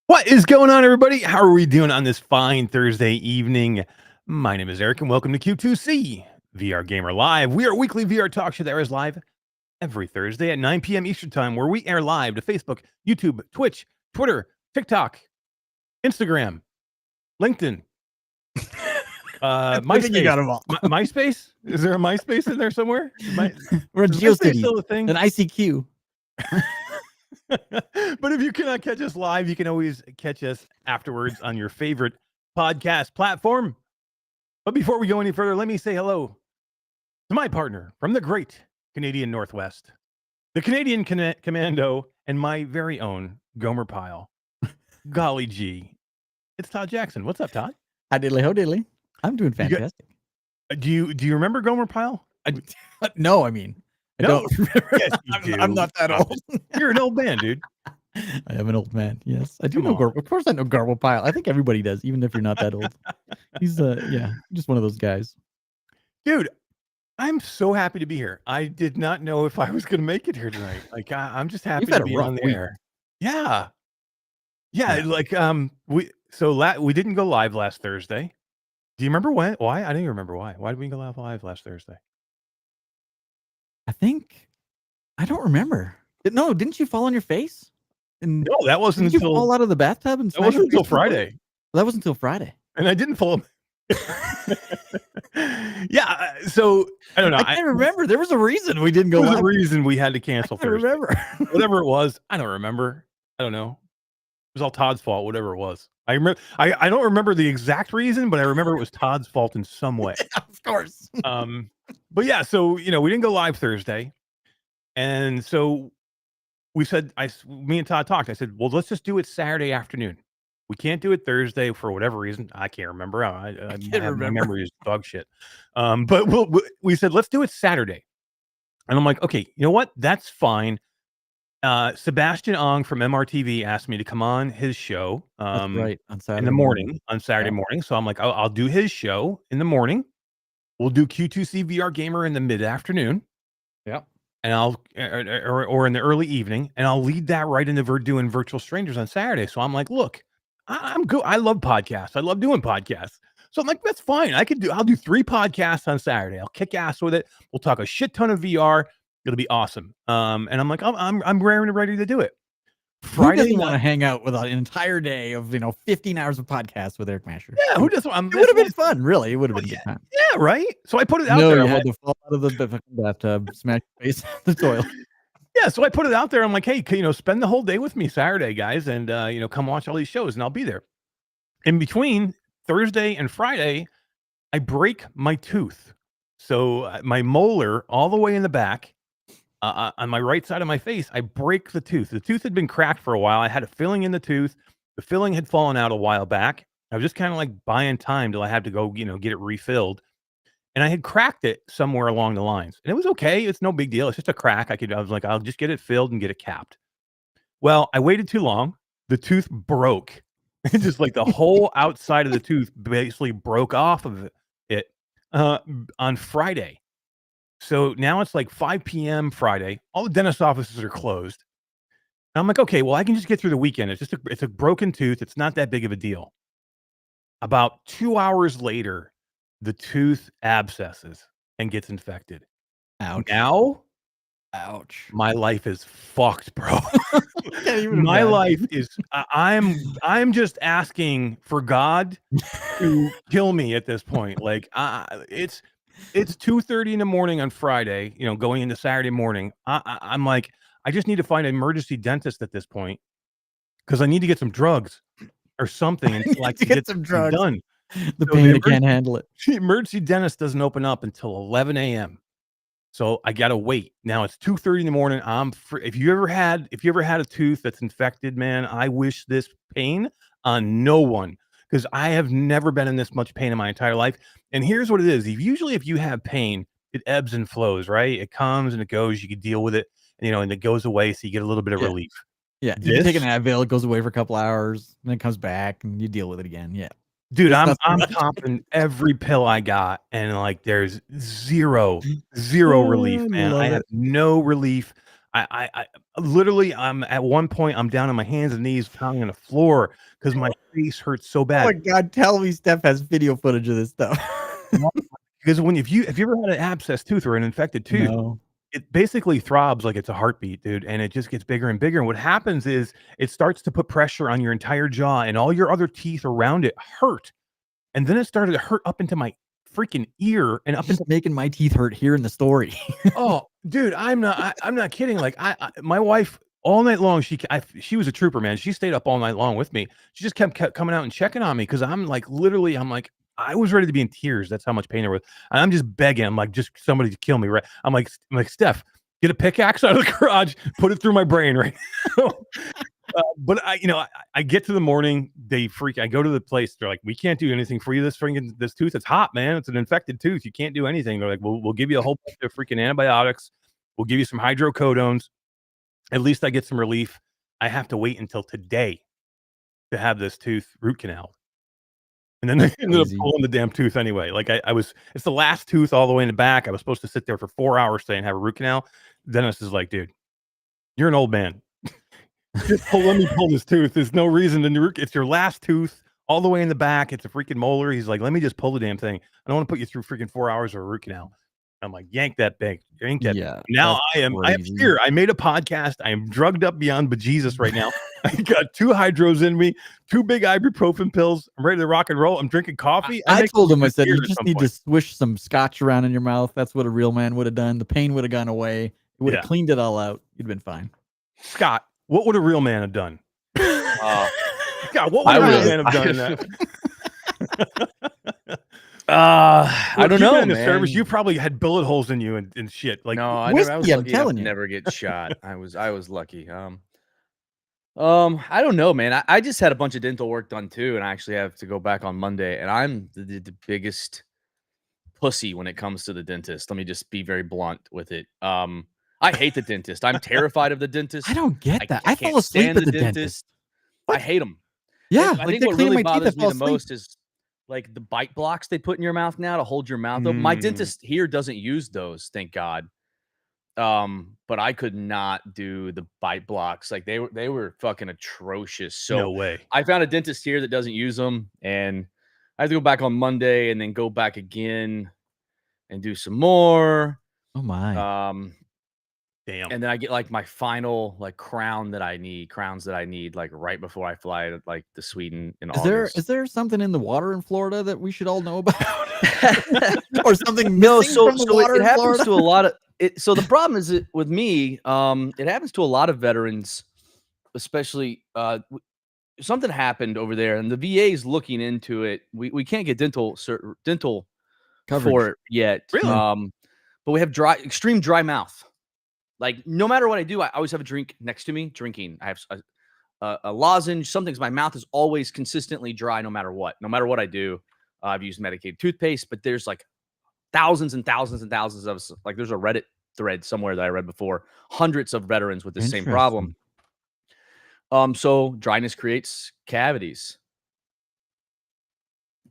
What is going on, everybody? How are we doing on this fine Thursday evening? My name is Eric, and welcome to Q2C VR Gamer Live. We are a weekly VR talk show that airs live every Thursday at 9 p.m. Eastern Time, where we air live to Facebook, YouTube, Twitch, Twitter, TikTok, Instagram, LinkedIn, MySpace. You got them all. MySpace? Is there a MySpace in there somewhere? We're a Is MySpace GeoCity, still a thing? an ICQ. But if you cannot catch us live, you can always catch us afterwards on your favorite podcast platform. But before we go any further, let me say hello to my partner from the great Canadian Northwest, the Canadian Commando, and my very own Gomer Pyle. Golly gee. It's Todd Jackson. What's up, Todd? Hi diddly ho diddly. I'm doing fantastic. Do you remember Gomer Pyle? No, I mean, I No. don't remember. Yes, you do. I'm not that old. You're an old man, dude. I am an old man. Yes, I do Come know on. Garble. Of course, I know Garble Pyle. I think everybody does, even if you're not that old. He's just one of those guys. Dude, I'm so happy to be here. I did not know if I was going to make it here tonight. Like, I'm just happy You've had to a be rough on the week. air. Yeah. Yeah, Yeah. like we didn't go live last Thursday. Do you remember why? I don't even remember why. Why did we go live last Thursday? I think I don't remember. No, didn't you fall on your face? And No, that wasn't didn't you until fall out of the bathtub and that wasn't until Friday. That was until Friday. And I didn't fall. Yeah, so I don't know. I can't remember. There was a reason we didn't go There was live. a reason we had to cancel I can't Thursday. remember. Whatever it was, I don't remember. I don't know. It was all Todd's fault, whatever it was. I remember. I don't remember the exact reason, but I remember it was Todd's fault in some way. Of course. But yeah, so we didn't go live Thursday, and so we said, me and Todd talked. I said, well, let's just do it Saturday afternoon. We can't do it Thursday for whatever reason. I can't remember. I can't my remember. memory is dog shit. But we said, let's do it Saturday. And I'm like, okay, you know what? That's fine. Sebastian Ong from MRTV asked me to come on his show That's right. On Saturday in the morning, on Saturday morning. So I'm like, I'll do his show in the morning. We'll do Q2C VR Gamer in the mid-afternoon. Yep. And I'll or in the early evening, and I'll lead that right into doing Virtual Strangers on Saturday. So I'm like, look, I'm good. I love podcasts. I love doing podcasts. So I'm like, that's fine. I'll do 3 podcasts on Saturday. I'll kick ass with it. We'll talk a shit ton of VR. It'll be awesome. And I'm like, I'm raring and ready to do it. Who doesn't want to hang out with an entire day of 15 hours of podcasts with Eric Masher? Yeah, who doesn't? It would have been fun, really. It would have been a good time. Yeah, right. So I put it out No, there. you I'm had like, to fall out of the bathtub, smash your face on the toilet. yeah, so I put it out there. I'm like, hey, spend the whole day with me Saturday, guys, and come watch all these shows, and I'll be there. In between Thursday and Friday, I break my tooth. So my molar all the way in the back, on my right side of my face, I break the tooth. The tooth had been cracked for a while. I had a filling in the tooth. The filling had fallen out a while back. I was just kind of like buying time till I had to go, get it refilled. And I had cracked it somewhere along the lines. And it was okay. It's no big deal. It's just a crack. I was like, I'll just get it filled and get it capped. Well, I waited too long. The tooth broke. Just like the whole outside of the tooth basically broke off of it on Friday. So now it's like 5 p.m. Friday. All the dentist offices are closed. And I'm like, okay, well, I can just get through the weekend. It's a broken tooth. It's not that big of a deal. About 2 hours later, the tooth abscesses and gets infected. Ouch. Now, ouch. My life is fucked, bro. My life is. I'm just asking for God to kill me at this point. Like, it's 2:30 in the morning on Friday. Going into Saturday morning. I'm like, I just need to find an emergency dentist at this point because I need to get some drugs or something until I can get some drugs done. The pain can't handle it. The emergency dentist doesn't open up until 11 a.m. So I gotta wait. Now it's 2:30 in the morning. I'm free. If you ever had a tooth that's infected, man, I wish this pain on no one because I have never been in this much pain in my entire life. And here's what it is: usually, if you have pain, it ebbs and flows, right? It comes and it goes. You can deal with it, and it goes away, so you get a little bit of relief. Yeah, you take an Advil, it goes away for a couple hours, and then it comes back, and you deal with it again. Yeah. Dude, I'm popping every pill I got, and like there's zero relief, man. I have no relief. I literally, I'm at one point, I'm down on my hands and knees pounding on the floor because my face hurts so Oh bad. my God, tell me Steph has video footage of this stuff. Because if you ever had an abscessed tooth or an infected tooth, No. it basically throbs like it's a heartbeat, dude, and it just gets bigger and bigger. And what happens is it starts to put pressure on your entire jaw, and all your other teeth around it hurt. And then it started to hurt up into my freaking ear and up into Just making my teeth hurt here in the story. oh, dude, I'm not kidding. Like my wife all night long, she was a trooper, man. She stayed up all night long with me. She just kept coming out and checking on me because I'm like literally, I'm like I was ready to be in tears. That's how much pain there was. And I'm just begging. I'm like, just somebody to kill me, right? I'm like Steph, get a pickaxe out of the garage, put it through my brain, right? But I get to the morning, I go to the place. They're like, we can't do anything for you. This tooth, it's hot, man. It's an infected tooth. You can't do anything. They're like, we'll give you a whole bunch of freaking antibiotics. We'll give you some hydrocodones. At least I get some relief. I have to wait until today to have this tooth root canal. And then they ended up pulling the damn tooth anyway. Like it's the last tooth all the way in the back. I was supposed to sit there for 4 hours today and have a root canal. Dennis is like, dude, you're an old man. Just let me pull this tooth. There's no reason to. It's your last tooth, all the way in the back. It's a freaking molar. He's like, let me just pull the damn thing. I don't want to put you through freaking 4 hours of a root canal. I'm like, yank that big. Yank that. Yeah. Now I am here. I made a podcast. I am drugged up beyond bejesus right now. I got 2 hydros in me, 2 big ibuprofen pills. I'm ready to rock and roll. I'm drinking coffee. I told him, I said, you just need to swish some scotch around in your mouth. That's what a real man would have done. The pain would have gone away. It would have cleaned it all out. You'd been fine. Scott, what would a real man have done? God, what would a real man have done in that? I don't know, in the man. service, you probably had bullet holes in you and shit. Like, no, I was was I'm lucky telling enough to you. never get shot. I was lucky. I don't know, man. I just had a bunch of dental work done too, and I actually have to go back on Monday. And I'm the biggest pussy when it comes to the dentist. Let me just be very blunt with it. I hate the dentist. I'm terrified of the dentist. I don't get that. I can't fall asleep stand at the dentist. I hate them. Yeah, I like think they're what cleaning really my teeth. bothers I me fall the asleep. most is like the bite blocks they put in your mouth now to hold your mouth open. My dentist here doesn't use those, thank God. But I could not do the bite blocks. Like they were fucking atrocious. So no way. I found a dentist here that doesn't use them, and I have to go back on Monday and then go back again and do some more. Oh my. Damn. And then I get like my final like crowns that I need like right before I fly to like to Sweden in August. Is there something in the water in Florida that we should all know about? Or something No, missing so from the water it in happens Florida? to a lot of it. So the problem is with me, it happens to a lot of veterans, especially something happened over there, and the VA is looking into it. We can't get dental Coverage. for it yet. Really? But we have extreme dry mouth. Like no matter what I do, I always have a drink next to me drinking. I have a lozenge, something. My mouth is always consistently dry no matter what. No matter what I do, I've used medicated toothpaste, but there's like thousands and thousands and thousands of like there's a Reddit thread somewhere that I read before, hundreds of veterans with the same problem. So dryness creates cavities.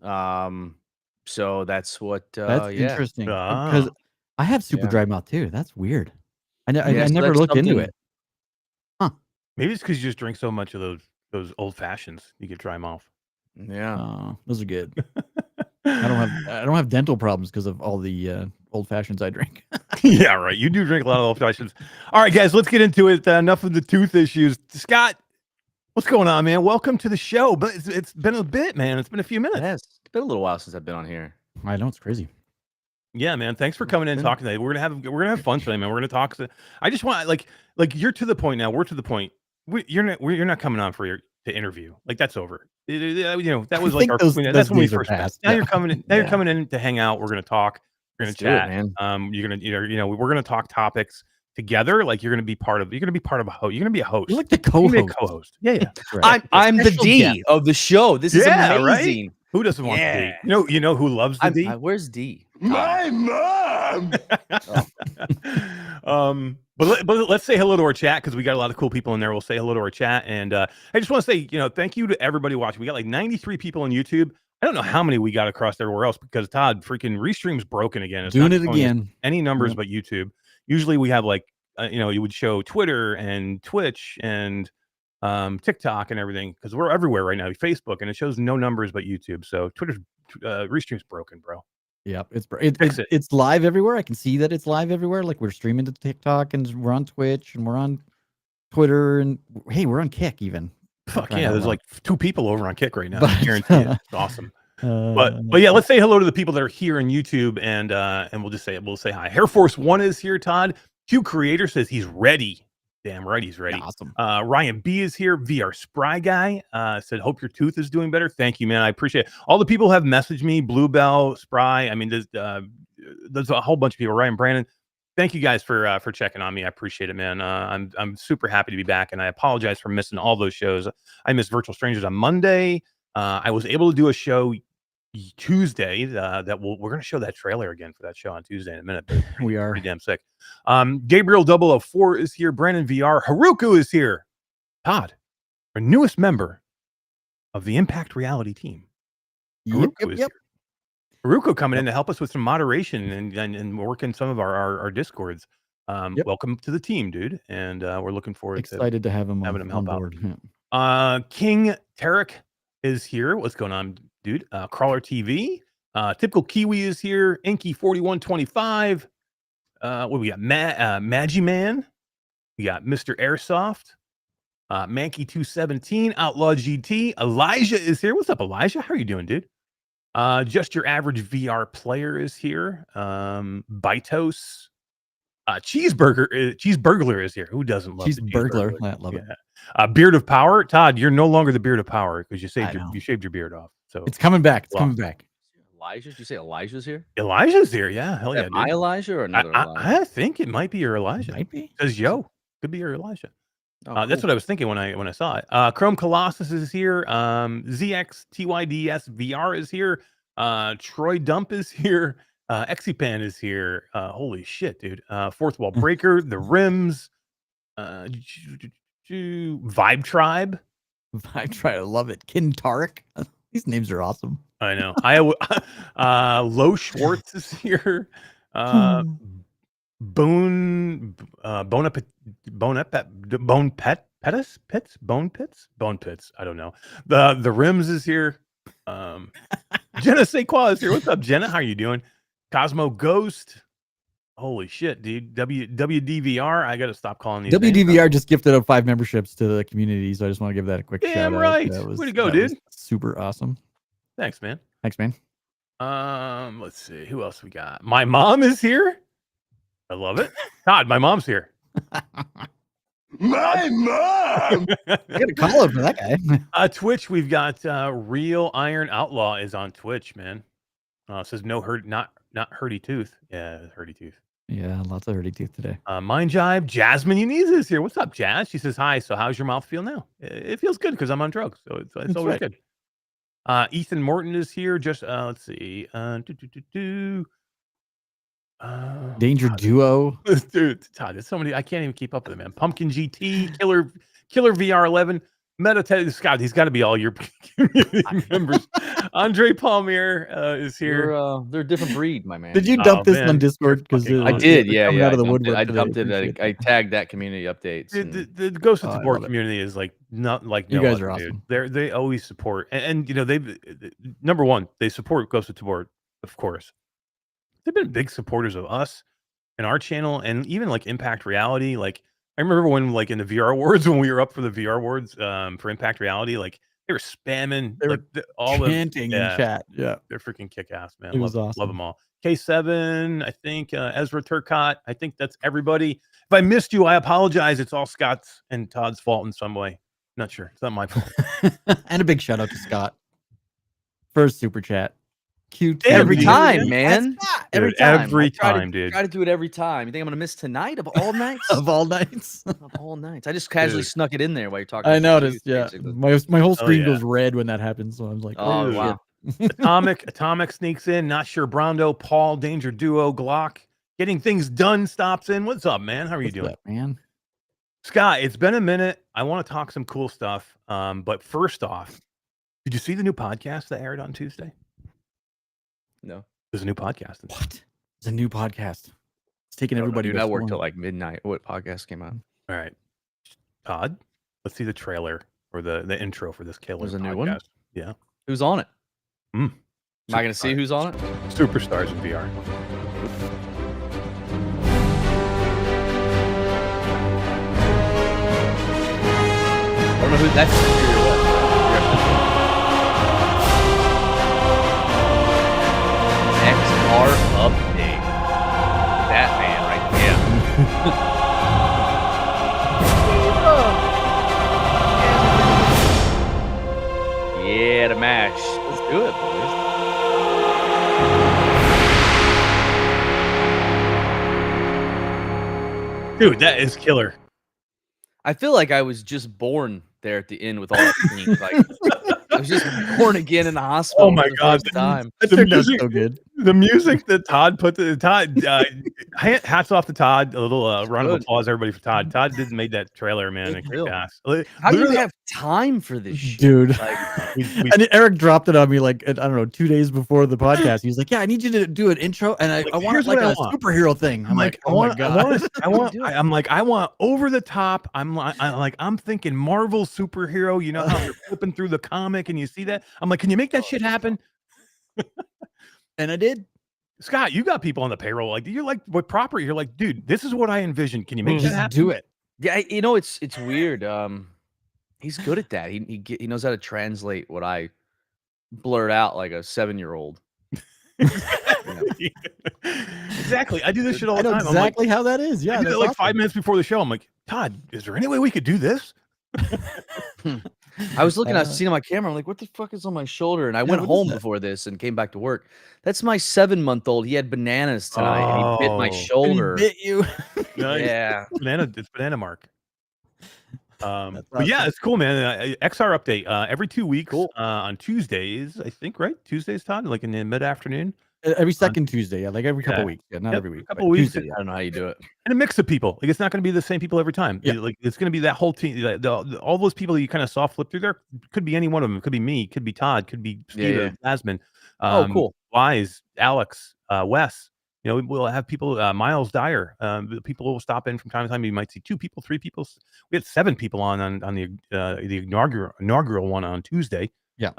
So that's what That's interesting. Ah. Because I have super dry mouth too. That's weird. I so never that's looked into something- it. Maybe it's because you just drink so much of those old fashions. You get dry mouth. Yeah. Oh, those are good. I don't have dental problems because of all the old fashions I drink. Yeah, right. You do drink a lot of old fashions. All right, guys, let's get into it. Enough of the tooth issues. Scott, what's going on, man? Welcome to the show. But it's been a bit, man. It's been a few minutes. It's been a little while since I've been on here. I know, it's crazy. Yeah, man. Thanks for coming in and talking today. We're gonna have fun today, man. We're gonna talk. I just want like you're to the point now. We're to the point. You're not coming on to interview. Like that's over. That was like that's when we first met. Now you're coming in. Now you're coming in to hang out. We're gonna talk. We're gonna chat, man. You're gonna we're gonna talk topics together. Like you're gonna be part of a host. You're gonna be a host. You're like the co-host. Co-host. Yeah. Right. I'm the Special D guest. of the show. This is amazing. Right? Who doesn't want the D? You know who loves the D? Where's D? My mom. But let's say hello to our chat because we got a lot of cool people in there. We'll say hello to our chat, and I just want to say, thank you to everybody watching. We got like 93 people on YouTube. I don't know how many we got across everywhere else because Todd freaking Restream's broken again. It's doing not it showing us again. Any numbers but YouTube. Usually we have like you would show Twitter and Twitch and TikTok and everything, because we're everywhere right now, Facebook, and it shows no numbers but YouTube. So Twitter's restream's broken, bro. Yep, it's live everywhere. I can see that it's live everywhere. Like we're streaming to TikTok and we're on Twitch and we're on Twitter and hey, we're on Kick even. Fuck yeah, there's like 2 people over on Kick right now. I guarantee it. It's awesome. But yeah, let's say hello to the people that are here on YouTube, and we'll say hi. Hair Force One is here. Todd Q Creator says he's ready. Damn right, he's ready. Yeah, awesome. Ryan B is here. VR Spry Guy said, "Hope your tooth is doing better." Thank you, man. I appreciate it. All the people have messaged me. Bluebell, Spry. I mean, there's a whole bunch of people. Ryan, Brandon. Thank you guys for checking on me. I appreciate it, man. I'm super happy to be back, and I apologize for missing all those shows. I missed Virtual Strangers on Monday. I was able to do a show Tuesday that we're going to show that trailer again for that show on Tuesday in a minute. We are pretty damn sick. Gabriel 004 is here. Brandon VR. Haruku is here. Todd, our newest member of the Impact Reality team. Haruku is here. Haruku coming in to help us with some moderation and working some of our discords. Welcome to the team, dude. And we're looking forward to have him having him help board. out. King Tarek is here. What's going on, dude? Crawler TV. Typical Kiwi is here. Inky 4125. What we got? Magi Man. We got Mr. Airsoft. Mankey 217. Outlaw GT. Elijah is here. What's up, Elijah? How are you doing, dude? Just your average VR player is here. Bitos. Cheeseburglar is here. Who doesn't love Cheeseburglar? I love it. Beard of Power. Todd, you're no longer the Beard of Power because you shaved your beard off. So it's coming back. It's coming back. Elijah? Did you say Elijah's here? Elijah's here. Yeah, hell yeah. Am I Elijah or another Elijah? I think it might be your Elijah. Might be. Because could be your Elijah. Oh, cool. That's what I was thinking when I saw it. Chrome Colossus is here. ZXTYDS VR is here. Troy Dump is here. Exipan is here. Holy shit, dude. Fourth Wall Breaker, The Rims, Vibe Tribe. I love it. Kintarek. These names are awesome. I know. Low Schwartz is here. Bone Pits. I don't know. The Rims is here. Jenna Sequa is here. What's up, Jenna? How are you doing? Cosmo Ghost. Holy shit, dude. WDVR. I gotta stop calling these. WDVR just gifted up 5 memberships to the community, so I just want to give that a quick shout out. Damn right. Way to go, dude. Super awesome. Thanks, man. Thanks, man. Let's see. Who else we got? My mom is here. I love it. Todd, my mom's here. My mom. I got a call out for that guy. Twitch, we've got Real Iron Outlaw is on Twitch, man. Says not Hurdy Tooth. Yeah, Hurdy Tooth. Yeah, lots of Hurdy Tooth today. Mind Jive, Jasmine Uniz is here. What's up, Jazz? She says hi. So how's your mouth feel now? It feels good because I'm on drugs, so it's always good. Ethan Morton is here. Just let's see. Danger Duo. Dude, Todd, there's so many. I can't even keep up with it, man. Pumpkin GT, Killer VR 11, Meta Scott. He's got to be all your community members. Andre Palmier is here. They're a different breed, my man. Did you dump this on Discord? Because I did. Yeah. Out of the woodwork. I dumped it. I tagged that community updates. The Ghost of Tabor community is like not like you guys are awesome. They always support, and they number one, they support Ghost of Tabor, of course. They've been big supporters of us and our channel, and even like Impact Reality. Like I remember when, like in the VR Awards, when we were up for the VR Awards for Impact Reality, like they were spamming, they were all chanting in chat. Yeah, they're freaking kick ass, man. It was awesome. Love them all. K7, I think Ezra Turcott. I think that's everybody. If I missed you, I apologize. It's all Scott's and Todd's fault in some way. Not sure. It's not my fault. And a big shout out to Scott for his super chat. Q2 every time, man. Every time, dude. Try to do it every time. You think I'm gonna miss tonight of all nights? Of all nights. Of all nights. I just casually snuck it in there while you're talking. I noticed. Yeah, my whole screen goes red when that happens. So I'm like, oh wow. Atomic sneaks in. Not sure. Brondo, Paul, Danger Duo, Glock. Getting things done stops in. What's up, man? How are you doing, man? Scott, it's been a minute. I want to talk some cool stuff. But first off, did you see the new podcast that aired on Tuesday? No. There's a new podcast. What? It's a new podcast. taking everybody. Dude, by I worked storm. till like midnight. What podcast came out? All right, Todd, let's see the trailer or the intro for this killer There's a podcast. new one? Yeah. Who's on it? Mm. Am I going to see who's on it? Superstars in VR. I don't know who that's. XR update. That man right there. Yeah, the mash. Let's do it, boys. Dude, that is killer. I feel like I was just born there at the end with all that paint. Like I was just born again in the hospital. Oh my God! Time. The music, so good. The music that Todd put to Todd. Hats off to Todd. A little round of applause, everybody, for Todd. Todd did made that trailer, man. And kicked ass. How do you have time for this shit? Dude? Like, and Eric dropped it on me like, I don't know, 2 days before the podcast. He was like, "Yeah, I need you to do an intro, and I want like a superhero thing." I'm like, "Oh my God!" I want over the top. I'm thinking Marvel superhero. You know how you're flipping through the comic and you see that. I'm like, can you make that shit happen? And I did. Scott, you got people on the payroll. Like, you're like, what proper? You're like, dude, this is what I envisioned. Can you make that happen? Do it. Yeah, you know, it's weird. He's good at that. He knows how to translate what I blurt out like a 7-year-old. Exactly. I do this shit all the time. time. Exactly how that is. Yeah. I did it like 5 minutes before the show. I'm like, Todd, is there any way we could do this? I was looking, I seen on my camera. I'm like, what the fuck is on my shoulder? And I went home before this and came back to work. That's my 7-month-old. He had bananas tonight and he bit my shoulder. And he bit you. Nice. Yeah. It's banana mark. But yeah, it's cool, man. XR update every 2 weeks on Tuesdays, I think, right? Tuesdays, Todd, like in the mid-afternoon. Every second Tuesday, yeah, like every couple weeks, yeah, not every week. A couple weeks. Tuesday, I don't know how you do it. And a mix of people. Like, it's not going to be the same people every time. Yeah. Like, it's going to be that whole team. All those people that you kind of saw flip through there could be any one of them. Could be me. Could be Todd. Could be Steve, Jasmine. Cool. Wise, Alex, Wes. You know, we'll have people. Miles Dyer. People will stop in from time to time. You might see 2 people, 3 people. We had 7 people on the inaugural one on Tuesday. Yeah.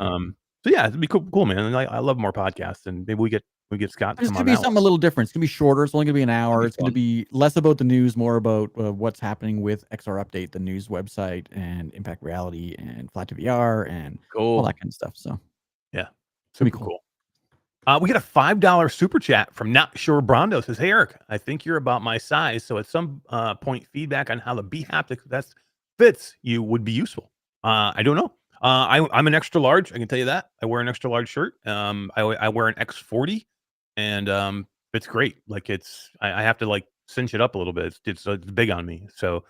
So yeah, it'd be cool, man. And I love more podcasts, and maybe we get Scott. It's gonna be something a little different. It's gonna be shorter. It's only gonna be an hour. It's gonna be less about the news, more about what's happening with XR Update, the news website, and Impact Reality, and Flat to VR, and all that kind of stuff. So yeah, it's gonna be cool. We got a $5 super chat from Not Sure Brondo. Says, "Hey Eric, I think you're about my size, so at some point, feedback on how the bHaptics vest fits you would be useful." I don't know. I'm an extra large. I can tell you that. I wear an extra large shirt. I wear an X40, and it's great. Like, I have to like cinch it up a little bit. It's big on me. So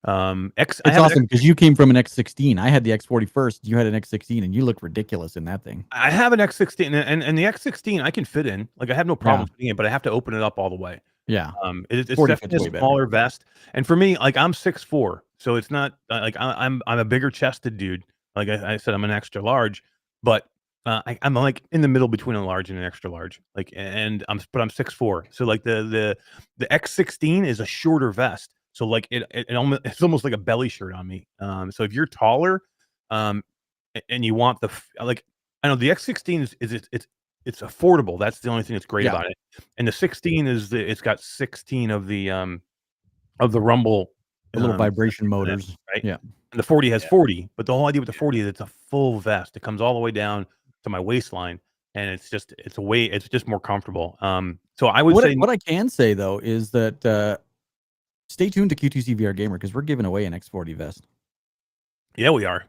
it's awesome because you came from an X16. I had the X40 first. You had an X16, and you look ridiculous in that thing. I have an X16, and the X16 I can fit in. Like, I have no problem fitting it, but I have to open it up all the way. Yeah. It's definitely a smaller vest, and for me, like, I'm 6'4", so it's not like I'm a bigger chested dude. Like I said, I'm an extra large, but I'm like in the middle between a large and an extra large. Like, and I'm 6'4", so like the X16 is a shorter vest. So like it's almost like a belly shirt on me. So if you're taller, and you want I know the X16 it's affordable. That's the only thing that's great about it. And the 16 it's got 16 of the rumble, little vibration motors, right? Yeah. And the 40 has 40, but the whole idea with the 40 is it's a full vest. It comes all the way down to my waistline, and it's just more comfortable. So I would say what I can say though is that stay tuned to Q2C VR Gamer because we're giving away an X40 vest. Yeah, we are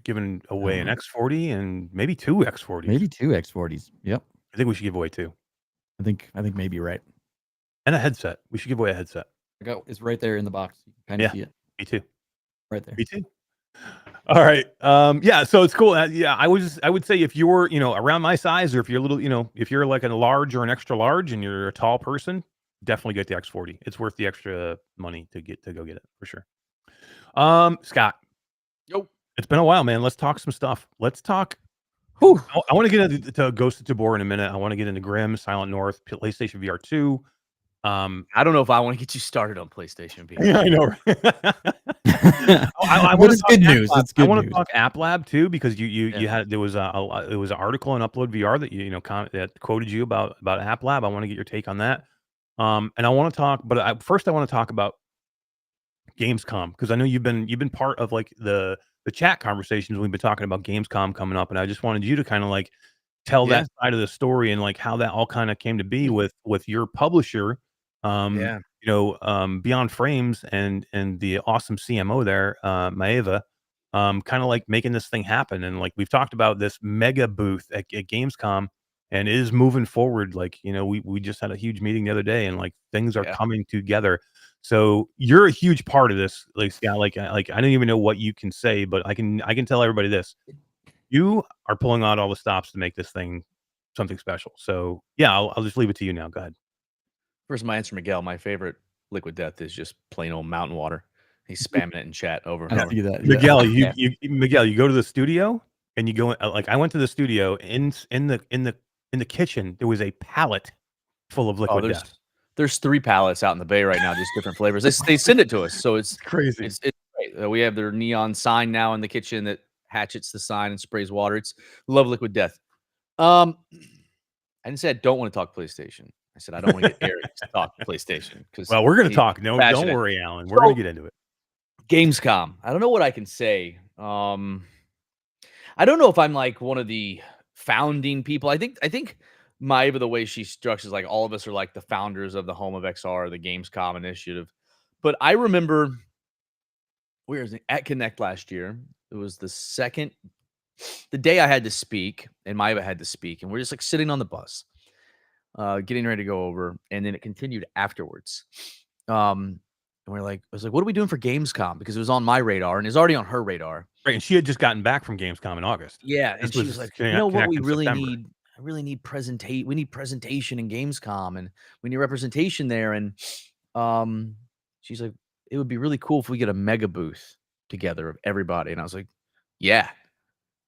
giving away an X40 and maybe 2 X40s. Maybe 2 X40s. Yep. I think we should give away 2. I think maybe you're right. And a headset. We should give away a headset. It's right there in the box. You can kind of see it. Me too. Right there. Me too. All right. Yeah. So it's cool. Yeah. I would say if you're, around my size, or if you're a little, if you're like a large or an extra large and you're a tall person, definitely get the X40. It's worth the extra money to go get it for sure. Scott. Yo. It's been a while, man. Let's talk some stuff. Let's talk. I want to get into Ghost of Tabor in a minute. I want to get into Grimm, Silent North, PlayStation VR 2. I don't know if I want to get you started on PlayStation VR. Yeah, I know. But it's good news. It's good I want to news. talk AppLab too, because you had there was an article on Upload VR that that quoted you about AppLab. I want to get your take on that. And I want to talk, but first I want to talk about Gamescom, because I know you've been part of like the chat conversations. We've been talking about Gamescom coming up, and I just wanted you to kind of like tell that side of the story and like how that all kind of came to be with your publisher, Beyond Frames and the awesome CMO there, Maeva, kind of like making this thing happen. And like we've talked about this mega booth at Gamescom, and it is moving forward. Like we just had a huge meeting the other day, and like things are coming together. So you're a huge part of this, like Scott. Like I don't even know what you can say, but I can tell everybody this. You are pulling out all the stops to make this thing something special. So yeah, I'll just leave it to you now. Go ahead. First, my answer, Miguel. My favorite liquid death is just plain old mountain water. He's spamming it in chat over and I over. see that. Miguel, Miguel, you go to the studio and you go like I went to the studio in the kitchen. There was a pallet full of liquid death. There's 3 pallets out in the bay right now, just different flavors. They send it to us, so it's crazy. It's great. We have their neon sign now in the kitchen that hatchets the sign and sprays water. It's love liquid death. I didn't say I don't want to talk PlayStation. I said I don't want to get Eric to talk PlayStation, because we're going to talk. No, don't worry, Alan. We're going to get into it. Gamescom. I don't know what I can say. I don't know if I'm like one of the founding people. I think Maeva, the way she structures, like all of us are like the founders of the Home of XR, the Gamescom initiative. But I remember at Connect last year. It was the day I had to speak, and Maeva had to speak, and we're just like sitting on the bus, getting ready to go over, and then it continued afterwards. And I was like, what are we doing for Gamescom? Because it was on my radar and it's already on her radar. Right, and she had just gotten back from Gamescom in August. Yeah, and she was like, what we really need? I really need we need presentation in Gamescom, and we need representation there. And she's like, it would be really cool if we get a mega booth together of everybody. And I was like, yeah,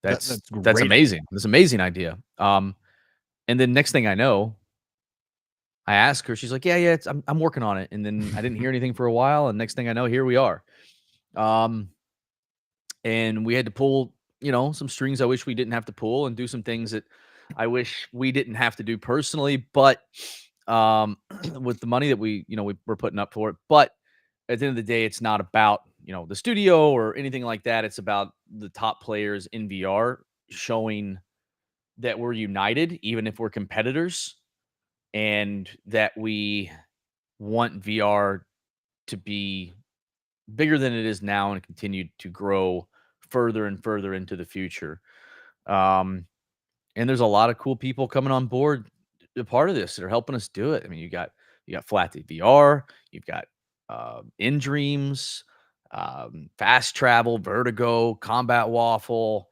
that's amazing. That's an amazing idea. And then next thing I know, I asked her, she's like, yeah, I'm working on it. And then I didn't hear anything for a while. And next thing I know, here we are. And we had to pull, some strings I wish we didn't have to pull, and do some things that I wish we didn't have to do personally, but with the money that we were putting up for it. But at the end of the day, it's not about, the studio or anything like that. It's about the top players in VR showing that we're united, even if we're competitors, and that we want VR to be bigger than it is now and continue to grow further and further into the future. And there's a lot of cool people coming on board, a part of this, that are helping us do it. I mean, you got Flat VR, you've got In Dreams, Fast Travel, Vertigo, Combat Waffle.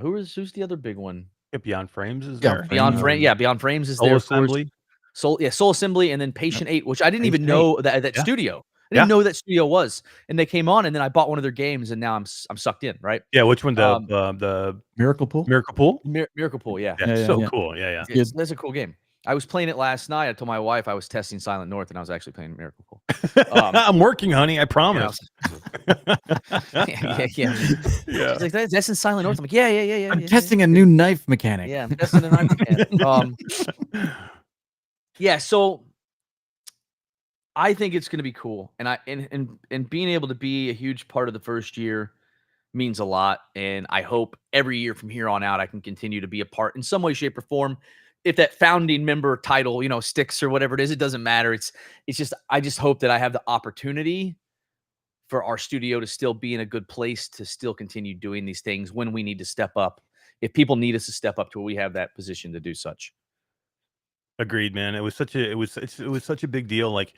Who's the other big one? Beyond Frames is there. Beyond Frames is Soul there. Assembly. Soul Assembly, and then Patient 8, which I didn't even know that studio. I didn't know who that studio was, and they came on, and then I bought one of their games, and now I'm sucked in. Right? Yeah. Which one? The Miracle Pool. Miracle Pool. Miracle Pool. Yeah. Cool. Yeah. That's a cool game. I was playing it last night. I told my wife I was testing Silent North, and I was actually playing Miracle Pool. I'm working, honey. I promise. Yeah. She's like, that's in Silent North. I'm like, yeah. I'm testing a new knife mechanic. Yeah, I'm testing a knife mechanic. Yeah. So I think it's going to be cool, and being able to be a huge part of the first year means a lot. And I hope every year from here on out, I can continue to be a part in some way, shape, or form. If that founding member title, sticks or whatever it is, it doesn't matter. It's just, I just hope that I have the opportunity for our studio to still be in a good place to still continue doing these things when we need to step up. If people need us to step up to where we have that position to do such. Agreed, man. It was such a big deal. Like,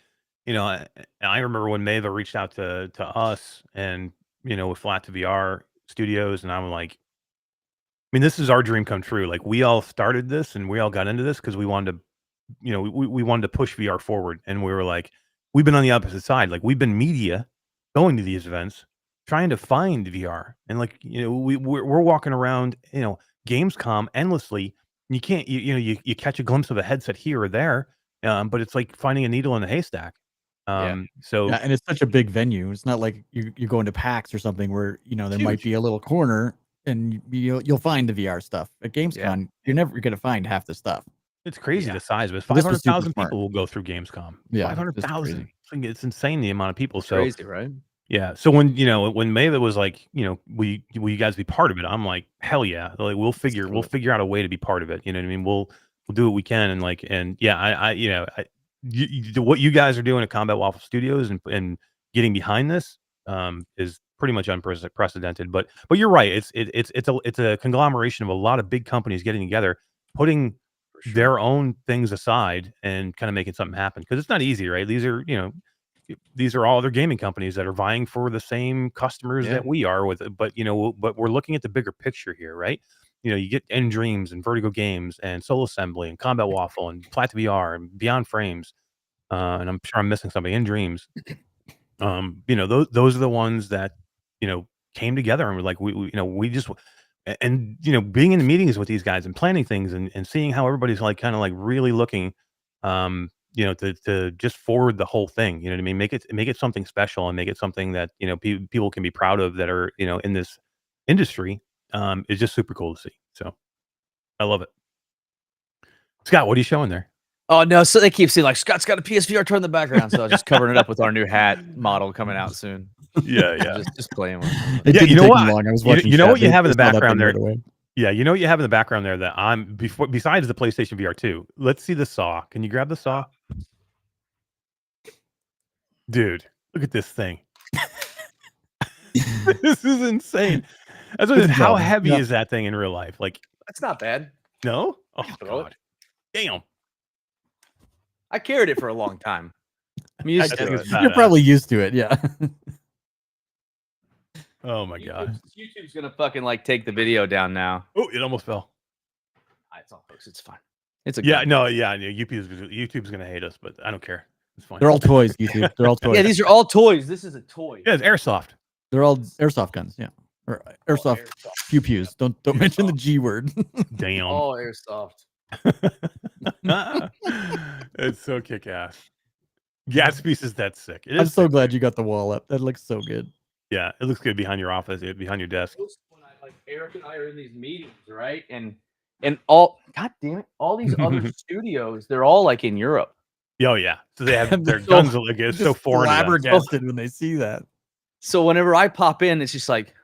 I remember when Maeva reached out to us, and with Flat to VR Studios, and I'm like, I mean, this is our dream come true. Like, we all started this, and we all got into this because we wanted to, we wanted to push VR forward, and we were like, we've been on the opposite side. Like, we've been media going to these events, trying to find VR, and like, we're walking around, Gamescom endlessly. And you can't, you catch a glimpse of a headset here or there, but it's like finding a needle in a haystack. So yeah, and it's such a big venue. It's not like you go into PAX or something where there might huge. be a little corner and you'll find the VR stuff. At Gamescom, you're never gonna find half the stuff. It's crazy the size of it. This was super 500,000 smart. people will go through Gamescom. Yeah, 500,000. It's insane the amount of people. So Crazy, right? yeah. So when when Mava was like, will you guys be part of it? I'm like, hell yeah. Like we'll figure out a way to be part of it. You know what I mean? We'll do what we can, and yeah, what you guys are doing at Combat Waffle Studios and getting behind this is pretty much unprecedented. But you're right. It's a conglomeration of a lot of big companies getting together, putting their own things aside, and kind of making something happen, because it's not easy, right? These are all other gaming companies that are vying for the same customers that we are with it. But but we're looking at the bigger picture here, right? You get End Dreams and Vertigo Games and Soul Assembly and Combat Waffle and Plat VR and Beyond Frames, and I'm sure I'm missing something. End Dreams, those are the ones that came together, and we're like, we just, and being in the meetings with these guys and planning things, and seeing how everybody's like kind of like really looking, to just forward the whole thing. You know what I mean? Make it something special, and make it something that people can be proud of, that are in this industry. Is just super cool to see. So I love it. Scott, what are you showing there? Oh no! So they keep saying like Scott's got a PSVR toy in the background, so I was just covering it up with our new hat model coming out soon. Yeah. just playing with it. It didn't take me long. I was watching. You know what you have in the They saw that background thing there? right away. Yeah, you know what you have in the background there that I'm besides the PlayStation VR 2. Let's see the saw. Can you grab the saw? Dude, look at this thing. This is insane. How heavy is that thing in real life? Like, That's not bad. no? Oh throw it. god. Damn. I carried it for a long time. I'm used to it. You're probably used to it. Yeah. Oh my god. YouTube's gonna fucking like take the video down now. Oh, it almost fell. It's all folks. It's fine. It's a YouTube's gonna hate us, but I don't care. It's fine. They're all toys, YouTube. They're all toys. Yeah, these are all toys. This is a toy. Yeah, it's airsoft. They're all airsoft guns. Yeah. Or airsoft pew-pews. Don't mention the G word. Damn. Oh, airsoft. It's so kick-ass. Gas pieces, that's sick. I'm so glad you got the wall up. That looks so good. Yeah, it looks good behind your office, behind your desk. When Eric and I are in these meetings, right? And all, god damn it, all these other studios, they're all like in Europe. Oh yeah, so they have their guns. Like, it's so foreign. Flabbergasted when they see that. So whenever I pop in, it's just like,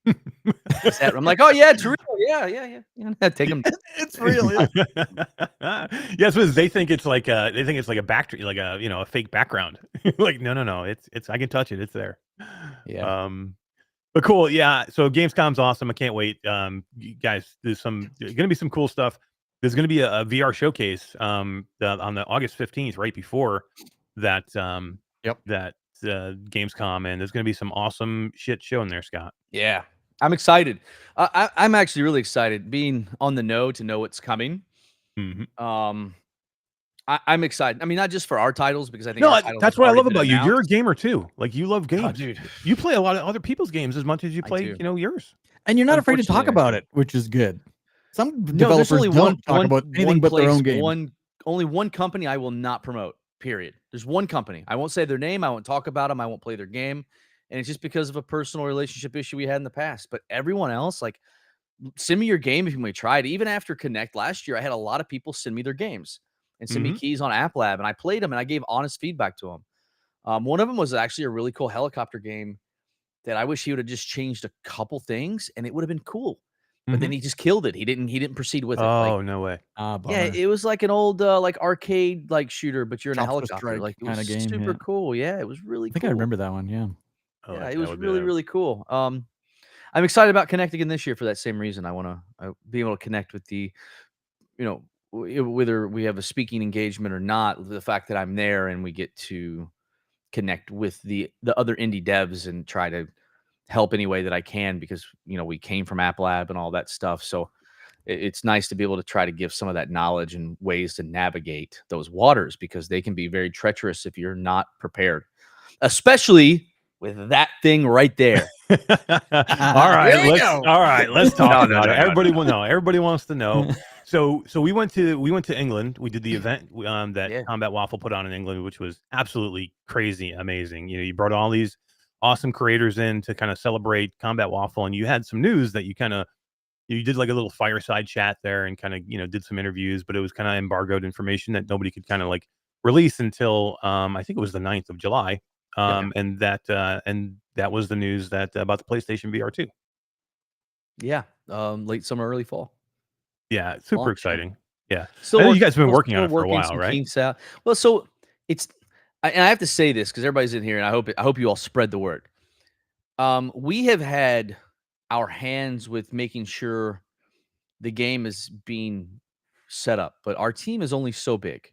I'm like, oh yeah, it's real. Yeah. Take them. It's real. Yeah. Yes, because they think it's like a back, like a fake background. Like no, it's I can touch it. It's there. Yeah. But cool. Yeah. So Gamescom's awesome. I can't wait. Guys, there's gonna be some cool stuff. There's gonna be a VR showcase on the August 15th, right before that. That Gamescom, and there's gonna be some awesome shit shown there, Scott. Yeah. I'm excited. I'm actually really excited being on the know to know what's coming. Mm-hmm. I'm excited. I mean, not just for our titles, because I think that's what I love about you. You're a gamer too. Like, you love games, dude. You play a lot of other people's games as much as you play, yours. And you're not afraid to talk about it, which is good. Some developers don't talk about anything but their own game. Only one company I will not promote. Period. There's one company. I won't say their name. I won't talk about them. I won't play their game. And it's just because of a personal relationship issue we had in the past. But everyone else, like, send me your game if you may try it. Even after Connect last year, I had a lot of people send me their games and send me keys on AppLab. And I played them and I gave honest feedback to them. One of them was actually a really cool helicopter game that I wish he would have just changed a couple things and it would have been cool. But then he just killed it. He didn't proceed with it. Oh, no way. Yeah, it was like an old like arcade like shooter, but you're in a helicopter. Like, it was kind of game, super cool. Yeah, it was really cool. I think I remember that one. Yeah. Yeah, it was really cool. I'm excited about Connect again this year for that same reason. I want to be able to connect with the, whether we have a speaking engagement or not, the fact that I'm there and we get to connect with the other indie devs and try to help any way that I can, because we came from AppLab and all that stuff. So it's nice to be able to try to give some of that knowledge and ways to navigate those waters, because they can be very treacherous if you're not prepared, especially with that thing right there. All right, let's talk about it. Everybody wants to know. So we went to England. We did the event that Combat Waffle put on in England, which was absolutely crazy, amazing. You brought all these awesome creators in to kind of celebrate Combat Waffle, and you had some news that you did like a little fireside chat there and kind of did some interviews, but it was kind of embargoed information that nobody could kind of like release until I think it was the 9th of July. And that was the news that about the PlayStation VR 2. Yeah, late summer, early fall. Yeah, super exciting. Yeah, still I know you guys have been working on it for a while, right? Well, so and I have to say this because everybody's in here, and I hope you all spread the word. We have had our hands with making sure the game is being set up, but our team is only so big.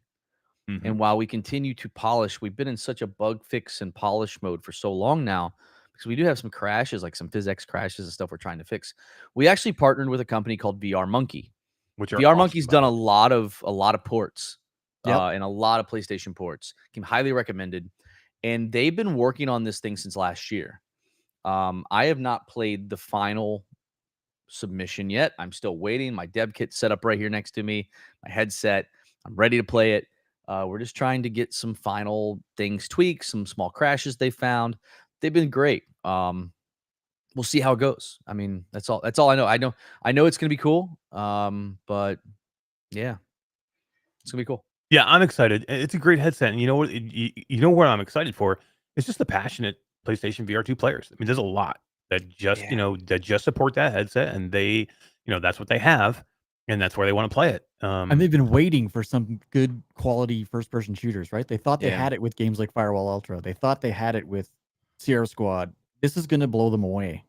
And while we continue to polish, we've been in such a bug fix and polish mode for so long now, because we do have some crashes, like some PhysX crashes and stuff we're trying to fix. We actually partnered with a company called VR Monkey. Which VR Monkey's done a lot of ports, and a lot of PlayStation ports. Came highly recommended, and they've been working on this thing since last year. I have not played the final submission yet. I'm still waiting. My dev kit's set up right here next to me. My headset. I'm ready to play it. We're just trying to get some final things tweaked, some small crashes they found. They've been great. We'll see how it goes. I mean, that's all I know. I know it's gonna be cool. But yeah, it's gonna be cool. Yeah, I'm excited. It's a great headset, and you know what? You know what I'm excited for? It's just the passionate PlayStation VR 2 players. I mean, there's a lot that just that just support that headset, and they that's what they have, and that's where they want to play it. And they've been waiting for some good quality first-person shooters, right? They thought they had it with games like Firewall Ultra. They thought they had it with Sierra Squad. This is going to blow them away.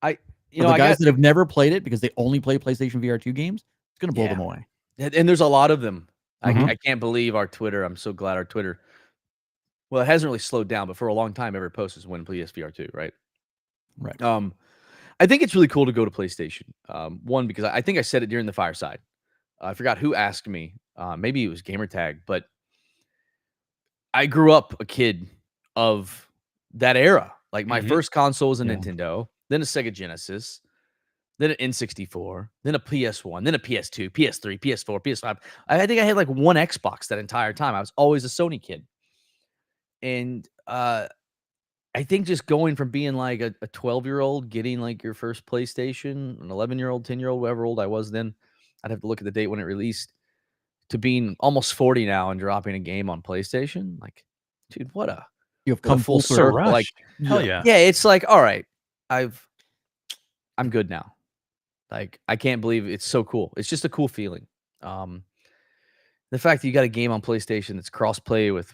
The guys that have never played it because they only play PlayStation VR 2 games, it's going to blow them away. And there's a lot of them. I can't believe our Twitter. I'm so glad our Twitter. Well, it hasn't really slowed down, but for a long time, every post is when PSVR 2, right? Right. I think it's really cool to go to PlayStation. One, because I think I said it during the fireside. I forgot who asked me. Maybe it was Gamertag, but I grew up a kid of that era. Like my first console was a Nintendo, then a Sega Genesis, then an N64, then a PS1, then a PS2, PS3, PS4, PS5. I think I had like one Xbox that entire time. I was always a Sony kid. And I think just going from being like a 12-year-old, getting like your first PlayStation, an 11-year-old, 10-year-old, whatever old I was then, I'd have to look at the date when it released, to being almost 40 now and dropping a game on PlayStation. Like, dude, you have come full circle. Like, hell yeah. Yeah, it's like, all right, I'm good now. Like, I can't believe it's so cool. It's just a cool feeling. The fact that you got a game on PlayStation that's cross-play with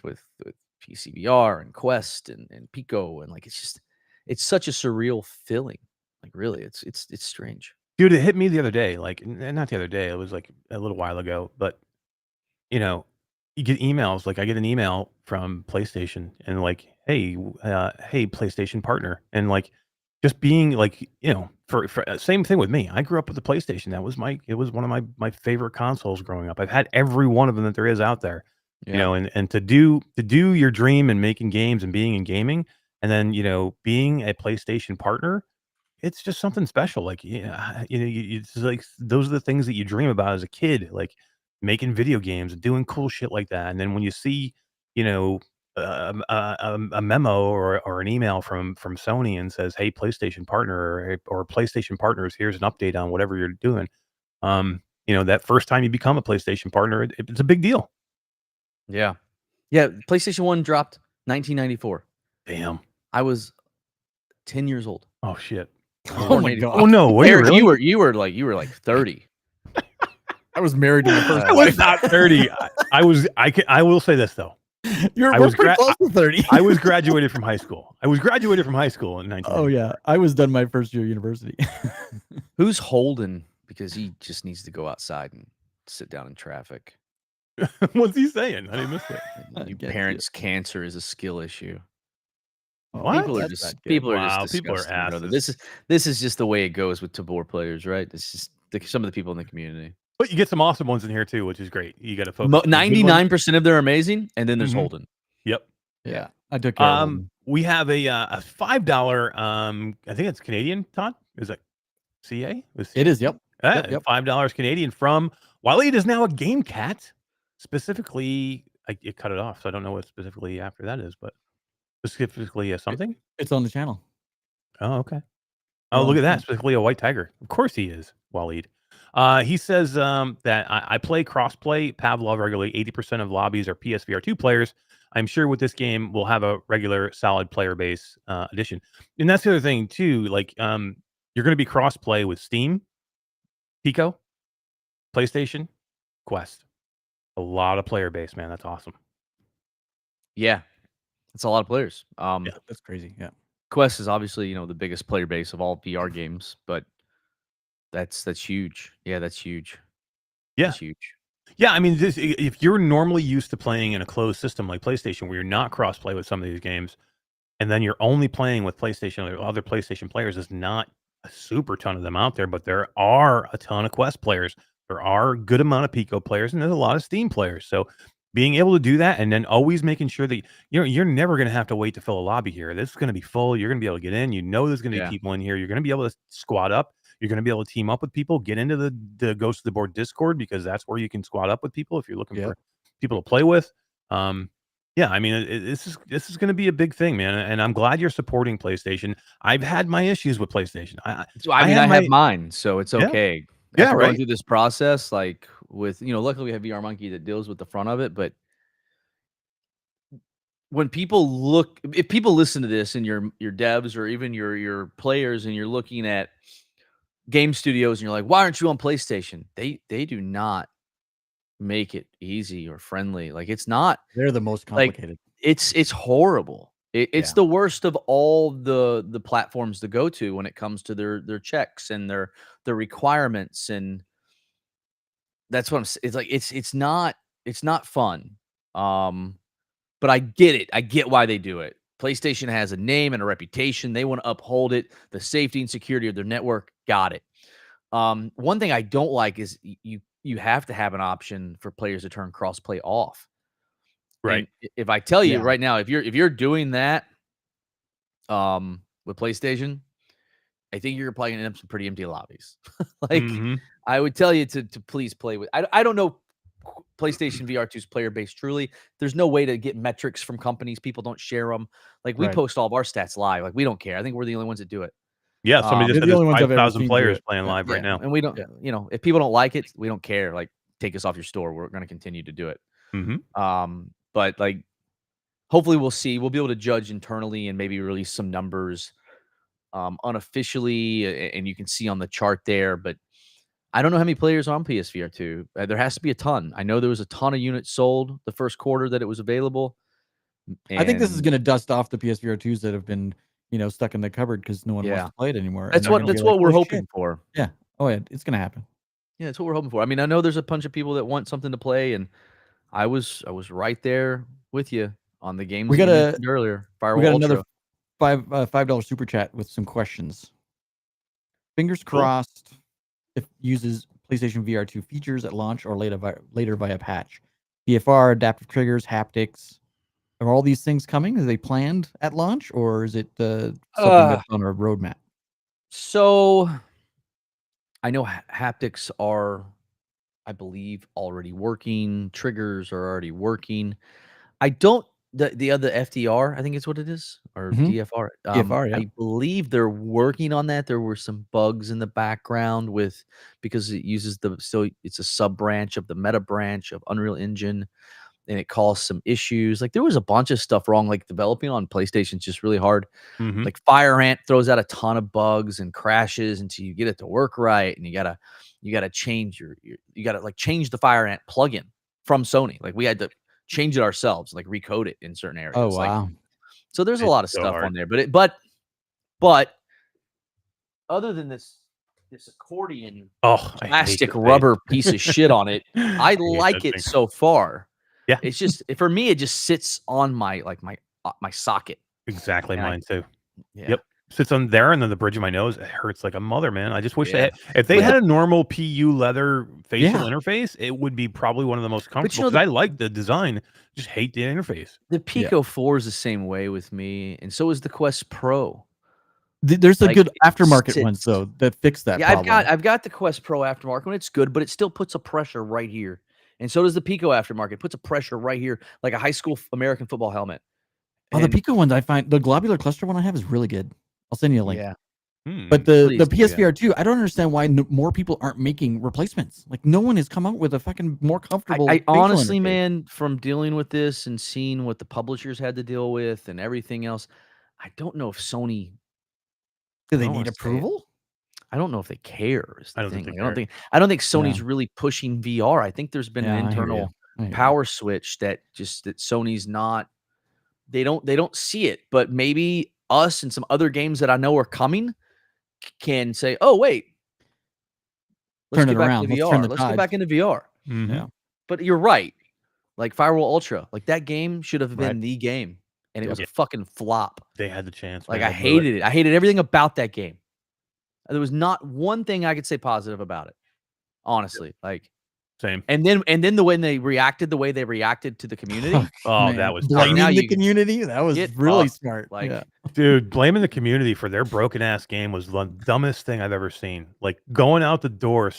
PCVR and Quest and Pico, and like it's such a surreal feeling. Like, really, it's strange. Dude, it hit me the other day. Like, not the other day. It was like a little while ago. But you get emails. Like, I get an email from PlayStation, and like, hey, PlayStation partner, and like, just being like, for same thing with me. I grew up with the PlayStation. It was one of my favorite consoles growing up. I've had every one of them that there is out there. And to do your dream and making games and being in gaming, and then being a PlayStation partner, it's just something special. Like, it's like those are the things that you dream about as a kid, like making video games and doing cool shit like that. And then when you see a memo or an email from Sony and says, hey, PlayStation partner, or PlayStation partners, here's an update on whatever you're doing, that first time you become a PlayStation partner, it's a big deal. Yeah. PlayStation 1 dropped 1994. Damn. I was 10 years old. Oh shit. Oh my god. Oh no, wait, Eric, really? you were like 30. I was married to my first I was not 30. I will say this though. I was pretty close to 30. I was graduated from high school. in 1990. Oh yeah. I was done my first year of university. Who's Holden? Because he just needs to go outside and sit down in traffic. What's he saying? I didn't miss it. Your parents' cancer is a skill issue. What? People are just disgusting, people are asses. brother. This is just the way it goes with Tabor players, right? It's just some of the people in the community. But you get some awesome ones in here too, which is great. You got to focus. 99% of them are amazing, and then there's Holden. Yep. Yeah, I took care of them. We have a $5. I think it's Canadian. Todd, is it CA? It is. Yep. Yep. $5 Canadian from Waleed is now a Game Cat. Specifically, it cut it off, so I don't know what specifically after that is, but specifically something. It's on the channel. Oh, okay. Oh, look at that. Specifically a white tiger. Of course he is, Waleed. He says that I play crossplay Pavlov regularly. 80% of lobbies are PSVR 2 players. I'm sure with this game, we'll have a regular solid player base addition. And that's the other thing, too. Like, you're going to be crossplay with Steam, Pico, PlayStation, Quest. A lot of player base, man. That's awesome. Yeah. That's a lot of players. Yeah, that's crazy. Yeah. Quest is obviously, the biggest player base of all VR games, but that's huge. Yeah, that's huge. Yeah. That's huge. Yeah, I mean, if you're normally used to playing in a closed system like PlayStation, where you're not cross-play with some of these games, and then you're only playing with PlayStation or other PlayStation players, there's not a super ton of them out there, but there are a ton of Quest players. There are a good amount of Pico players, and there's a lot of Steam players. So being able to do that, and then always making sure that you're never going to have to wait to fill a lobby here. This is going to be full. You're going to be able to get in. There's going to be people in here. You're going to be able to squad up. You're going to be able to team up with people, get into the Ghost of the Board Discord, because that's where you can squad up with people if you're looking for people to play with. Yeah, I mean, this is going to be a big thing, man, and I'm glad you're supporting PlayStation. I've had my issues with PlayStation. I have mine, so it's okay. Yeah, After right. going through this process, like with luckily we have VR Monkey that deals with the front of it, but when if people listen to this and your devs or even your players, and you're looking at game studios and you're like, why aren't you on PlayStation? They do not make it easy or friendly. Like, it's not. They're the most complicated. Like, it's horrible. It's the worst of all the platforms to go to when it comes to their checks and their requirements, and that's what I'm saying. It's like it's not fun. But I get it. I get why they do it. PlayStation has a name and a reputation. They want to uphold it, the safety and security of their network. Got it. One thing I don't like is you have to have an option for players to turn crossplay off. Right. And if I tell you right now, if you're doing that with PlayStation, I think you're probably gonna end up some pretty empty lobbies. Like, I would tell you to please play with. I don't know PlayStation VR 2's player base truly. There's no way to get metrics from companies. People don't share them. Like, we post all of our stats live. Like, we don't care. I think we're the only ones that do it. Yeah, somebody just said there's 5,000 players playing live right now. And we don't, if people don't like it, we don't care. Like, take us off your store. We're going to continue to do it. But like, hopefully we'll be able to judge internally and maybe release some numbers unofficially, and you can see on the chart there. But I don't know how many players are on PSVR 2. There has to be a ton. I know there was a ton of units sold the first quarter that it was available. I think this is going to dust off the PSVR 2s that have been, stuck in the cupboard because no one wants to play it anymore. That's what we're hoping for. Yeah. Oh, yeah. It's going to happen. Yeah, that's what we're hoping for. I mean, I know there's a bunch of people that want something to play, and I was right there with you on the games you mentioned earlier. We got another $5 super chat with some questions. Fingers crossed. If uses PlayStation VR 2 features at launch or later via patch. DFR, adaptive triggers, haptics. Are all these things coming? Are they planned at launch, or is it something that's on our roadmap? So I know haptics are, I believe, already working. Triggers are already working. I don't. The other FDR, I think it's what it is, or DFR. DFR, yeah. I believe they're working on that. There were some bugs in the background because it uses it's a sub branch of the meta branch of Unreal Engine, and it caused some issues. Like, there was a bunch of stuff wrong. Like, developing on PlayStation is just really hard. Like, Fire Ant throws out a ton of bugs and crashes until you get it to work right, and you gotta change you gotta change the Fire Ant plugin from Sony. Like, we had to change it ourselves, like recode it in certain areas. Oh, wow. So there's a lot of stuff on there, but other than this accordion plastic rubber piece of shit on it, I like it so far. Yeah. It's just, for me, it just sits on my socket. Exactly, and mine too. Yeah. Yep. Sits on there, and then the bridge of my nose, it hurts like a mother, man. I just wish if they had a normal PU leather facial interface, it would be probably one of the most comfortable. Because I like the design, just hate the interface. The Pico 4 is the same way with me, and so is the Quest Pro. There's a good aftermarket ones though that fix that problem. I've got the Quest Pro aftermarket one. It's good, but it still puts a pressure right here. And so does the Pico aftermarket. It puts a pressure right here, like a high school American football helmet. The Pico ones, I find the globular cluster one I have is really good. I'll send you a link. Yeah. But the PSVR 2, I don't understand why more people aren't making replacements. Like no one has come out with a fucking more comfortable. I honestly, man, from dealing with this and seeing what the publishers had to deal with and everything else, I don't know if Sony. Do they need approval? I don't know if they care. I don't think Sony's really pushing VR. I think there's been an internal power switch that Sony's not. They don't see it, but maybe us and some other games that I know are coming can say, "Oh wait, let's get back into VR. Let's get back into VR." Yeah, but you're right. Like Firewall Ultra, like that game should have been the game, and it was a fucking flop. They had the chance. Like I hated it. I hated everything about that game. There was not one thing I could say positive about it. Honestly, like same. And then the way they reacted to the community. That was blaming the community. That was really smart. Like, dude, blaming the community for their broken ass game was the dumbest thing I've ever seen. Like going out the door,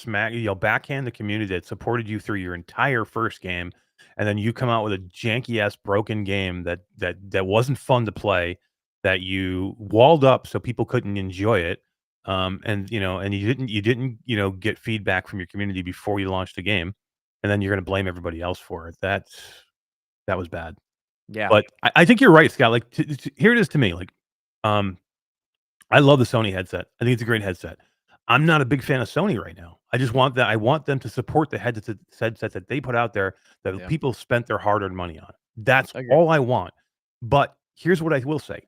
backhand the community that supported you through your entire first game, and then you come out with a janky ass broken game that wasn't fun to play, that you walled up so people couldn't enjoy it. And you didn't get feedback from your community before you launched the game, and then you're going to blame everybody else for it. That was bad. Yeah, but I think you're right, Scott. Like here it is to me. Like, I love the Sony headset. I think it's a great headset. I'm not a big fan of Sony right now. I just want that. I want them to support the headsets that they put out there that people spent their hard-earned money on. That's all I want. But here's what I will say: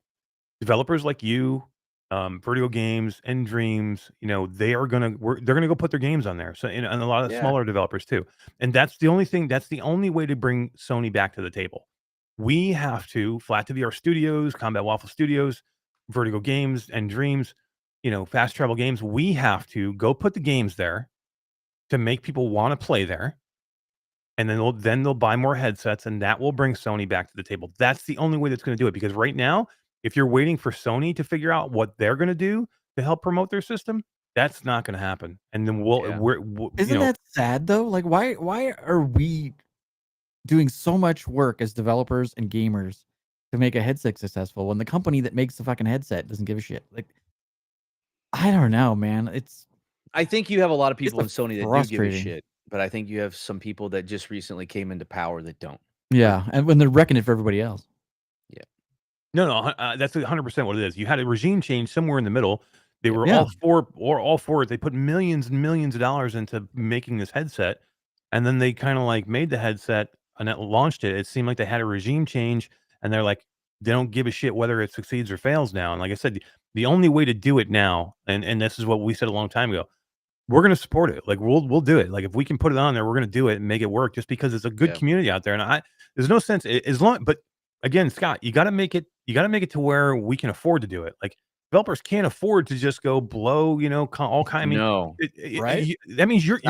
developers like you. Vertigo Games and Dreams, they're gonna go put their games on there. So and a lot of smaller developers too. And that's the only thing. That's the only way to bring Sony back to the table. We have to Flat to VR Studios, Combat Waffle Studios, Vertigo Games and Dreams, Fast Travel Games. We have to go put the games there to make people want to play there. And then they'll buy more headsets, and that will bring Sony back to the table. That's the only way that's going to do it. Because right now, if you're waiting for Sony to figure out what they're going to do to help promote their system, that's not going to happen. And then isn't that sad though? Like, why are we doing so much work as developers and gamers to make a headset successful when the company that makes the fucking headset doesn't give a shit? Like, I don't know, man. I think you have a lot of people in Sony that do give a shit, but I think you have some people that just recently came into power that don't. Yeah, and when they're wrecking it for everybody else. Yeah. No, that's 100% what it is. You had a regime change somewhere in the middle. They were all for it. They put millions and millions of dollars into making this headset, and then they kind of like made the headset and launched it. It seemed like they had a regime change, and they're like, they don't give a shit whether it succeeds or fails now. And like I said, the only way to do it now, and this is what we said a long time ago, we're going to support it. Like we'll do it. Like if we can put it on there, we're going to do it and make it work, just because it's a good community out there. And there's no sense as long, but again, Scott, you got to make it to where we can afford to do it. Like developers can't afford to just go blow, all kind of, right? That means you're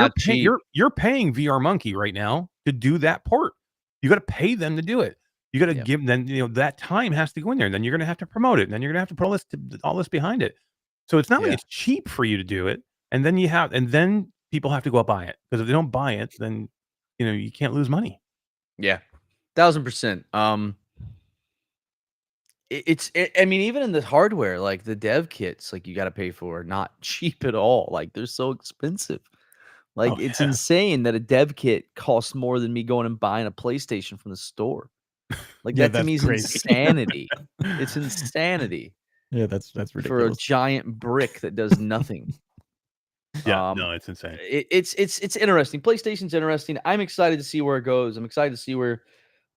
paying VR Monkey right now to do that port. You got to pay them to do it. You got to give them, that time has to go in there. And then you're going to have to promote it. And then you're going to have to put all this behind it. So it's not like it's cheap for you to do it. And then people have to go out buy it, because if they don't buy it, then you can't lose money. Yeah, 1000%. I mean, even in the hardware, like the dev kits, like you got to pay for, not cheap at all. Like they're so expensive. Like it's insane that a dev kit costs more than me going and buying a PlayStation from the store. Like that to me is insanity. It's insanity. Yeah, that's ridiculous. For a giant brick that does nothing. Yeah, no, it's insane. It's interesting. PlayStation's interesting. I'm excited to see where it goes. I'm excited to see where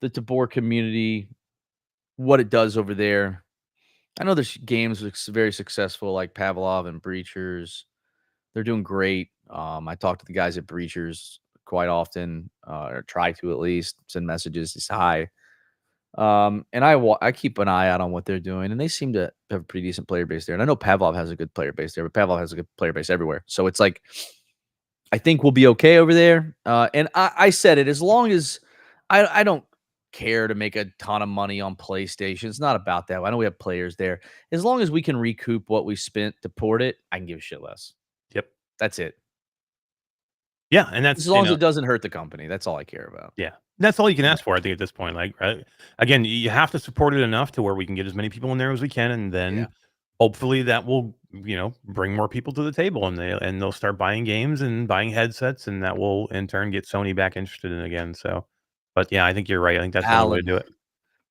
the Tabor community, what it does over there. I know there's games that's very successful, like Pavlov and Breachers. They're doing great. I talk to the guys at Breachers quite often, or try to at least send messages, say hi. And I keep an eye out on what they're doing, and they seem to have a pretty decent player base there. And I know Pavlov has a good player base there, but Pavlov has a good player base everywhere. So it's like, I think we'll be okay over there. And I said it, as long as I don't care to make a ton of money on PlayStation. It's not about that. I know we have players there. As long as we can recoup what we spent to port it, I can give a shit less. Yep. That's it. Yeah, and that's as long as it doesn't hurt the company. That's all I care about. Yeah. That's all you can ask for, I think, at this point. Like, again, you have to support it enough to where we can get as many people in there as we can, and then hopefully that will, bring more people to the table, and they'll start buying games and buying headsets, and that will in turn get Sony back interested in again. So, but yeah, I think you're right. I think that's the only way to do it.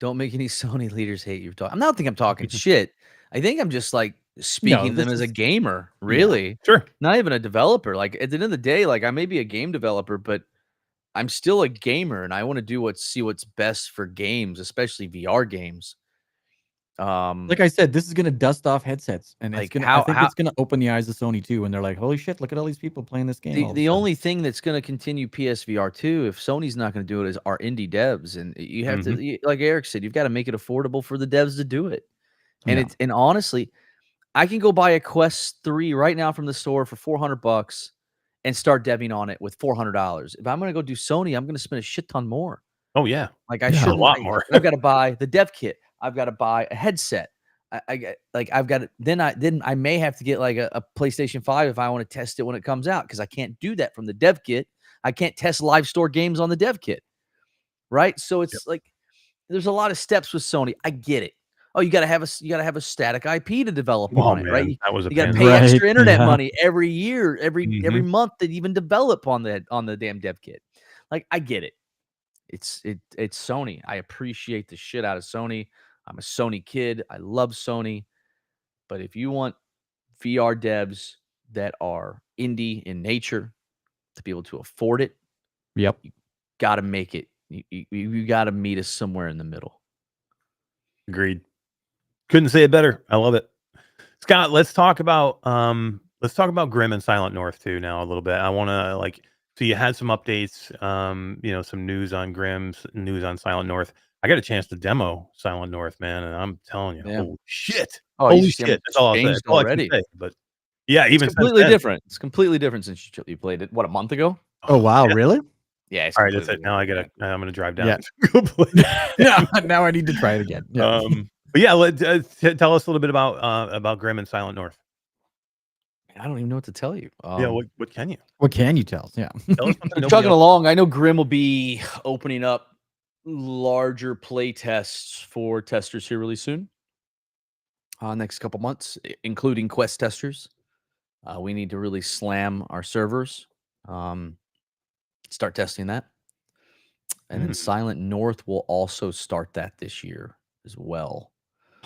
Don't make any Sony leaders hate you. I don't think I'm talking shit. I think I'm just like speaking to them as a gamer, really. Yeah, sure. Not even a developer. Like at the end of the day, like I may be a game developer, but I'm still a gamer, and I want to see what's best for games, especially VR games. Like I said, this is gonna dust off headsets, and it's gonna. I think it's gonna open the eyes of Sony too, and they're like, "Holy shit! Look at all these people playing this game." The only thing that's gonna continue PSVR 2, if Sony's not gonna do it, is our indie devs, and you have to, like Eric said, you've got to make it affordable for the devs to do it. And and honestly, I can go buy a Quest 3 right now from the store for $400 and start deving on it with $400. If I'm gonna go do Sony, I'm gonna spend a shit ton more. Oh yeah, like I should a lot more. I've got to buy the dev kit. I've got to buy a headset. I've got then I may have to get like a PlayStation 5 if I want to test it when it comes out, because I can't do that from the dev kit. I can't test live store games on the dev kit, right? So it's like there's a lot of steps with Sony. I get it. Oh, you gotta have a static IP to develop on it, right? You gotta pay extra internet money every year, every month to even develop on the damn dev kit. Like I get it. It's Sony. I appreciate the shit out of Sony. I'm a Sony kid. I love Sony. But if you want VR devs that are indie in nature to be able to afford it, you got to make it. You got to meet us somewhere in the middle. Agreed. Couldn't say it better. I love it. Scott, let's talk about Grim and Silent North too now a little bit. I want to so you had some updates, some news on Grim, news on Silent North. I got a chance to demo Silent North, man, and I'm telling you, holy shit. Oh, holy shit. That's all I'll say. That's all I can say. But yeah, even completely different. It's completely different since you played it, what, a month ago? Oh wow, really? Yeah. All right, that's it. Now I'm gonna drive down. Yeah. Now I need to try it again. Yeah. But yeah, tell us a little bit about Grim and Silent North. I don't even know what to tell you. What can you? What can you tell us? Yeah. Tell us something. Chugging along. I know Grim will be opening up larger play tests for testers here really soon. Next couple months, including Quest testers. We need to really slam our servers. Start testing that. And then Silent North will also start that this year as well.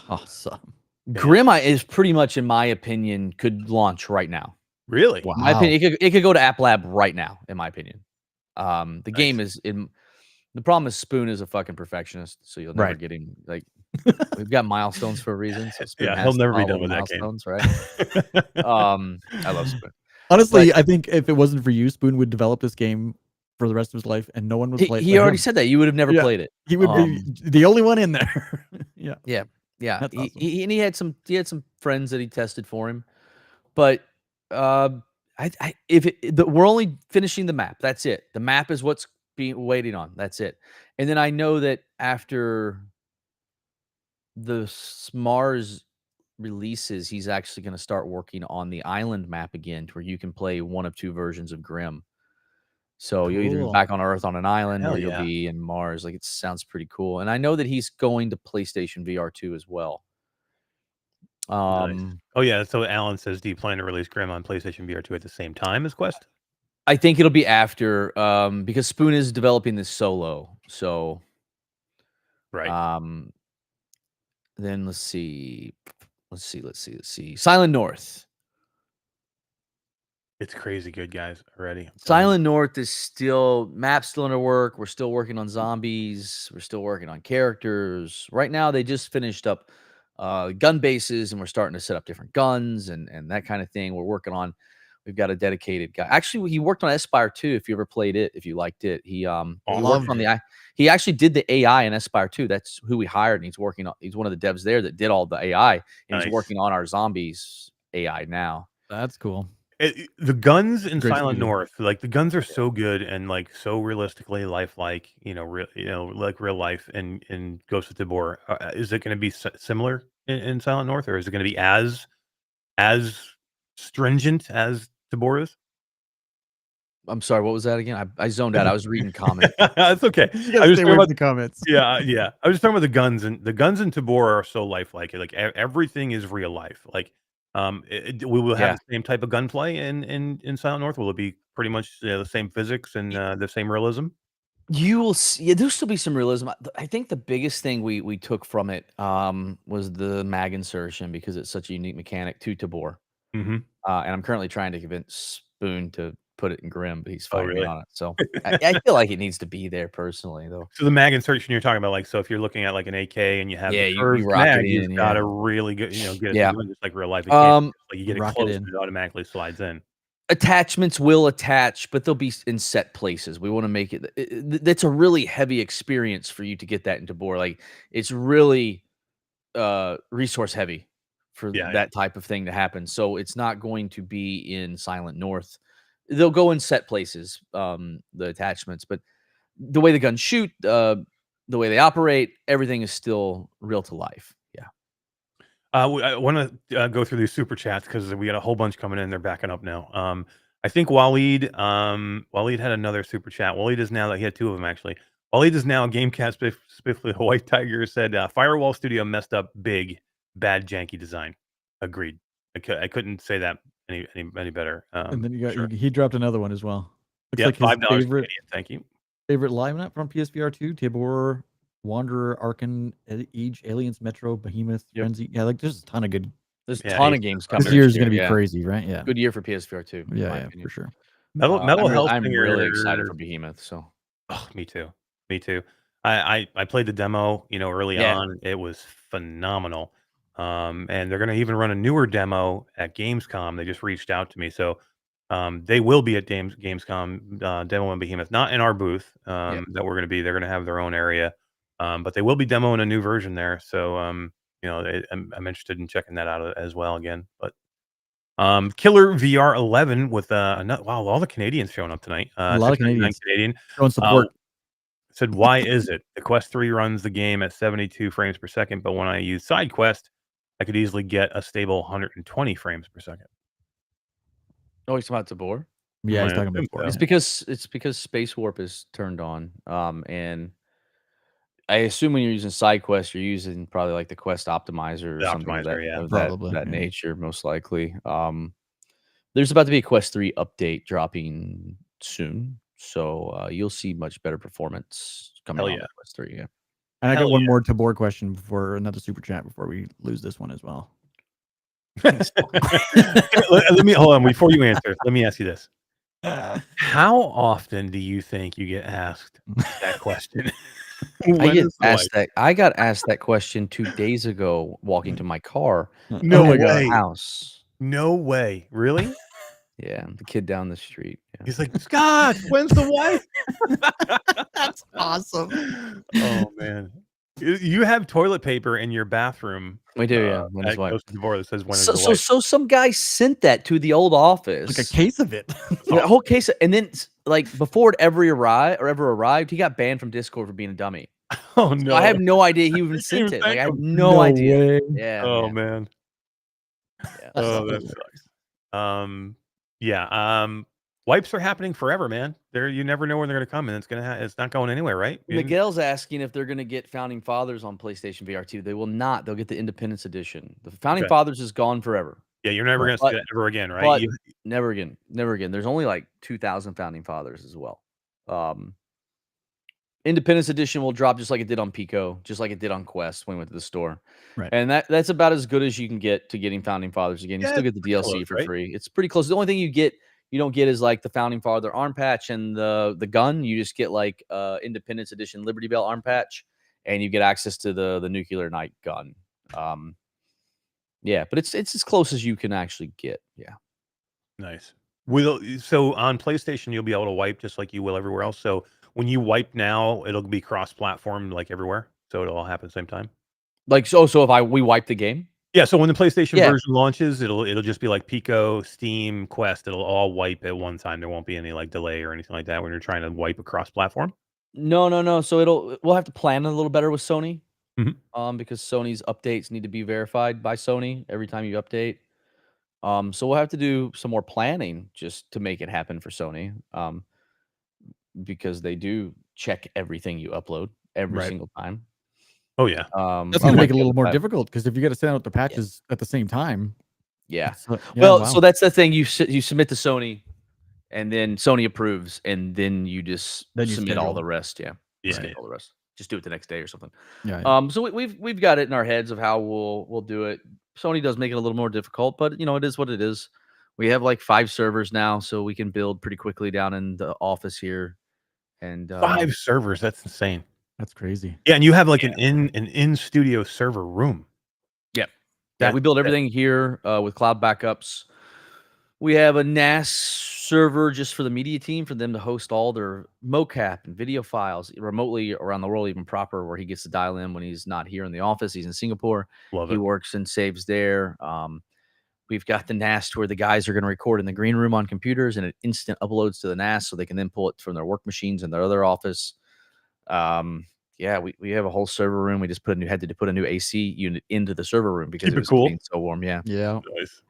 Awesome. Grim is pretty much, in my opinion, could launch right now. Really? Wow. In my opinion, it could go to AppLab right now, in my opinion. The game is in. The problem is Spoon is a fucking perfectionist, so you'll never get him. Like, we've got milestones for a reason. So Spoon he'll never be done with that game. Right? I love Spoon. Honestly, I think if it wasn't for you, Spoon would develop this game for the rest of his life, and no one would play it. He already said that. You would have never played it. He would be the only one in there. Yeah. That's awesome. He had some friends that he tested for him, but we're only finishing the map. That's it. The map is what's being waiting on. That's it. And then I know that after the Mars releases, he's actually going to start working on the island map again, to where you can play one of two versions of Grim. So you'll either be back on Earth on an island, or you'll be in Mars. Like, it sounds pretty cool. And I know that he's going to PlayStation VR 2 as well. Nice. Oh yeah. So Alan says, do you plan to release Grim on PlayStation VR 2 at the same time as Quest? I think it'll be after, because Spoon is developing this solo. So, right. Then let's see. Silent North. It's crazy good, guys, already. Silent North is map's still under work. We're still working on zombies. We're still working on characters. Right now, they just finished up gun bases, and we're starting to set up different guns and that kind of thing. We've got a dedicated guy. Actually, he worked on Aspire 2. If you ever played it, if you liked it, he worked on he actually did the AI in Aspire 2. That's who we hired, and he's one of the devs there that did all the AI, and he's working on our zombies AI now. That's cool. The guns in Great Silent studio. North, like the guns are so good and like so realistically lifelike, like real life in Ghost of Tabor. Is it going to be similar in Silent North, or is it going to be as stringent as Tabor is? I'm sorry, what was that again? I zoned out. I was reading comments. It's okay. You gotta stay away from the comments. Yeah. I was just talking about the guns, and the guns in Tabor are so lifelike. Like everything is real life. Like, we will have the same type of gunplay in Silent North. Will it be pretty much the same physics and the same realism? You will see. Yeah, there'll still be some realism. I think the biggest thing we took from it was the mag insertion, because it's such a unique mechanic to Tabor. Mm-hmm. And I'm currently trying to convince Spoon to put it in Grim, but he's fighting me on it. So I feel like it needs to be there personally, though. So the mag insertion you're talking about, like, so if you're looking at like an AK and you have the you curved rock mag, it you've in, got to really get it just like real life. Like you get it rock it close in. and it automatically slides in. Attachments will attach, but they'll be in set places. We want to make it. That's a really heavy experience for you to get that into Tabor. Like, it's really resource heavy for that type of thing to happen. So it's not going to be in Silent North. They'll go in set places, the attachments, but the way the guns shoot, the way they operate, everything is still real to life. Yeah. I want to go through these super chats because we got a whole bunch coming in. They're backing up now. I think Waleed had another super chat. Waleed is now, he had two of them actually. Waleed is now a Gamecat Spiffly White Tiger said, Firewall Studio messed up big, bad, janky design. Agreed. I couldn't say that any better. And then he dropped another one as well. Looks like his $5 favorite. Thank you. Favorite lineup from PSVR 2: Tabor, Wanderer, Arkan, Age, Aliens, Metro, Behemoth, Frenzy. Yeah, like there's a ton of good. There's a ton of games coming. This year is going to be crazy, right? Yeah. Good year for PSVR 2. Yeah, for sure. Metal Hellsinger. I'm really excited for Behemoth. So, me too. I played the demo, early on. It was phenomenal. And they're going to even run a newer demo at Gamescom. They just reached out to me, so they will be at Gamescom demoing Behemoth, not in our booth that we're going to be. They're going to have their own area, but they will be demoing a new version there. So I'm interested in checking that out as well again. But Killer VR 11 with all the Canadians showing up tonight. A lot of Canadians showing support. Said, why is it the Quest 3 runs the game at 72 frames per second, but when I use Side Quest, I could easily get a stable 120 frames per second? Oh, he's talking about Tabor? Yeah, he's talking about Tabor. It's because Space Warp is turned on, and I assume when you're using Side Quest, you're using probably like the Quest Optimizer or something of that nature, most likely. There's about to be a Quest 3 update dropping soon, so you'll see much better performance coming on Quest 3. Yeah. And I got one more Tabor question before another super chat before we lose this one as well. Let me hold on before you answer. Let me ask you this: how often do you think you get asked that question? I got asked that question 2 days ago walking to my car. No way. House. No way. Really? Yeah, the kid down the street. Yeah. He's like, Scott, when's the wife? That's awesome. Oh man. You have toilet paper in your bathroom. We do, yeah. When at Ghost of Tabor that says when so some guy sent that to the old office. Like a case of it. A whole case and then like before it ever arrived, he got banned from Discord for being a dummy. Oh no. So I have no idea he even sent it. Like I have no idea. Way. Yeah. Oh man. Yeah. Oh, that sucks. Wipes are happening forever, man. You never know when they're going to come, and it's not going anywhere, right? Miguel's asking if they're going to get Founding Fathers on PlayStation VR 2. They will not. They'll get the Independence Edition. The Founding Fathers is gone forever. Yeah, you're never going to see that ever again, right? Never again. Never again. There's only like 2,000 Founding Fathers as well. Independence Edition will drop just like it did on Pico, just like it did on Quest when we went to the store. Right. And that's about as good as you can get to getting Founding Fathers again. You still get the DLC for free. It's pretty close. The only thing you don't get is like the Founding Father arm patch and the gun. You just get like Independence Edition Liberty Bell arm patch, and you get access to the Nuclear Knight gun. Yeah, but it's as close as you can actually get. Yeah. Nice. So on PlayStation, you'll be able to wipe just like you will everywhere else. So when you wipe now, it'll be cross-platform like everywhere. So it'll all happen at the same time. Like so if we wipe the game. Yeah, so when the PlayStation version launches, it'll just be like Pico, Steam, Quest. It'll all wipe at one time. There won't be any like delay or anything like that when you're trying to wipe across platform. No. So we'll have to plan a little better with Sony. Mhm. Because Sony's updates need to be verified by Sony every time you update. So we'll have to do some more planning just to make it happen for Sony. Because they do check everything you upload every single time. Oh yeah. That's gonna make it a little more difficult because if you got to send out the patches at the same time. Yeah. Well, so that's the thing. You submit to Sony, and then Sony approves, and then you just submit all the rest. Yeah. Skip all the rest. Just do it the next day or something. Yeah. So we've got it in our heads of how we'll do it. Sony does make it a little more difficult, but it is what it is. We have like 5 servers now, so we can build pretty quickly down in the office here. And 5 servers. That's insane. That's crazy. Yeah, and you have like an in studio server room. Yep. Yeah, we build everything here with cloud backups. We have a NAS server just for the media team for them to host all their mocap and video files remotely around the world, even proper, where he gets to dial in when he's not here in the office. He's in Singapore. He works and saves there. We've got the NAS where the guys are going to record in the green room on computers, and it instant uploads to the NAS so they can then pull it from their work machines in their other office. Yeah, we have a whole server room. We just had to put a new AC unit into the server room because it was getting so warm. Yeah. Nice.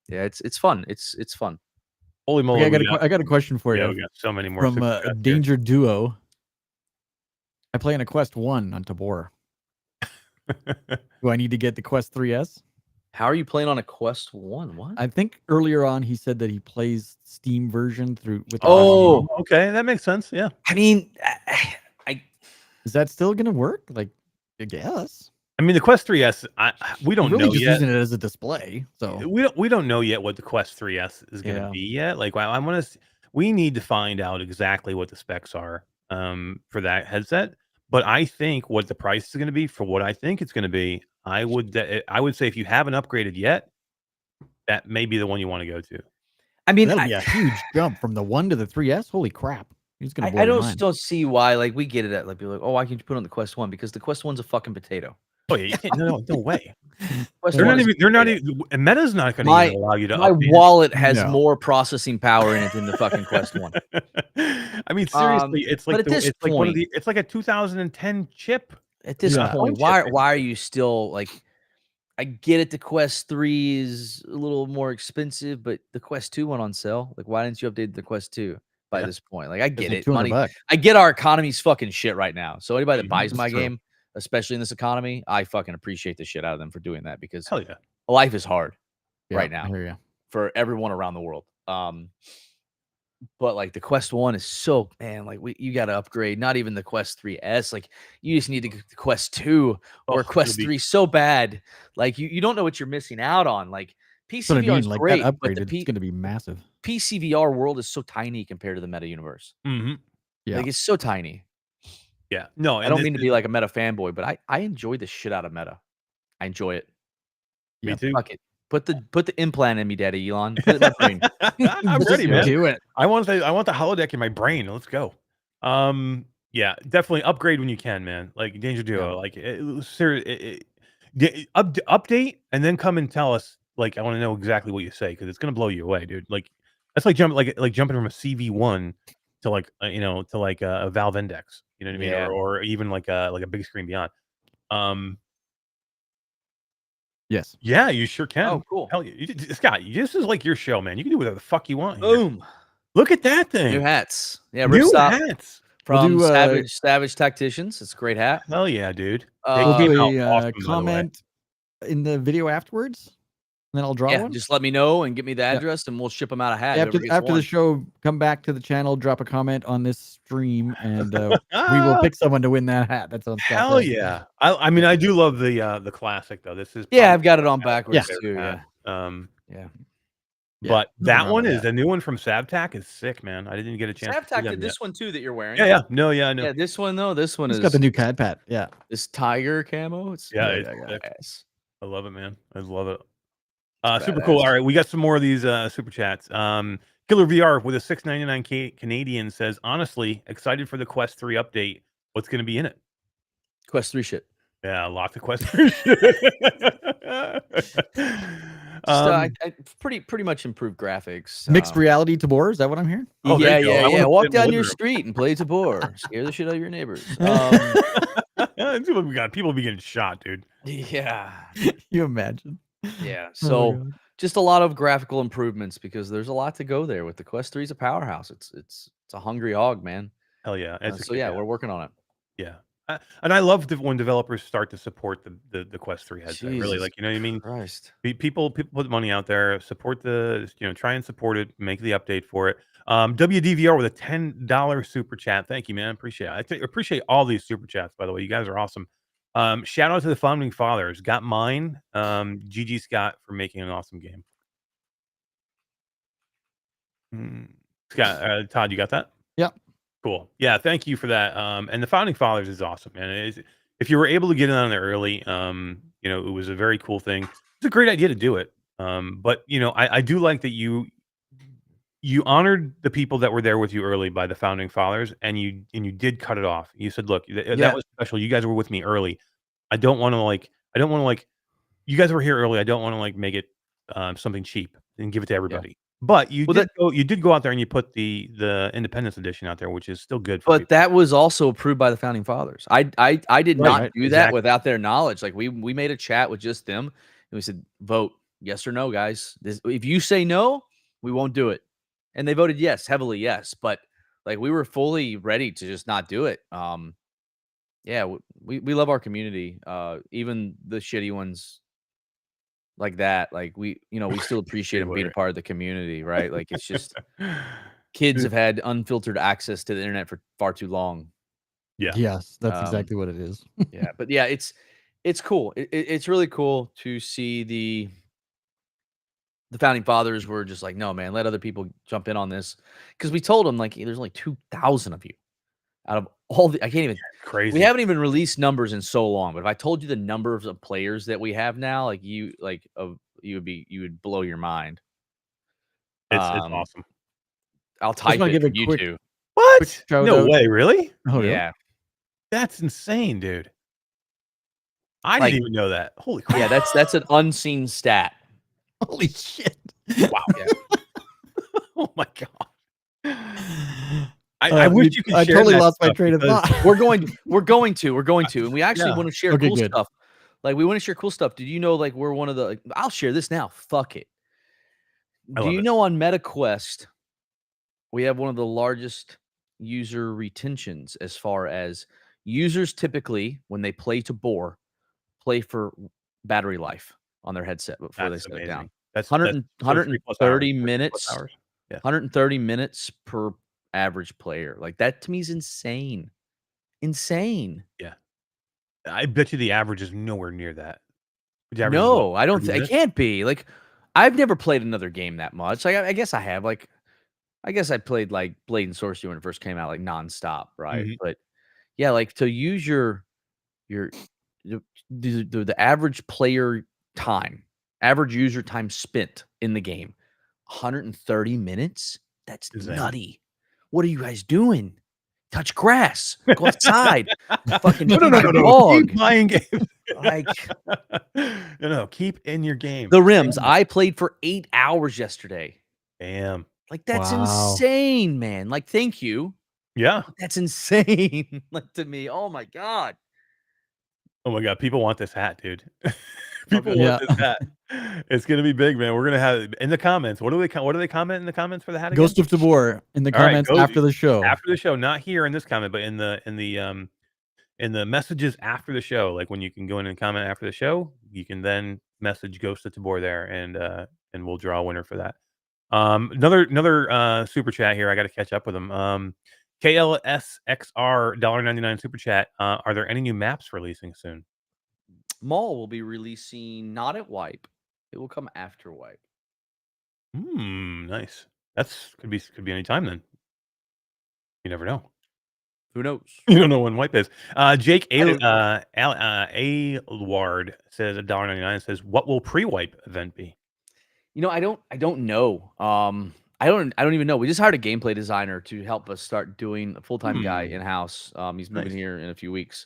Yeah, it's fun. It's fun. Holy moly! Okay, I got a question for you. Yeah, we got so many more from Danger Duo. I play in a Quest 1 on Tabor. Do I need to get the Quest 3S? How are you playing on a Quest 1? What? I think earlier on he said that he plays Steam version through with. Okay, that makes sense. Yeah. I mean, is that still gonna work? Like, I guess. I mean, the Quest 3S, we don't know just yet. Using it as a display, so we don't know yet what the Quest 3S is going to be yet. Like, I want to. We need to find out exactly what the specs are for that headset. But I think what the price is going to be for what I think it's going to be. I would say if you haven't upgraded yet, that may be the one you want to go to. I mean, that'll be a huge jump from the 1 to the 3S. Holy crap! He's gonna. I don't see why. Like, we get it at like people like, why can't you put on the Quest 1? Because the Quest 1's a fucking potato. Oh yeah, you can't, no way. They're not even. Meta's not going to allow you to. My wallet has more processing power in it than the fucking Quest 1. I mean, seriously, it's like at this point, it's like a 2010 chip. At this point, why are you still like? I get it. The Quest 3 is a little more expensive, but the Quest 2 went on sale. Like, why didn't you update the Quest 2 by this point? Like, I get it. Money. I get our economy's fucking shit right now. So anybody that buys my game, especially in this economy, I fucking appreciate the shit out of them for doing that because life is hard right now for everyone around the world. But like the Quest 1 is so, man, like you got to upgrade, not even the Quest 3S. Like you just need the Quest 2 or Quest 3 so bad. Like you don't know what you're missing out on. Like PCVR is great, but it's going to be massive. PCVR world is so tiny compared to the meta universe. Yeah. Like it's so tiny. Yeah. No, I don't mean to be like a meta fanboy, but I enjoy the shit out of meta. I enjoy it. Me too. Fuck it. Put the implant in me, Daddy Elon. Put it in my brain. I'm ready, man. Do it. I want the holodeck in my brain. Let's go. Yeah, definitely upgrade when you can, man. Like Danger Duo, like update and then come and tell us. Like, I want to know exactly what you say because it's gonna blow you away, dude. Like that's like jumping from a CV1 to a Valve Index. You know what I mean? Or even like a big screen beyond. Yes. Yeah, you sure can. Oh, cool. Hell yeah. Scott, this is like your show, man. You can do whatever the fuck you want. Boom. Here. Look at that thing. New hats. Yeah, new hats. From Savage Tacticians. It's a great hat. Hell yeah, dude. We'll do a comment in the video afterwards. And then I'll draw one. Just let me know and get me the address, and we'll ship them out a hat. After the show, come back to the channel, drop a comment on this stream, and we will pick someone to win that hat. That sounds hell yeah. I mean, I do love the classic though. This is I've got it on backwards too. Yeah. But that one is the new one from Savtac is sick, man. I didn't get a chance. Savtac did this one too that you're wearing. Yeah. No, yeah, I know. Yeah, this one though. This one it's got the new CAD pat. Yeah. This tiger camo. It's it's I love it, man. I love it. Super cool. All right, we got some more of these super chats. Killer VR with a $6.99 Canadian says, honestly, excited for the Quest 3 update. What's going to be in it? Quest 3 shit. Yeah, lots of questions. Pretty much improved graphics. Mixed reality Tabor, is that what I'm hearing? Oh, there you go. I wanna Walk sit in the down living your room. street and play Tabor. Scare the shit out of your neighbors. We got people be getting shot, dude. Yeah. You imagine? Yeah. Oh my So God. just a lot of graphical improvements because there's a lot to go there with the Quest 3 is a powerhouse. It's a hungry hog, man. Hell yeah. So yeah, we're working on it. Yeah. And I love when developers start to support the Quest 3 headset. Really, Jesus like, you know what I mean? Christ. People put money out there, support try and support it, make the update for it. WDVR with a $10 super chat. Thank you, man. Appreciate it. I appreciate all these super chats, by the way. You guys are awesome. Shout out to the founding fathers. Got mine. GG Scott for making an awesome game. Scott, Todd, you got that? Yep. Cool. Yeah, thank you for that. And the founding fathers is awesome, man. If you were able to get in on there early, it was a very cool thing. It's a great idea to do it. But I do like that you honored the people that were there with you early by the founding fathers, and you did cut it off. You said, "Look, that was special. You guys were with me early. I don't want to you guys were here early. I don't want to make it something cheap and give it to everybody." But you did go out there and you put the Independence Edition out there, which is still good for people. That was also approved by the founding fathers. I did not do that exactly. without their knowledge. Like we made a chat with just them and we said, vote yes or no, guys. If you say no, we won't do it. And they voted yes, heavily yes. But like we were fully ready to just not do it. Yeah, we love our community. Even the shitty ones like that, like we still appreciate them being a part of the community, right? Like it's just kids have had unfiltered access to the internet for far too long. Yeah. Yes, that's exactly what it is. Yeah, but yeah, it's cool. It's really cool to see the founding fathers were just like, no, man, let other people jump in on this. Because we told them like there's only 2,000 of you out of all the I can't even Crazy. We haven't even released numbers in so long, but if I told you the numbers of players that we have now, you would blow your mind. It's awesome. I'll type wanna it give a for you quick- two. What? shout No out. way, really? Oh, really? Yeah. That's insane, dude. I Like- didn't even know that. Holy crap. Yeah, that's an unseen stat. Holy shit. Wow. Yeah. Oh my god. I wish you could I share totally that lost my stuff train of because- thought. We're going to, and we actually Yeah. want to share Okay, cool good. stuff. Like we want to share cool stuff. Did you know we're one of the I'll share this now. Fuck it. I Do love you it. know on MetaQuest we have one of the largest user retentions as far as users typically when they play Tabor play for battery life on their headset before That's they set it amazing. down. That's 130 3+ minutes. hours. Yeah. 130 minutes per average player. Like that to me is insane. Insane. I bet you the average is nowhere near that. The average is No, what, I don't 30 think it minutes? can't be. Like I've never played another game that much. Like I guess I have. Like I guess I played like Blade and Sorcery when it first came out, like nonstop, right? Mhm. But yeah, like to use your the average player time, average user time spent in the game, 130 minutes. That's Insane. nutty. What are you guys doing? Touch grass. Go outside. Fucking No. feed your Keep dog. buying games. Like No. Keep in your game. the rims. I played for 8 hours yesterday. Damn. Like that's Wow. insane, man. Like thank you. Yeah. That's insane. Like to me. Oh my god. Oh my god. People want this hat, dude. People Yeah. want this hat. It's gonna be big, man. We're gonna have it in the comments. What do they comment in the comments for the hat again? Ghost of Tabor in the All right, comments go- after the show. After the show, not here in this comment, but in the messages after the show. Like when you can go in and comment after the show, you can then message Ghost of Tabor there, and we'll draw a winner for that. Another super chat here. I got to catch up with them. KLSXR $1.99 super chat. Are there any new maps releasing soon? Maul will be releasing not at Wipe. It will come after Wipe. Nice. That's could be any time then. You never know. Who knows? You don't know when wipe is. Jake I do. Alward says $1.99 says, "What will pre-wipe event be?" You know, I don't know. I don't even know. We just hired a gameplay designer to help us start doing a full-time guy in-house. He's moving Nice. here in a few weeks.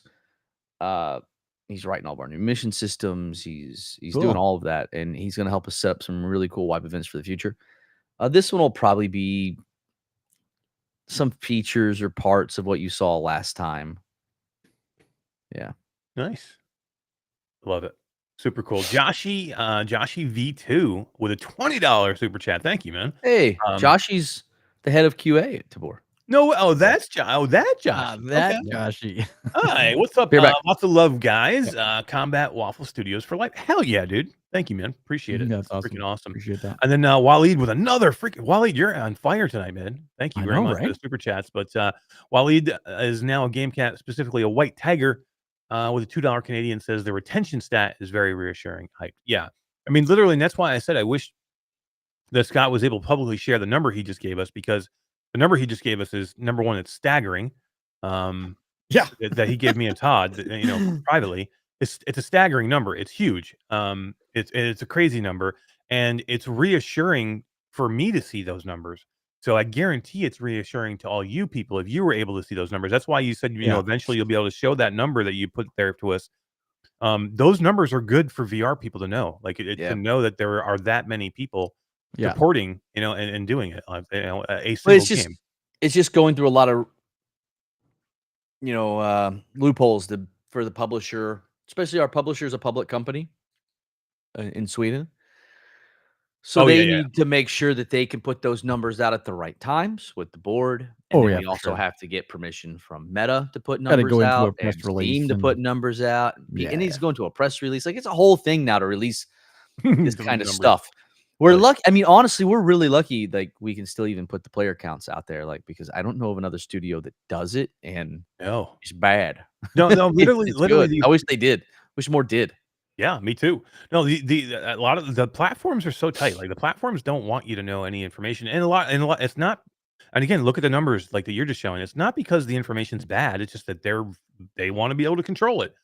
He's writing all of our new mission systems. He's Cool. doing all of that, and he's going to help us set up some really cool wipe events for the future. This one will probably be some features or parts of what you saw last time. Yeah. Nice. Love it. Super cool. Joshy V2 with a $20 super chat. Thank you, man. Hey, Joshy's the head of QA at Tabor. No, that's Josh. That Okay. Joshy. Hi, what's up? Lots of love, guys. Combat Waffle Studios for life. Hell yeah, dude. Thank you, man. Appreciate it. That's awesome. Freaking awesome. Appreciate that. And then Waleed with another freaking Waleed. You're on fire tonight, man. Thank you very much for the super chats. But Waleed is now a game cat, specifically a white tiger, with a $2 Canadian. Says the retention stat is very reassuring. Yeah, I mean, literally, and that's why I said I wish that Scott was able to publicly share the number he just gave us, because the number he just gave us is, number one, it's staggering. That he gave me and Todd, privately. It's a staggering number. It's huge. It's a crazy number, and it's reassuring for me to see those numbers. So I guarantee it's reassuring to all you people if you were able to see those numbers. That's why you said eventually you'll be able to show that number that you put there to us. Those numbers are good for VR people to know, to know that there are that many people supporting, and doing it. A single game. It's just going through a lot of loopholes for the publisher, especially our publisher is a public company in Sweden. So they need to make sure that they can put those numbers out at the right times with the board. And then we also have to get permission from Meta to put numbers out, and Steam to put numbers out. And he's going to a press release. Like, it's a whole thing now to release this kind of stuff. We're lucky. I mean, honestly, we're really lucky. Like, we can still even put the player counts out there, because I don't know of another studio that does it, and it's bad. No, literally. I wish they did. Wish more did. Yeah, me too. No, a lot of the platforms are so tight. Like, the platforms don't want you to know any information, and a lot. It's not. And again, look at the numbers that you're just showing. It's not because the information's bad. It's just that they want to be able to control it.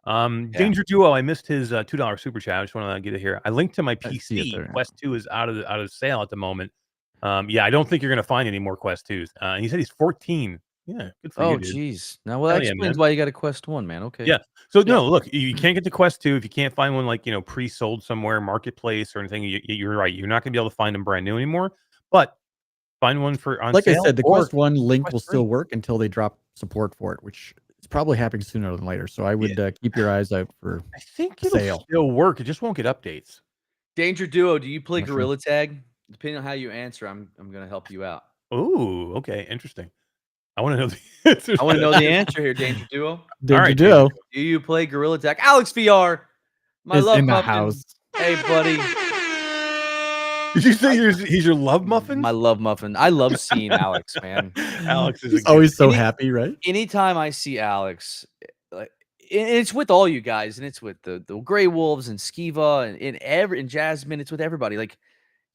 Danger Duo, I missed his $2 super chat. I just want to get it here. I linked to my PC. Quest 2 is out of sale at the moment. I don't think you're gonna find any more Quest 2s. And he said he's 14. Yeah, good for you. Oh, jeez. Now, well, that explains why you got a Quest 1, man. Okay. Yeah. So no, look, you can't get the Quest 2 if you can't find one pre-sold somewhere, marketplace or anything. You're right. You're not gonna be able to find them brand new anymore. But find one on like sale. I said, the Quest 1 link will still work until they drop support for it, which is probably happening sooner than later. So I would keep your eyes out for. I think it'll still work. It just won't get updates. Danger Duo, do you play Gorilla Tag? Depending on how you answer, I'm gonna help you out. Oh, okay, interesting. I want to know the answer. I want to know the answer here, Danger Duo. Danger Duo. Do you play Gorilla Tag? Alex VR, my love in the muffin. house. Hey, buddy. Did you say he's your love muffin? My love muffin. I love seeing Alex, man. Alex is always so happy, right? Anytime I see Alex, it's with all you guys, and it's with the Grey Wolves and Skiva and Jasmine. It's with everybody. Like,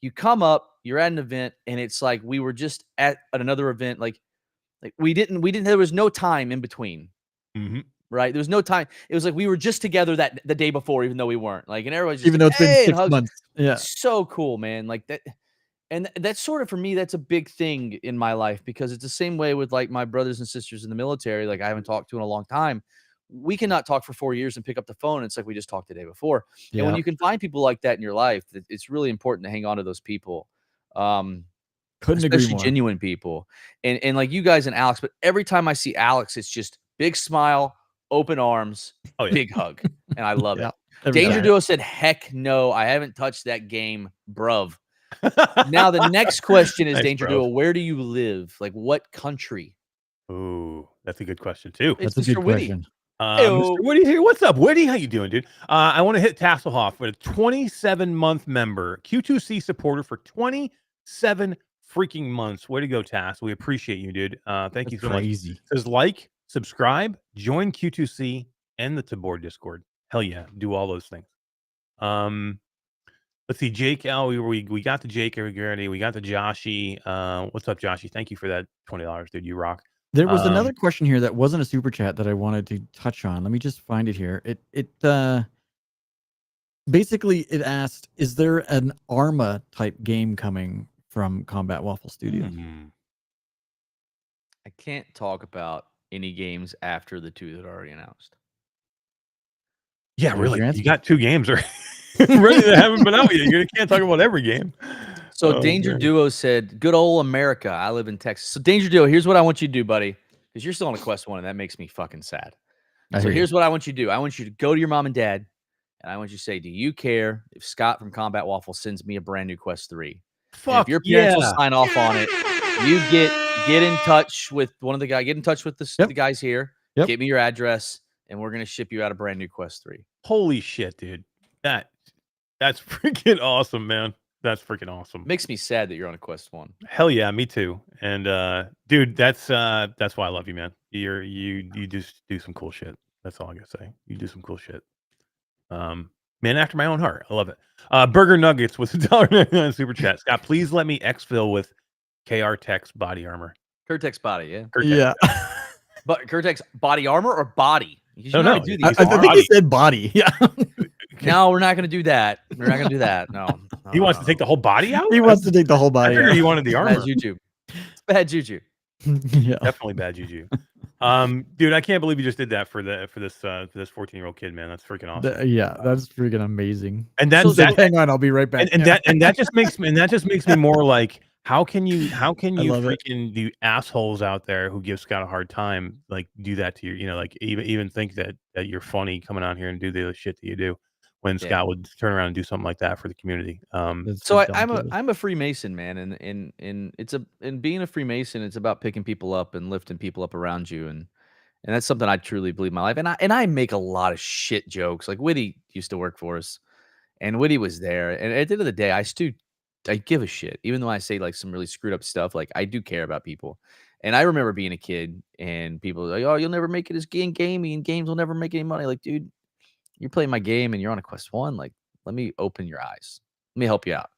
you come up, you're at an event, and it's like we were just at another event. Like we didn't. There was no time in between. Mm-hmm. Right? There was no time. It was like we were just together the day before, even though we weren't. Like, and everybody's just even though it's been 6 months. Yeah, it's so cool, man. Like that. And that's sort of, for me, that's a big thing in my life, because it's the same way with my brothers and sisters in the military. Like, I haven't talked to in a long time. We cannot talk for 4 years and pick up the phone. It's like we just talked the day before. Yeah. And when you can find people like that in your life, it's really important to hang on to those people. Couldn't especially agree more. Genuine people. And like you guys and Alex, but every time I see Alex, it's just big smile, open arms, big hug. And I love it. Danger Duo said, heck no, I haven't touched that game, bruv. Now the next question is, Danger Duo, where do you live? Like, what country? Oh, that's a good question too. That's a good question. Mr. Woody here. What's up, Woody? How you doing, dude? I want to hit Tasselhof with a 27-month member, Q2C supporter for 27 freaking months. Way to go, Tass. We appreciate you, dude. Thank you so much. It says like, subscribe, join Q2C and the Tabor Discord. Hell yeah, do all those things. Let's see, Jake. Oh, we got the Jake already. We got the Joshy. What's up, Joshy? Thank you for that $20, dude. You rock. There was another question here that wasn't a super chat that I wanted to touch on. Let me just find it here. It basically it asked, is there an Arma type game coming from Combat Waffle Studios? I can't talk about any games after the two that are already announced. Yeah, really. You got 2 games ready that haven't been out yet. You can't talk about every game. So Danger Duo said, "Good old America. I live in Texas." So Danger Duo, here's what I want you to do, buddy, because you're still on a Quest 1, and that makes me fucking sad. So here's what I want you to do. I want you to go to your mom and dad, and I want you to say, "Do you care if Scott from Combat Waffle sends me a brand new Quest 3?" Fuck if your parents will sign off on it, you get in touch with one of the guys. Get in touch with the guys here. Yep. Give me your address, and we're gonna ship you out a brand new Quest 3. Holy shit, dude! That's freaking awesome, man. That's freaking awesome. Makes me sad that you're on a Quest 1. Hell yeah, me too. And dude, that's why I love you, man. You just do some cool shit. That's all I gotta say. You do some cool shit. Man after my own heart. I love it. Burger Nuggets with $1.99 super chat. Scott, please let me exfil with KR Tech's body armor. Kurtex body, yeah. Yeah. But Kurtex body armor or body? No, I think he said body. Yeah. No, we're not going to do that. We're not going to do that. No. He wants to take the whole body out? He wants to take the whole body out. He wanted the armor. Bad juju. It's bad juju. Yeah. Definitely bad juju. Dude, I can't believe you just did that for this 14-year-old kid, man. That's freaking awesome. Yeah, that's freaking amazing. And that's hang on, I'll be right back. And that just makes me more like, how can you freaking the assholes out there who give Scott a hard time like do that to you? Like even think that you're funny coming out here and do the shit that you do when Scott would turn around and do something like that for the community. So I'm a Freemason, man, and being a Freemason, it's about picking people up and lifting people up around you, and that's something I truly believe in my life. And I make a lot of shit jokes. Like Whitty used to work for us, and Whitty was there. And at the end of the day, I give a shit, even though I say like some really screwed up stuff. Like I do care about people. And I remember being a kid and people were like, "Oh, you'll never make it as gaming, and games will never make any money." Like, dude, you're playing my game and you're on a Quest 1. Like, let me open your eyes. Let me help you out.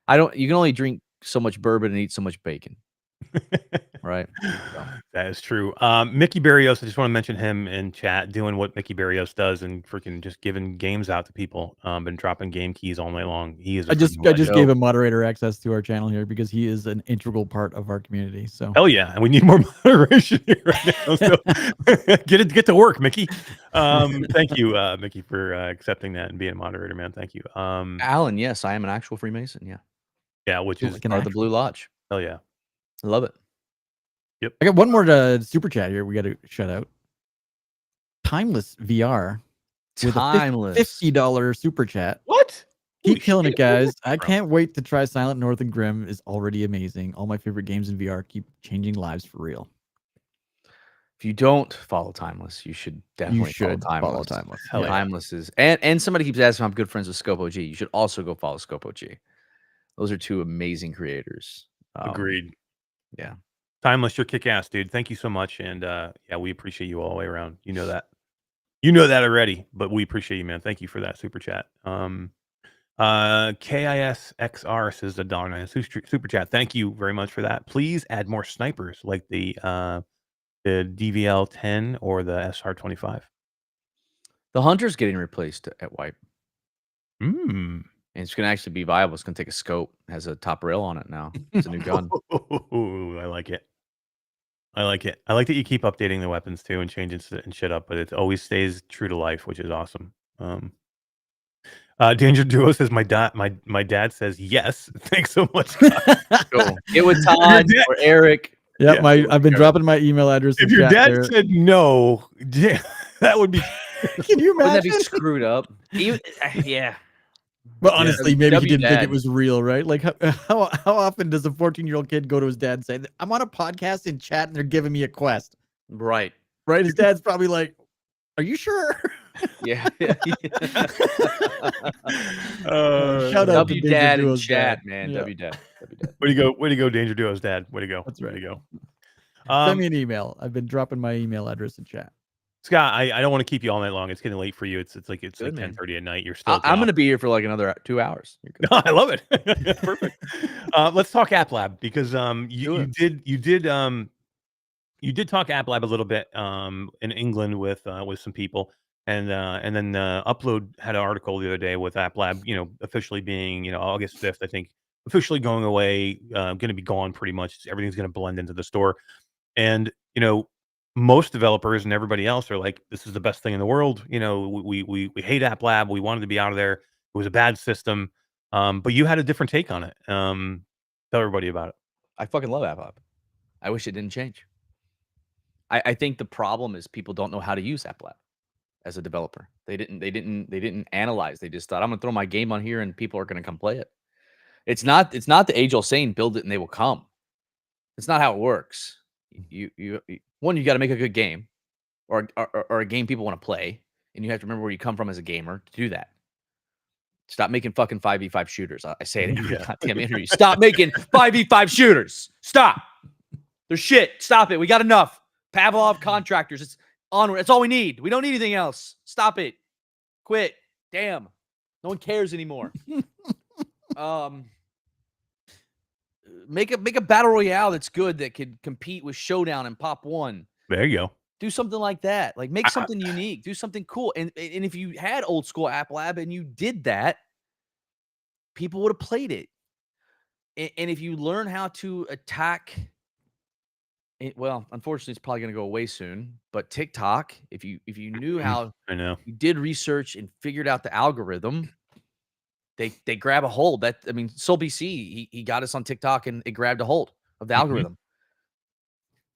You can only drink so much bourbon and eat so much bacon. Right. So. That is true. Mickey Barrios, I just want to mention him in chat doing what Mickey Barrios does and freaking just giving games out to people. Been dropping game keys all night long. He is. I just gave him moderator access to our channel here because he is an integral part of our community. So hell yeah, and we need more moderation here right now. So get to work, Mickey. Thank you, Mickey, for accepting that and being a moderator, man. Thank you. Alan, yes, I am an actual Freemason. Yeah. Yeah, which is part of the Blue Lodge. Hell yeah. I love it. Yep. I got one more super chat here. We got to shout out Timeless VR with a $50 super chat. What? Keep killing it, guys. I can't wait to try Silent North and Grim. Is already amazing. All my favorite games in VR keep changing lives for real. If you don't follow Timeless, you should definitely follow Timeless. Timeless is and somebody keeps asking if I'm good friends with Scope OG. You should also go follow Scope OG. Those are 2 amazing creators. Agreed. Yeah. Timeless, you're kick ass, dude. Thank you so much. And yeah, we appreciate you all the way around. You know that. You know that already, but we appreciate you, man. Thank you for that super chat. KISXR says the $1.09 super chat. Thank you very much for that. Please add more snipers like the DVL 10 or the SR 25. The Hunter's getting replaced at Wipe. And it's going to actually be viable. It's going to take a scope. It has a top rail on it now. It's a new gun. I like it. I like it. I like that you keep updating the weapons too and changing and shit up, but it always stays true to life, which is awesome. Danger Duo says my dad says yes. Thanks so much. Cool. Get with Todd or Eric. Yeah, I've been dropping my email address. If your dad said no, that would be. Can you imagine? Wouldn't that be screwed up? Yeah. But honestly, maybe he didn't think it was real, right? Like, how often does a 14-year-old kid go to his dad and say, "I'm on a podcast in chat and they're giving me a quest"? Right. His dad's probably like, "Are you sure?" Yeah. Shout out W to Dad Danger in Duo's chat, dad. man. Yeah. W Dad. Way to go, Danger Duo's dad. Way to go. That's right. Way to go. Send me an email. I've been dropping my email address in chat. Scott, I don't want to keep you all night long. It's getting late for you. It's like 10:30 at night. You're still. I'm going to be here for like another 2 hours. No, I love it. Perfect. Let's talk AppLab because you did talk AppLab a little bit in England with some people, and then Upload had an article the other day with AppLab, officially being August 5th, I think, officially going away, going to be gone pretty much. Everything's going to blend into the store, and most developers and everybody else are like, this is the best thing in the world. You know, we hate AppLab. We wanted to be out of there. It was a bad system. But you had a different take on it. Tell everybody about it. I fucking love AppLab. I wish it didn't change. I think the problem is people don't know how to use AppLab as a developer. They didn't analyze. They just thought, I'm gonna throw my game on here and people are gonna come play it. It's not the age-old saying, build it and they will come. It's not how it works. You got to make a good game or a game people want to play, and you have to remember where you come from as a gamer to do that. Stop making fucking 5v5 shooters. I say it in every goddamn interview. Stop making 5v5 shooters. Stop. They're shit. Stop it. We got enough. Pavlov contractors. It's onward. That's all we need. We don't need anything else. Stop it. Quit. Damn. No one cares anymore. Make a battle royale that's good, that could compete with Showdown and Pop 1. There you go. Do something like that. Like, make something unique. Do something cool. And if you had old school AppLab and you did that, people would have played it. And if you learn how to attack it, well, unfortunately, it's probably going to go away soon. But TikTok, if you knew how, I know, you did research and figured out the algorithm, they grab a hold. That, I mean, Soul BC, he got us on TikTok and it grabbed a hold of the algorithm.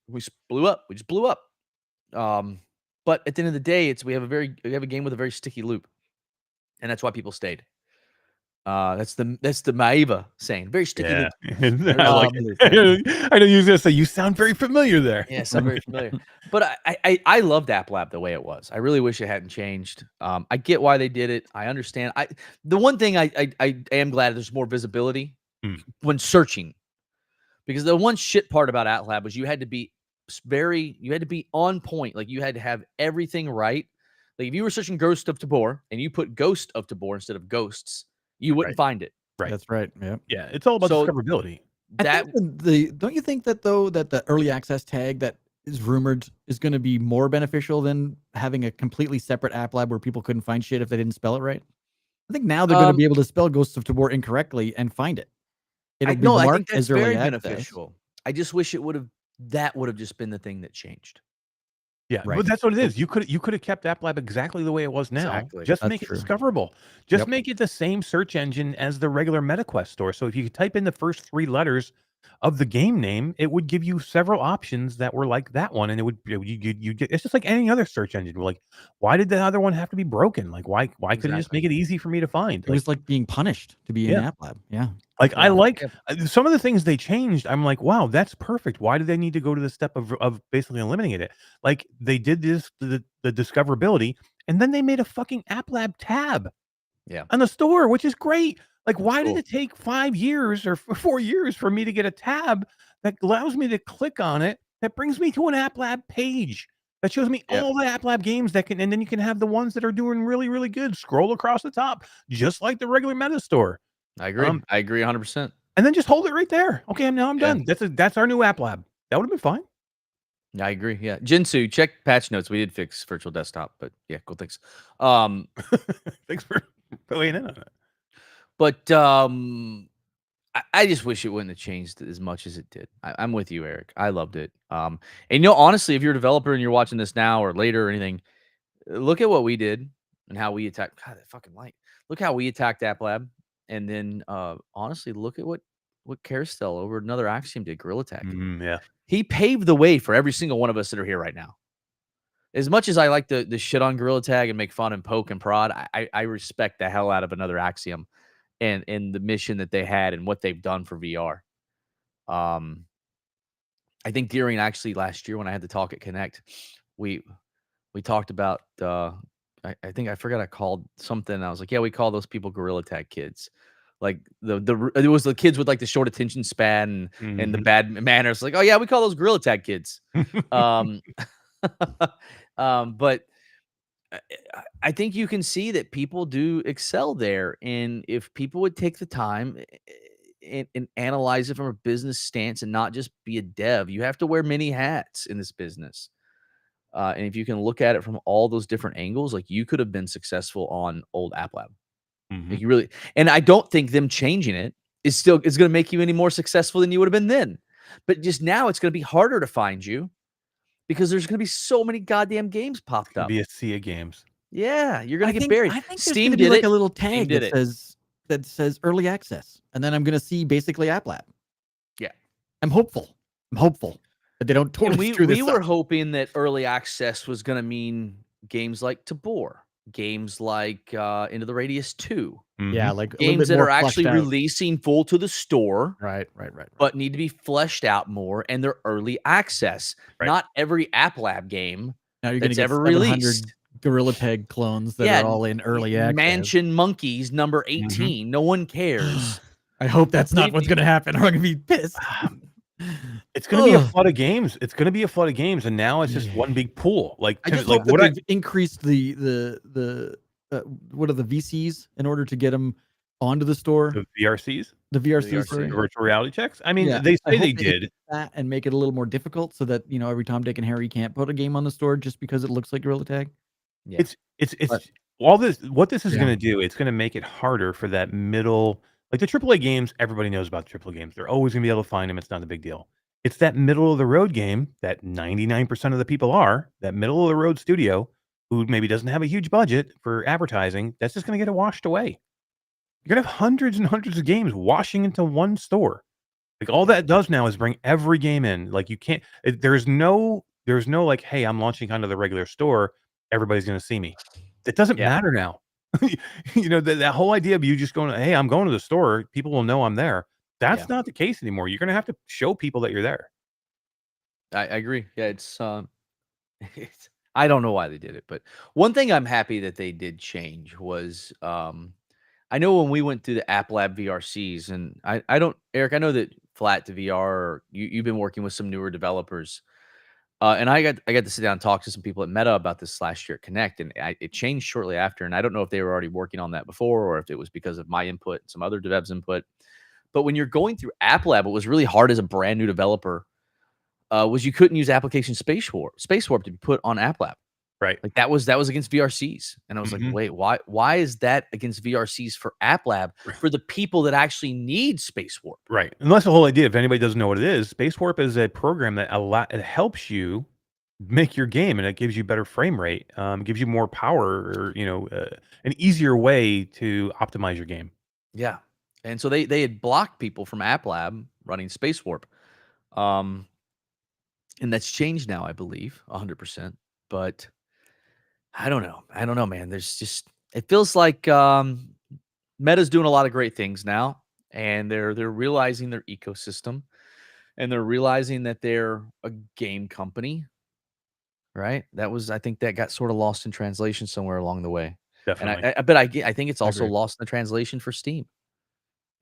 We just blew up. But at the end of the day, we have a game with a very sticky loop, and that's why people stayed. That's the Maeva saying, very sticky loop. I like it. I know you were gonna say, you sound very familiar there. Yes, I'm very familiar. But I loved AppLab the way it was. I really wish it hadn't changed. I get why they did it. I understand. The one thing I am glad there's more visibility when searching, because the one shit part about AppLab was you had to be on point. Like, you had to have everything right. Like, if you were searching Ghost of Tabor and you put Ghost of Tabor instead of Ghosts, you wouldn't find it. Right. That's right. Yeah. Yeah. It's all about discoverability. Don't you think that the early access tag that is rumored is going to be more beneficial than having a completely separate AppLab where people couldn't find shit if they didn't spell it right? I think now they're going to be able to spell Ghost of Tabor incorrectly and find it. I think that's very beneficial. I just wish that would have just been the thing that changed. Yeah, right. But that's what it is. You could have kept AppLab exactly the way it was now. Exactly. Just make it discoverable. Just make it the same search engine as the regular MetaQuest store. So if you type in the first 3 letters of the game name, it would give you several options that were like that one, and it would you get. It's just like any other search engine. Like, why did the other one have to be broken? Like, why couldn't it just make it easy for me to find? It was like being punished to be in AppLab. Yeah. Like, I like some of the things they changed. I'm like, wow, that's perfect. Why did they need to go to the step of basically eliminating it? Like, they did this, the discoverability, and then they made a fucking AppLab tab on the store, which is great. Like, why did it take 5 years or 4 years for me to get a tab that allows me to click on it, that brings me to an AppLab page that shows me all the AppLab games and then you can have the ones that are doing really, really good scroll across the top, just like the regular Meta store. I agree. I agree 100%. And then just hold it right there. Okay, now I'm done. That's our new AppLab. That would have been fine. I agree. Yeah, Jinsu, check patch notes. We did fix virtual desktop, but yeah, cool. Thanks. Thanks for weighing in on it. But I just wish it wouldn't have changed as much as it did. I'm with you, Eric. I loved it. And honestly, if you're a developer and you're watching this now or later or anything, look at what we did and how we attacked. God, that fucking light. Look how we attacked AppLab, and then honestly, look at what Carousel over another Axiom did. Gorilla Tag. Yeah, he paved the way for every single one of us that are here right now. As much as I like the shit on Gorilla Tag and make fun and poke and prod, I respect the hell out of another Axiom. And the mission that they had and what they've done for VR. I think during actually last year when I had the talk at Connect, we talked about I think I forgot I called something. I was like, yeah, we call those people Gorilla Tag kids. Like it was the kids with like the short attention span and the bad manners. Like, oh yeah, we call those Gorilla Tag kids. But I think you can see that people do excel there. And if people would take the time and analyze it from a business stance and not just be a dev, you have to wear many hats in this business. And if you can look at it from all those different angles, like, you could have been successful on old AppLab. Like, you really, and I don't think them changing it is going to make you any more successful than you would have been then. But just now it's going to be harder to find you. because there's going to be so many goddamn games popped up. Be a sea of games. Yeah, you're going to get buried. I think Steam there's did gonna be like it. a little tag did that says early access, and then I'm gonna see basically AppLab. Yeah. I'm hopeful that they don't totally screw this We were up. hoping that early access was going to mean games like Tabor, games like Into the Radius 2. Yeah, like games that are actually releasing full to the store. Right. But need to be fleshed out more, and they're early access. Right. Not every AppLab game Now you're gonna get ever 700 released. Gorilla Tag clones that are all in early access. Mansion Monkeys number 18. No one cares. I hope that's not what's gonna happen, or I'm gonna be pissed. It's gonna be a flood of games. It's gonna be a flood of games, and now it's just one big pool. Like, I just like hope that they've increased the what are the VCs in order to get them onto the store? The VRCs, the VRCs, the virtual reality checks. I mean, Yeah, they I say hope they did that and make it a little more difficult so that every Tom, Dick, and Harry can't put a game on the store just because it looks like Gorilla Tag. Yeah. It's But- all this. What this is Yeah. going to do, it's going to make it harder for that middle, like the AAA games. Everybody knows about the AAA games. They're always going to be able to find them. It's not a big deal. It's that middle of the road game that 99% of the people are, that middle of the road studio who maybe doesn't have a huge budget for advertising. That's just going to get washed away. You're going to have hundreds and hundreds of games washing into one store. Like, all that does now is bring every game in. Like, you can't, there's no like, hey, I'm launching onto the regular store. Everybody's going to see me. It doesn't matter now. That whole idea of you just going, hey, I'm going to the store. People will know I'm there. That's not the case anymore. You're going to have to show people that you're there. I agree. Yeah, it's I don't know why they did it, but one thing I'm happy that they did change was I know when we went through the AppLab VRCs, and I don't, Eric, I know that Flat to VR, or you've been working with some newer developers, and I got to sit down and talk to some people at Meta about this last year at Connect, and it changed shortly after, and I don't know if they were already working on that before or if it was because of my input and some other devs' input. But when you're going through AppLab, what was really hard as a brand new developer was you couldn't use application Space Warp to be put on AppLab. Right. Like that was against VRCs. And I was like, wait, why is that against VRCs for AppLab for the people that actually need Space Warp? Right. And that's the whole idea. If anybody doesn't know what it is, Space Warp is a program that it helps you make your game, and it gives you better frame rate, gives you more power, or an easier way to optimize your game. Yeah. And so they had blocked people from AppLab running Space Warp. And that's changed now, I believe, 100%. But I don't know, man. There's just, it feels like Meta's doing a lot of great things now, and they're realizing their ecosystem, and they're realizing that they're a game company, right? I think that got sort of lost in translation somewhere along the way. Definitely. And I think it's also lost in the translation for Steam,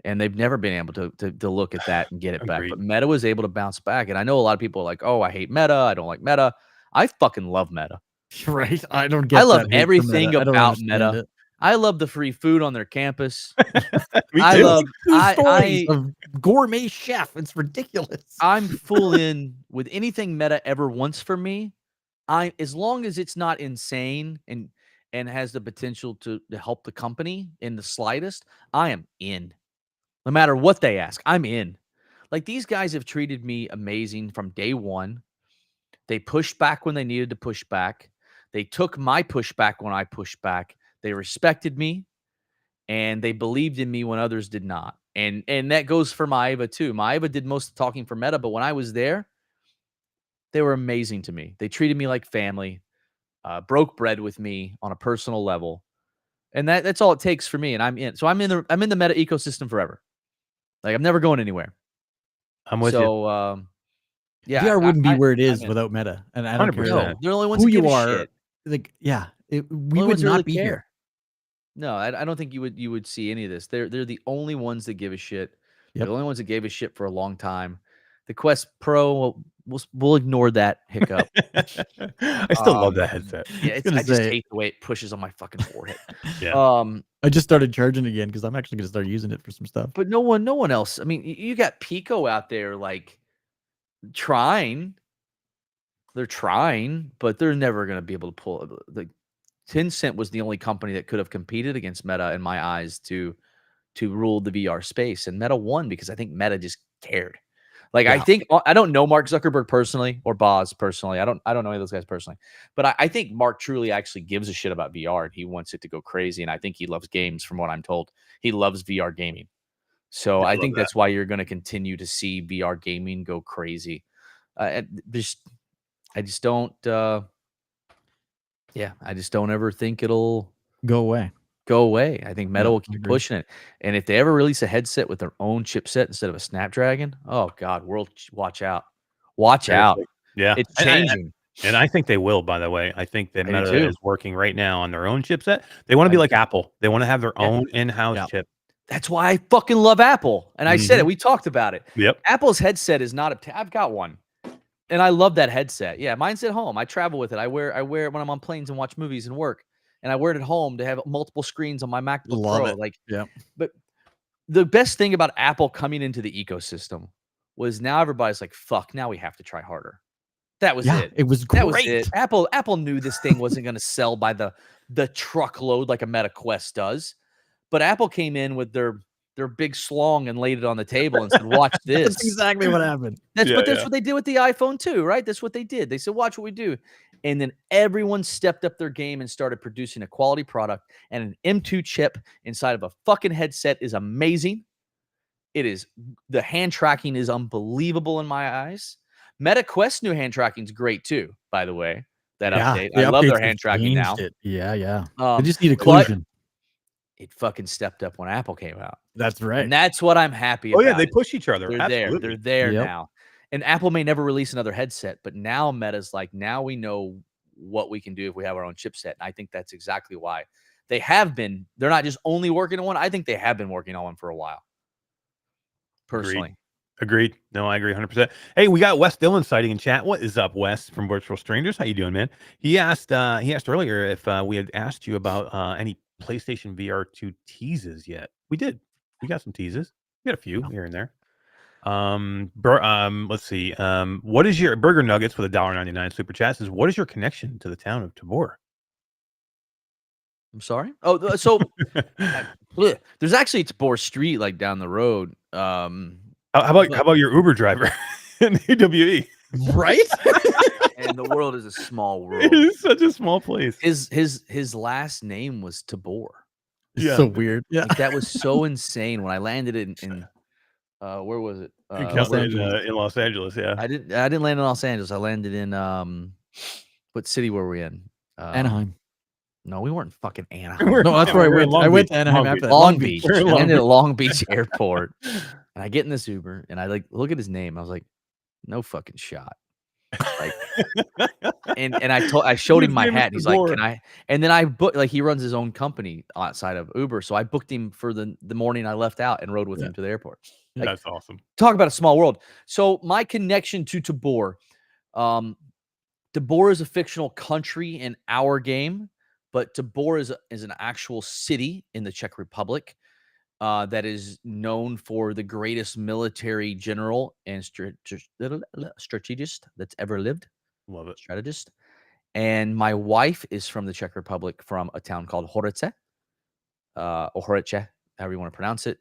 and they've never been able to look at that and get it back. But Meta was able to bounce back, and I know a lot of people are like, "Oh, I hate Meta. I don't like Meta." I fucking love Meta. Right. I don't get I love that hate for everything Meta. I don't about understand Meta. it. I love the free food on their campus. Me I too. love Stories of gourmet chef. It's ridiculous. I'm full in with anything Meta ever wants from me. As long as it's not insane and has the potential to help the company in the slightest, I am in. No matter what they ask, I'm in. Like, these guys have treated me amazing from day one. They pushed back when they needed to push back. They took my pushback when I pushed back. They respected me, and they believed in me when others did not. And that goes for Maeva too. Maeva did most of the talking for Meta, but when I was there, they were amazing to me. They treated me like family, broke bread with me on a personal level, and that's all it takes for me. And I'm in. So I'm in the Meta ecosystem forever. Like, I'm never going anywhere. I'm with you. Yeah, VR wouldn't be where it is without Meta, and I don't care 100%. No, they're the only ones who that give you a are. shit. Like, yeah, we Only would ones that not really be care. here. No, I don't think you would see any of this. They're the only ones that give a shit. They're Yep. the only ones that gave a shit for a long time. The Quest Pro, we'll ignore that hiccup. I still love that headset. Yeah, gonna I just say- hate the way it pushes on my fucking forehead. Yeah. I just started charging again because I'm actually going to start using it for some stuff. But no one else. I mean, you got Pico out there like trying. They're trying, but they're never going to be able to pull. Like, Tencent was the only company that could have competed against Meta in my eyes to rule the VR space, and Meta won because I think Meta just cared. Like I think I don't know Mark Zuckerberg personally or Boz personally. I don't know any of those guys personally, but I think Mark truly actually gives a shit about VR and he wants it to go crazy. And I think he loves games. From what I'm told, he loves VR gaming. So I think that's why you're going to continue to see VR gaming go crazy. I just don't. I just don't ever think it'll go away. I think Meta will keep pushing it. And if they ever release a headset with their own chipset instead of a Snapdragon, oh God, world, watch out. Watch out. Yeah. It's changing. And I think they will, by the way. I think that Meta is working right now on their own chipset. They want to be like Apple. They want to have their own in-house chip. That's why I fucking love Apple. And I said it. We talked about it. Yep. Apple's headset is not I've got one. And I love that headset. Yeah, mine's at home. I travel with it. I wear it when I'm on planes and watch movies and work. And I wear it at home to have multiple screens on my MacBook Pro. Like, but the best thing about Apple coming into the ecosystem was now everybody's like, fuck, now we have to try harder. That was it. It was great. That was it. Apple knew this thing wasn't going to sell by the truckload like a Meta Quest does. But Apple came in with their big slong and laid it on the table and said, watch this. That's exactly what happened. That's what they did with the iPhone too, right? That's what they did. They said, watch what we do. And then everyone stepped up their game and started producing a quality product. And an M2 chip inside of a fucking headset is amazing. It is. The hand tracking is unbelievable in my eyes. Meta Quest new hand tracking is great too, by the way. That update. I love their hand tracking now. Yeah. They just need occlusion. It fucking stepped up when Apple came out. That's right. And that's what I'm happy about. Oh, yeah, they push each other. They're there now. And Apple may never release another headset, but now Meta's like, now we know what we can do if we have our own chipset. And I think that's exactly why they have been. They're not just only working on one. I think they have been working on one for a while. Personally. Agreed. No, I agree 100%. Hey, we got Wes Dillon sighting in chat. What is up, Wes from Virtual Strangers? How you doing, man? He asked earlier if we had asked you about any PlayStation VR 2 teases yet. We did. We got some teases. We got a few here and there. Let's see. What is your Burger Nuggets with $1.99 super chat says, what is your connection to the town of Tabor? I'm sorry. Oh, so there's actually Tabor Street like down the road. How about your Uber driver in AWE? Right? And the world is a small world. It is such a small place. His last name was Tabor. Yeah. So weird. Yeah. Like, that was so insane when I landed in where was it? In Los Angeles, yeah. I didn't land in Los Angeles. I landed in what city were we in? Anaheim. No, we weren't in fucking Anaheim. No, that's where I went. I went to Anaheim after that. Long Beach. I landed at Long Beach Airport. And I get in this Uber and I like look at his name. I was like, no fucking shot. Like, and I showed him my hat. And he's like, can I? And then I booked, like, he runs his own company outside of Uber, so I booked him for the morning I left out and rode with him to the airport. Like, that's awesome. Talk about a small world. So my connection to Tabor, Tabor is a fictional country in our game, but Tabor is an actual city in the Czech Republic. That is known for the greatest military general and strategist that's ever lived. Love it. Strategist. And my wife is from the Czech Republic, from a town called Horice, or Horice, however you want to pronounce it.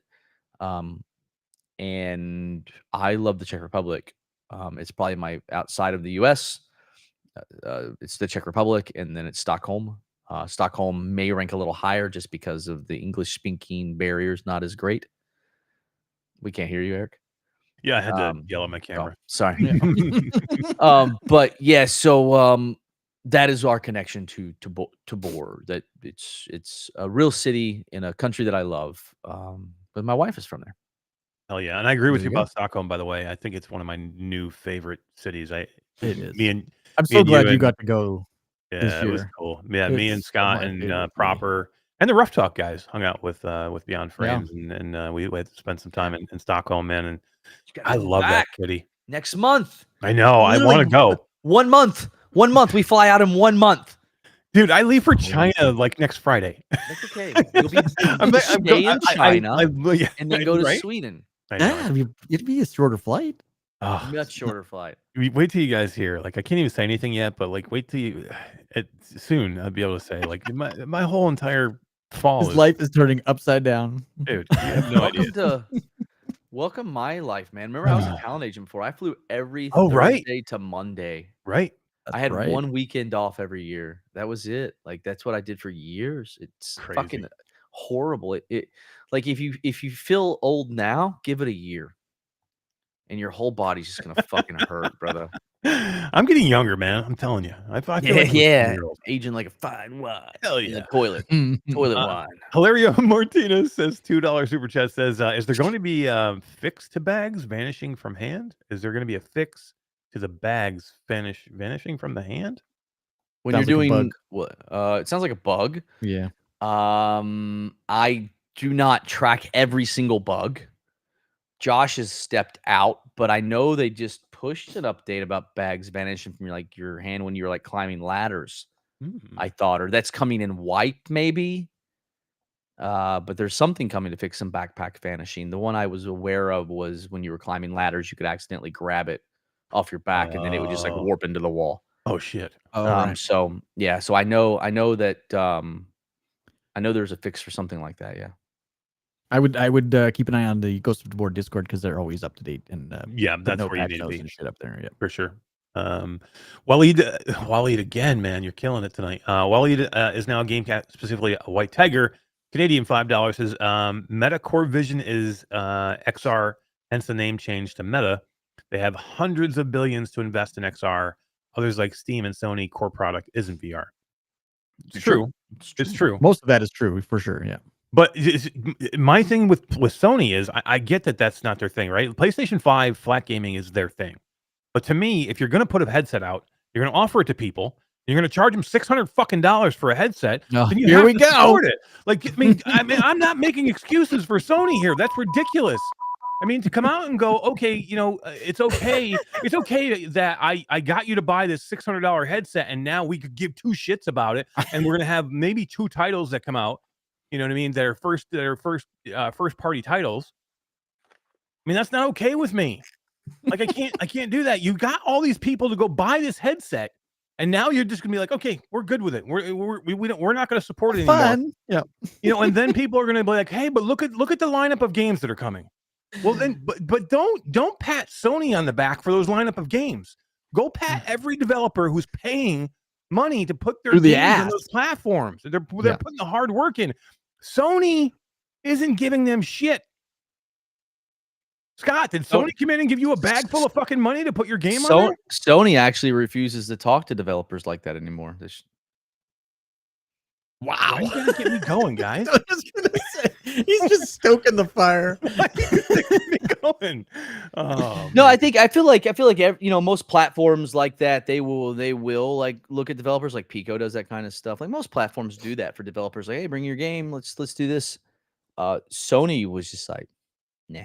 And I love the Czech Republic. It's probably my outside of the U.S. It's the Czech Republic, and then it's Stockholm. Stockholm may rank a little higher just because of the English speaking barriers not as great. We can't hear you, Eric. Yeah, I had to yell at my camera. Sorry. But yeah, so that is our connection to Tabor. That it's a real city in a country that I love. But my wife is from there. Hell yeah. And I agree with you about Stockholm, by the way. I think it's one of my new favorite cities. It is. I'm so glad you got to go. Yeah, it was cool. Yeah, me and Scott and Proper and the Rough Talk guys hung out with Beyond Frames, and we had to spend some time in Stockholm, man. And I love that city. Next month. I know. I want to go. 1 month. 1 month. We fly out in 1 month. Dude, I leave for China like next Friday. That's okay. You'll stay in China and then go to Sweden. Yeah, it'd be a shorter flight. Oh, much shorter flight. Wait till you guys hear. Like, I can't even say anything yet, but like, wait till you. Soon I'll be able to say, like, my whole entire fall. His life is turning upside down, dude. You have no idea. Welcome my life, man. Remember, I was a talent agent before. I flew every right. Thursday to Monday. Right. I had one weekend off every year. That was it. Like that's what I did for years. It's Crazy. fucking horrible. It like if you feel old now, give it a year, and your whole body's just gonna fucking hurt, brother. I'm getting younger, man. I'm telling you. I feel like I'm a Yeah. 20-year-old. Aging like a fine wine. Hell In yeah. the toilet. Toilet wine. Hilario Martinez says $2 super chat says, is there going to be fix to bags vanishing from hand? Is there going to be a fix to the bags vanishing from the hand? When you're doing what? It sounds like a bug. Yeah. I do not track every single bug. Josh has stepped out, but I know they just pushed an update about bags vanishing from your hand when you're like climbing ladders. I thought, or that's coming in white maybe. But there's something coming to fix some backpack vanishing. The one I was aware of was when you were climbing ladders, you could accidentally grab it off your back, and then it would just like warp into the wall. Oh shit. Right. So yeah, so I know that I know there's a fix for something like that. Yeah. I would keep an eye on the Ghost of Tabor Discord because they're always up to date and yeah, that's where you patch need to notes be and shit up there. Yeah, for sure. Waleed again, man, you're killing it tonight. Waleed is now a game cat, specifically a white tiger. Canadian $5 says Meta Core Vision is XR, hence the name change to Meta. They have hundreds of billions to invest in XR. Others like Steam and Sony core product isn't VR. It's true. It's true. Most of that is true for sure. Yeah. But my thing with Sony is I get that that's not their thing, right? PlayStation 5 flat gaming is their thing. But to me, if you're going to put a headset out, you're going to offer it to people. You're going to charge them $600 fucking for a headset. Then you here have we to go. support it. Like, I mean, I'm not making excuses for Sony here. That's ridiculous. I mean, to come out and go, okay, it's okay. It's okay that I got you to buy this $600 headset, and now we could give two shits about it, and we're going to have maybe two titles that come out. You know what I mean? That are first party titles. I mean, that's not okay with me. Like, I can't do that. You got all these people to go buy this headset, and now you're just gonna be like, okay, we're good with it. We're not gonna support it anymore. Fun. Yeah. And then people are gonna be like, hey, but look at the lineup of games that are coming. Well, then, but don't pat Sony on the back for those lineup of games. Go pat every developer who's paying money to put their games on those platforms. They're putting the hard work in. Sony isn't giving them shit. Scott, did Sony come in and give you a bag full of fucking money to put your game on there? Sony actually refuses to talk to developers like that anymore. Wow. Why you gotta get me going, guys? I was gonna say, he's just stoking the fire. Why you get me going? Oh, no, I feel like most platforms like that, they will like look at developers. Like Pico does that kind of stuff. Like most platforms do that for developers. Like, hey, bring your game. Let's do this. Sony was just like, nah.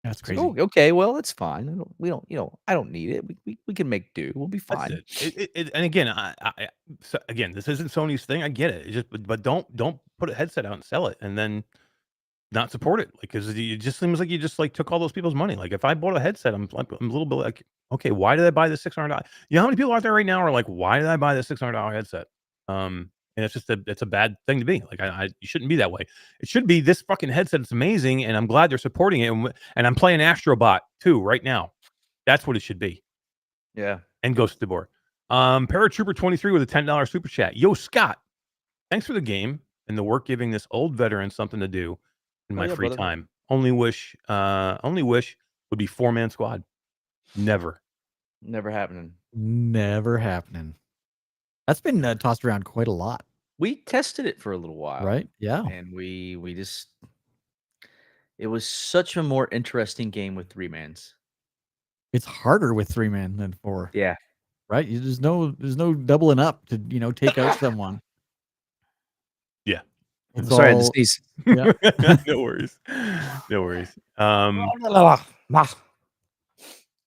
That's crazy. Oh, okay, well, that's fine. I don't need it. We can make do. We'll be fine. And again, again, this isn't Sony's thing. I get it. But don't put a headset out and sell it, and then not support it. Like, because it just seems like you just like took all those people's money. Like, if I bought a headset, I'm a little bit like, okay, why did I buy this $600? You know how many people out there right now are like, why did I buy this $600 headset? And it's just it's a bad thing to be. Like, you shouldn't be that way. It should be this fucking headset. It's amazing, and I'm glad they're supporting it. And I'm playing Astrobot too right now. That's what it should be. Yeah. And Ghost of Tabor. Paratrooper 23 with a $10 super chat. Yo, Scott, thanks for the game and the work giving this old veteran something to do in my free time. Only wish would be 4-man squad. Never happening. Never happening. That's been tossed around quite a lot. We tested it for a little while, right? Yeah, and we just it was such a more interesting game with 3-mans. It's harder with 3-man than 4. Yeah, right. There's no doubling up to take out someone. Yeah, I'm sorry, I just yeah. No worries.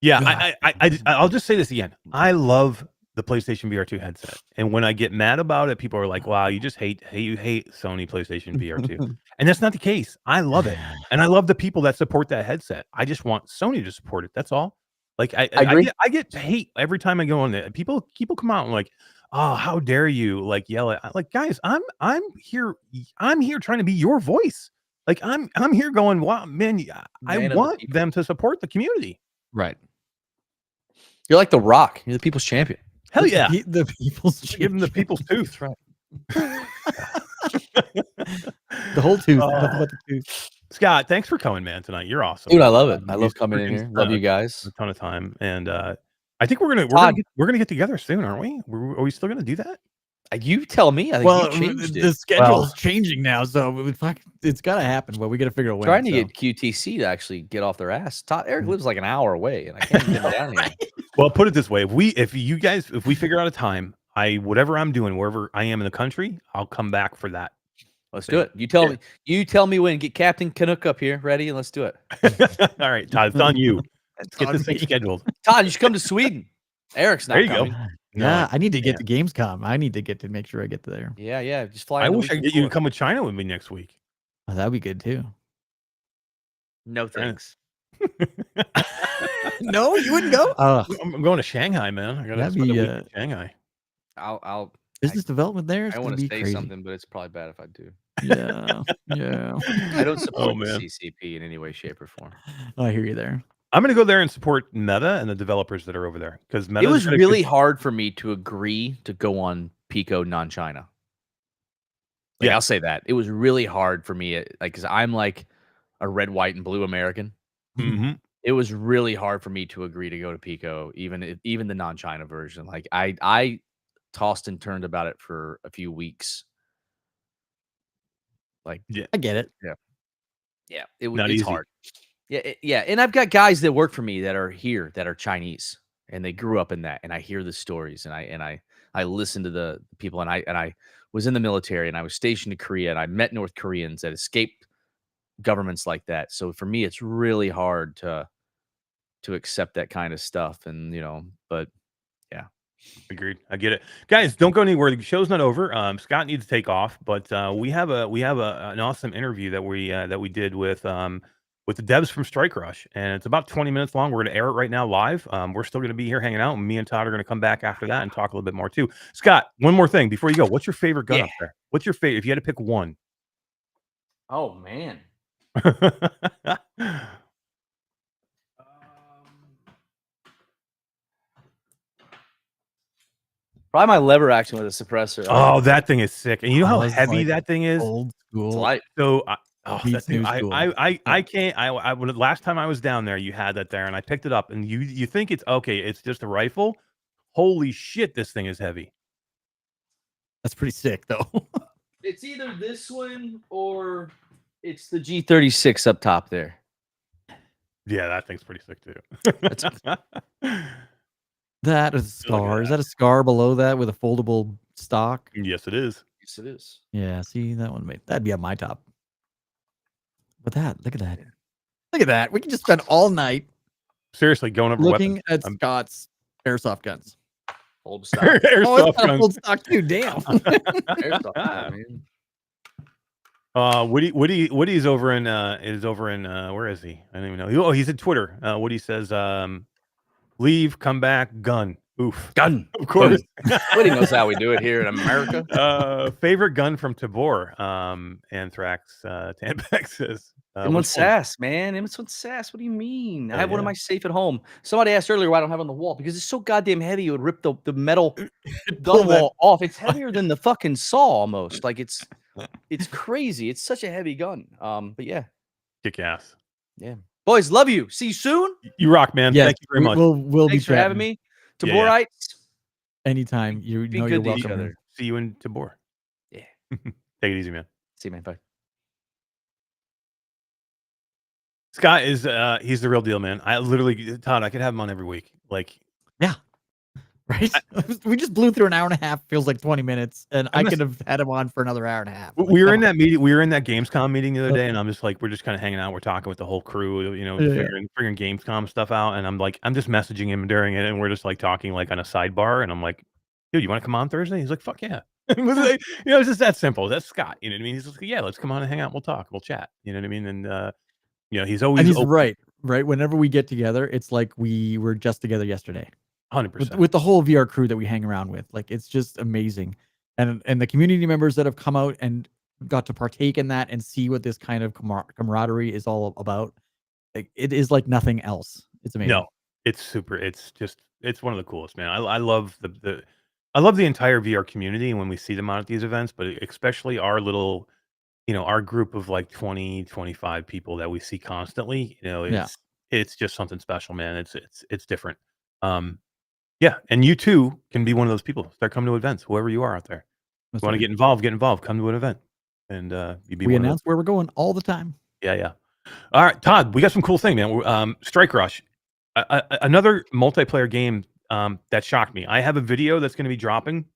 Yeah, I'll just say this again. I love the PlayStation VR 2 headset, and when I get mad about it, people are like, "Wow, you just hate Sony PlayStation VR 2," and that's not the case. I love it, and I love the people that support that headset. I just want Sony to support it. That's all. Like, I get hate every time I go on there. People come out and like, "Oh, how dare you!" Like, yell at. Like, guys, I'm here trying to be your voice. Like I'm here going, wow, man, I Man of the want people. them to support the community. Right. You're like the Rock. You're the people's champion. Hell yeah. The people's Give them the people's tooth. Right. The whole tooth. Nothing but the tooth. Scott, thanks for coming, man, tonight. You're awesome. Dude, I love it. I You love coming in freaking here. Love you guys. a ton of time. And I think we're Todd. gonna get together soon, aren't we? Are we still gonna do that? You tell me. I think Well, you changed the it. schedule's changing now, so it's got to happen. But we got to figure out when. Trying to get QTC to actually get off their ass. Todd, Eric lives like an hour away, and I can't get him down here. Well, put it this way: if we figure out a time, whatever I'm doing, wherever I am in the country, I'll come back for that. Let's do it. You tell me. You tell me when. Get Captain Canuck up here, ready, and let's do it. All right, Todd, it's on you. Let's get this thing scheduled. Todd, you should come to Sweden. Eric's not There you coming. go. Yeah, I need to get to Gamescom. I need to get to make sure I get there. Yeah. Just fly. I in the wish I week could get you to before. come with China with me next week. Oh, that'd be good too. No thanks. No, you wouldn't go. I'm going to Shanghai, man. I got to That'd spend a be, week in Shanghai. I'll. business development there. I want to say something, but it's probably bad if I do. Yeah. I don't support man. CCP in any way, shape, or form. I hear you there. I'm going to go there and support Meta and the developers that are over there because Meta. It was really hard for me to agree to go on Pico non-China. Yeah. I'll say that. It was really hard for me, because I'm like a red, white, and blue American. Mm-hmm. It was really hard for me to agree to go to Pico, even the non-China version. Like I tossed and turned about it for a few weeks. Like, Yeah, I get it. yeah, Not it's easy. hard. Yeah, and I've got guys that work for me that are here that are Chinese, and they grew up in that, and I hear the stories, and I listen to the people, and I was in the military, and I was stationed in Korea, and I met North Koreans that escaped governments like that. So for me, it's really hard to accept that kind of stuff, and but yeah. Agreed. I get it, guys. Don't go anywhere. The show's not over. Scott needs to take off, but we have an awesome interview that we did with the devs from Strike Rush, and it's about 20 minutes long. We're going to air it right now live. We're still going to be here hanging out, and me and Todd are going to come back after that and talk a little bit more too. Scott, one more thing before you go. What's your favorite gun up there? What's your favorite? If you had to pick one. Oh man. Probably my lever action with a suppressor. Oh, that thing is sick. And you know how was heavy like that thing is? Old It's school. light. So Beats that thing, new school. I can't. When last time I was down there, you had that there, and I picked it up, and you think it's okay. It's just a rifle. Holy shit, this thing is heavy. That's pretty sick, though. It's either this one or it's the G36 up top there. Yeah, that thing's pretty sick too. That is a scar. Is that a scar below that with a foldable stock? Yes, it is. Yes, it is. Yeah, see that one that'd be on my top. But look at that. Look at that. We can just spend all night Seriously, going over looking weapons. at Scott's airsoft guns. Old stock. Oh, Airsoft it's got a guns. full stock too. Damn. Airsoft, man. Woody's over in where is he? I don't even know. Oh, he's at Twitter. Woody says, leave, come back, gun. Oof. Gun. Of course. Nobody knows how we do it here in America. Favorite gun from Tabor. Anthrax Tampex says. M1 Sass, man. M1 Sass. What do you mean? I have one of my safe at home. Somebody asked earlier why I don't have it on the wall because it's so goddamn heavy. It would rip the metal gun wall off. It's heavier than the fucking saw almost. Like it's crazy. It's such a heavy gun. But yeah. Kick ass. Yeah. Boys, love you. See you soon. You rock, man. Yeah, Thank you very much. We'll Thanks be for having me. Taborites. Anytime. You Be know good you're to each welcome. other. See you in Tabor. Yeah. Take it easy, man. See you, man. Bye. Scott is he's the real deal, man. I literally, Todd, I could have him on every week. Like, yeah. Right? We just blew through an hour and a half, feels like 20 minutes, and I could have had him on for another hour and a half. we were in that meeting, we were in that Gamescom meeting the other day, and I'm just like, we're just kind of hanging out, we're talking with the whole crew, figuring Gamescom stuff out, and I'm just messaging him during it, and we're just like talking like on a sidebar, and I'm like, dude, you want to come on Thursday? He's like, fuck yeah. It's just that simple. That's Scott. You know what I mean? He's just like, yeah, let's come on and hang out. We'll talk. We'll chat. You know what I mean? And he's always and he's open. right. Whenever we get together, it's like we were just together yesterday. 100%. With the whole VR crew that we hang around with. Like, it's just amazing. And the community members that have come out and got to partake in that and see what this kind of camaraderie is all about. Like, it is like nothing else. It's amazing. No, it's super. It's one of the coolest, man. I love I love the entire VR community when we see them out at these events, but especially our little, our group of like 20, 25 people that we see constantly. Yeah. It's just something special, man. It's different. Um, yeah, and you too can be one of those people. Start coming to events, whoever you are out there. That's You want to right. get involved, get involved. Come to an event, and you be We one of those. announce where we're going all the time. Yeah, yeah. All right, Todd, we got some cool thing, man. Strike Rush, another multiplayer game that shocked me. I have a video that's going to be dropping.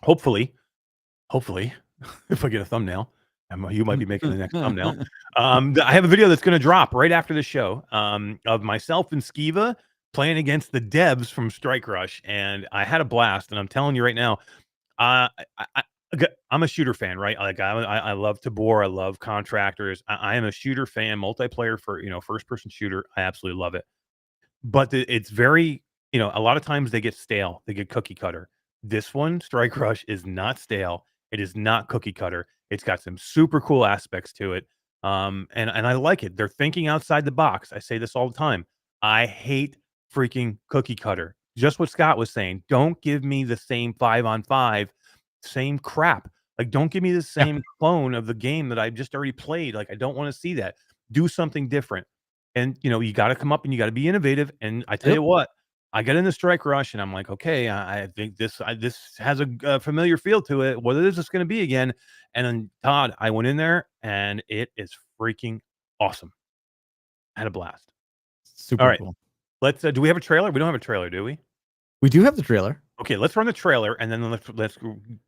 Hopefully, if I get a thumbnail, you might be making the next thumbnail. I have a video that's going to drop right after the show of myself and Skiva playing against the devs from Strike Rush, and I had a blast. And I'm telling you right now, I, I'm a shooter fan, right? Like I love Tabor, I love Contractors. I am a shooter fan, multiplayer for first person shooter. I absolutely love it. But it's very a lot of times they get stale, they get cookie cutter. This one, Strike Rush, is not stale. It is not cookie cutter. It's got some super cool aspects to it, and I like it. They're thinking outside the box. I say this all the time. I hate freaking cookie cutter. Just what Scott was saying. Don't give me the same 5-on-5, same crap. Like, don't give me the same clone of the game that I just already played. Like, I don't want to see that. Do something different. And you got to come up and you got to be innovative. And I tell you what, I got in the Strike Rush and I'm like, okay, I think this has a familiar feel to it. What is this going to be again? And then Todd, I went in there and it is freaking awesome. I had a blast. Super All right. cool. Let's. Do we have a trailer? We don't have a trailer, do we? We do have the trailer. Okay, let's run the trailer and then let's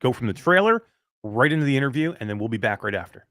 go from the trailer right into the interview, and then we'll be back right after.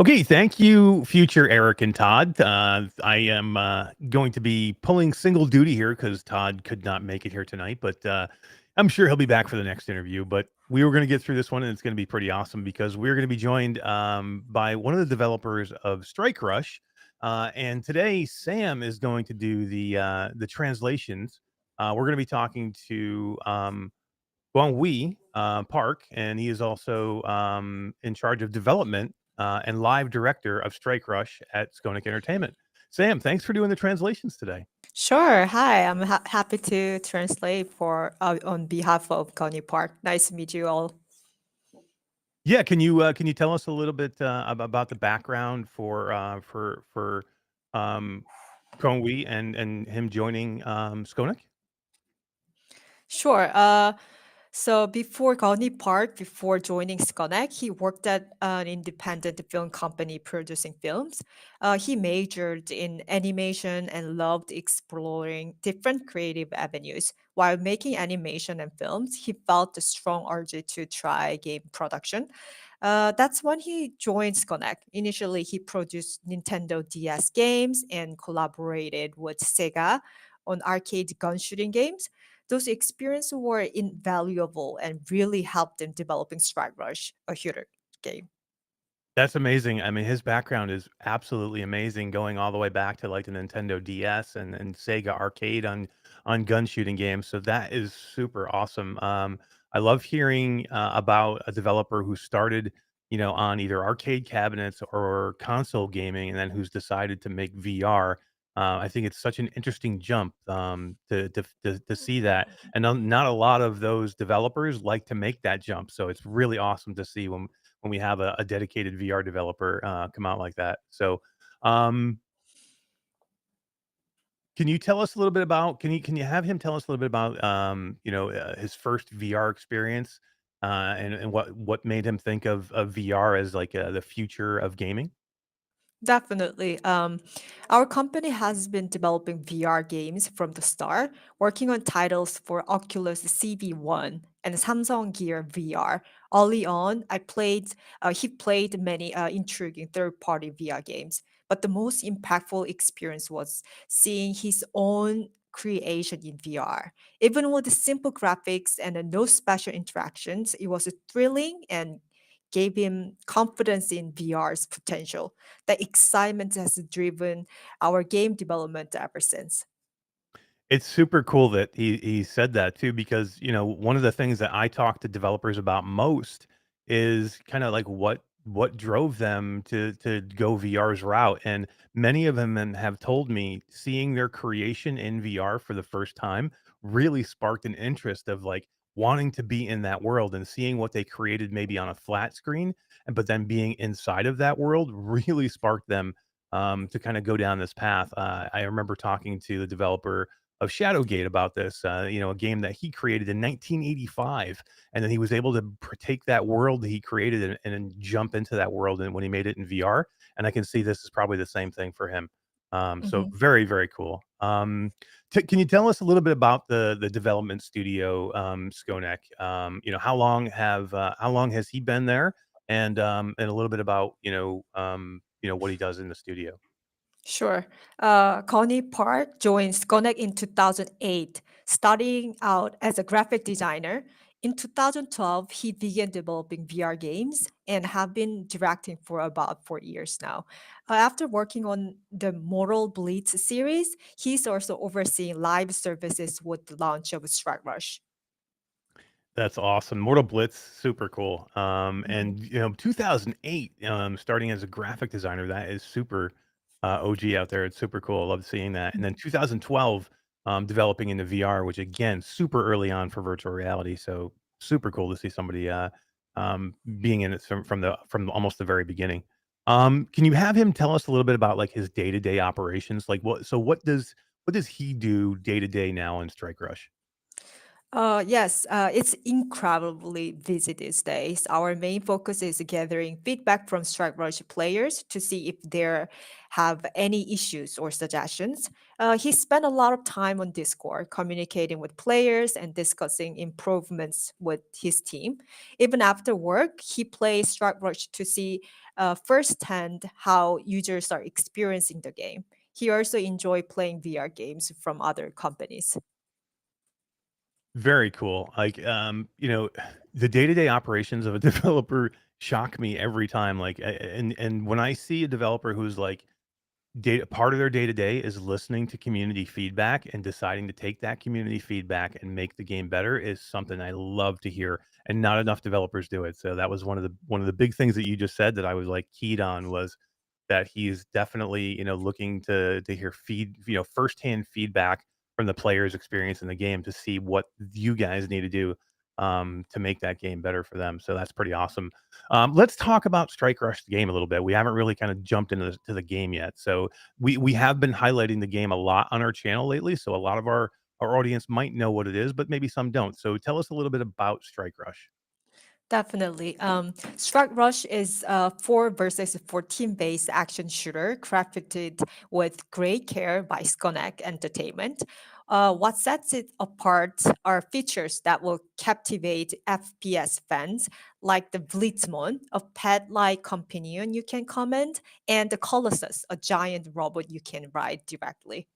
Okay, thank you, future Eric and Todd. I am going to be pulling single duty here because Todd could not make it here tonight, but I'm sure he'll be back for the next interview. But we were going to get through this one, and it's going to be pretty awesome because we're going to be joined by one of the developers of Strike Rush, and today Sam is going to do the translations. We're going to be talking to Geonhwi Park, and he is also in charge of development and live director of Strike Rush at Skonec Entertainment. Sam, thanks for doing the translations today. Sure. Hi, I'm happy to translate for on behalf of Geonhwi Park. Nice to meet you all. Yeah, can you tell us a little bit about the background for Geonhwi and him joining Skonec? Sure. So before Geonhwi Park, before joining Skonec, he worked at an independent film company producing films. He majored in animation and loved exploring different creative avenues. While making animation and films, he felt a strong urge to try game production. That's when he joined Skonec. Initially, he produced Nintendo DS games and collaborated with Sega on arcade gun shooting games. Those experiences were invaluable and really helped in developing Strike Rush, a shooter game. That's amazing. I mean, his background is absolutely amazing, going all the way back to like the Nintendo DS and Sega Arcade on gun shooting games. So that is super awesome. I love hearing about a developer who started, on either arcade cabinets or console gaming, and then who's decided to make VR. I think it's such an interesting jump to see that, and not a lot of those developers like to make that jump. So it's really awesome to see when we have a dedicated VR developer come out like that. So, can you tell us a little bit about? Can you have him tell us a little bit about his first VR experience and what made him think of VR as like the future of gaming? Definitely. Our company has been developing VR games from the start, working on titles for Oculus CV1 and Samsung Gear VR. Early on, he played many intriguing third-party VR games, but the most impactful experience was seeing his own creation in VR. Even with the simple graphics and no special interactions, it was thrilling and gave him confidence in VR's potential. The excitement has driven our game development ever since. It's super cool that he said that too, because, one of the things that I talk to developers about most is kinda like what drove them to go VR's route, and many of them have told me seeing their creation in VR for the first time really sparked an interest of, like, wanting to be in that world and seeing what they created maybe on a flat screen, but then being inside of that world really sparked them, to kinda go down this path. I remember talking to the developer of Shadowgate about this, a game that he created in 1985, and then he was able to take that world that he created and then jump into that world, and when he made it in VR, and I can see this is probably the same thing for him. So Mhm. very, very cool. Can you tell us a little bit about the development studio, Skonec? How long has he been there, and a little bit about what he does in the studio. Sure. Geonhwi Park joined Skonec in 2008, starting out as a graphic designer. In 2012, he began developing VR games and have been directing for about 4 years now. After working on the Mortal Blitz series, he's also overseeing live services with the launch of Strike Rush. That's awesome. Mortal Blitz, super cool. Mhm. And 2008, starting as a graphic designer, that is super OG out there. It's super cool. I love seeing that. And then 2012, developing into VR, which again, super early on for virtual reality. So super cool to see somebody being in it from almost the very beginning. Can you have him tell us a little bit about like his day to day operations? Like what does he do day to day now in Strike Rush? Yes, it's incredibly busy these days. Our main focus is gathering feedback from Strike Rush players to see if they have any issues or suggestions. He spent a lot of time on Discord communicating with players and discussing improvements with his team. Even after work, he plays Strike Rush to see firsthand how users are experiencing the game. He also enjoys playing VR games from other companies. Very cool. Like, the day-to-day operations of a developer shock me every time. Like, and when I see a developer who's like data part of their day-to-day is listening to community feedback and deciding to take that community feedback and make the game better is something I love to hear. And not enough developers do it. So that was one of the big things that you just said that I was like keyed on was that he's definitely, looking to hear firsthand feedback from the players' experience in the game to see what you guys need to do to make that game better for them. So that's pretty awesome. Let's talk about Strike Rush the game a little bit. We haven't really kind of jumped into the game yet. So we have been highlighting the game a lot on our channel lately. So a lot of our audience might know what it is, but maybe some don't. So tell us a little bit about Strike Rush. Definitely. Strike Rush is a 4 versus 14 based action shooter crafted with great care by Skonec Entertainment. What sets it apart are features that will captivate FPS fans, like the Blitzmon, a pet like companion you can command, and the Colossus, a giant robot you can ride directly.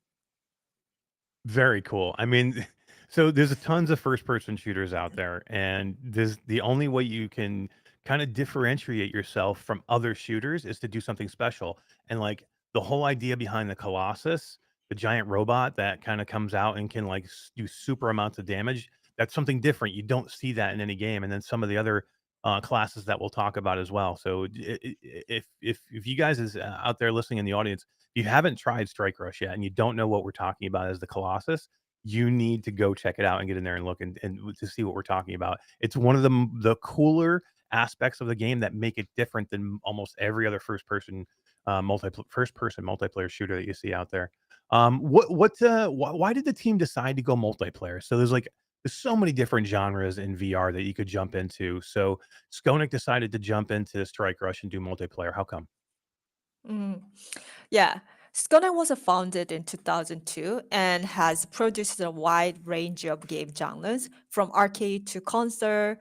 Very cool. I mean, so there's a tons of first person shooters out there, and this the only way you can kind of differentiate yourself from other shooters is to do something special. And like the whole idea behind the Colossus, the giant robot that kind of comes out and can like do super amounts of damage, that's something different. You don't see that in any game. And then some of the other classes that we'll talk about as well. So if you guys is out there listening in the audience you haven't tried Strike Rush yet and you don't know what we're talking about as the Colossus, you need to go check it out and get in there and look and to see what we're talking about. It's one of the cooler aspects of the game that make it different than almost every other first person multiplayer shooter that you see out there. Why did the team decide to go multiplayer? So there's so many different genres in VR that you could jump into. So Skonec decided to jump into Strike Rush and do multiplayer. How come? Mm. Yeah. Skonec was founded in 2002 and has produced a wide range of game genres, from arcade to console.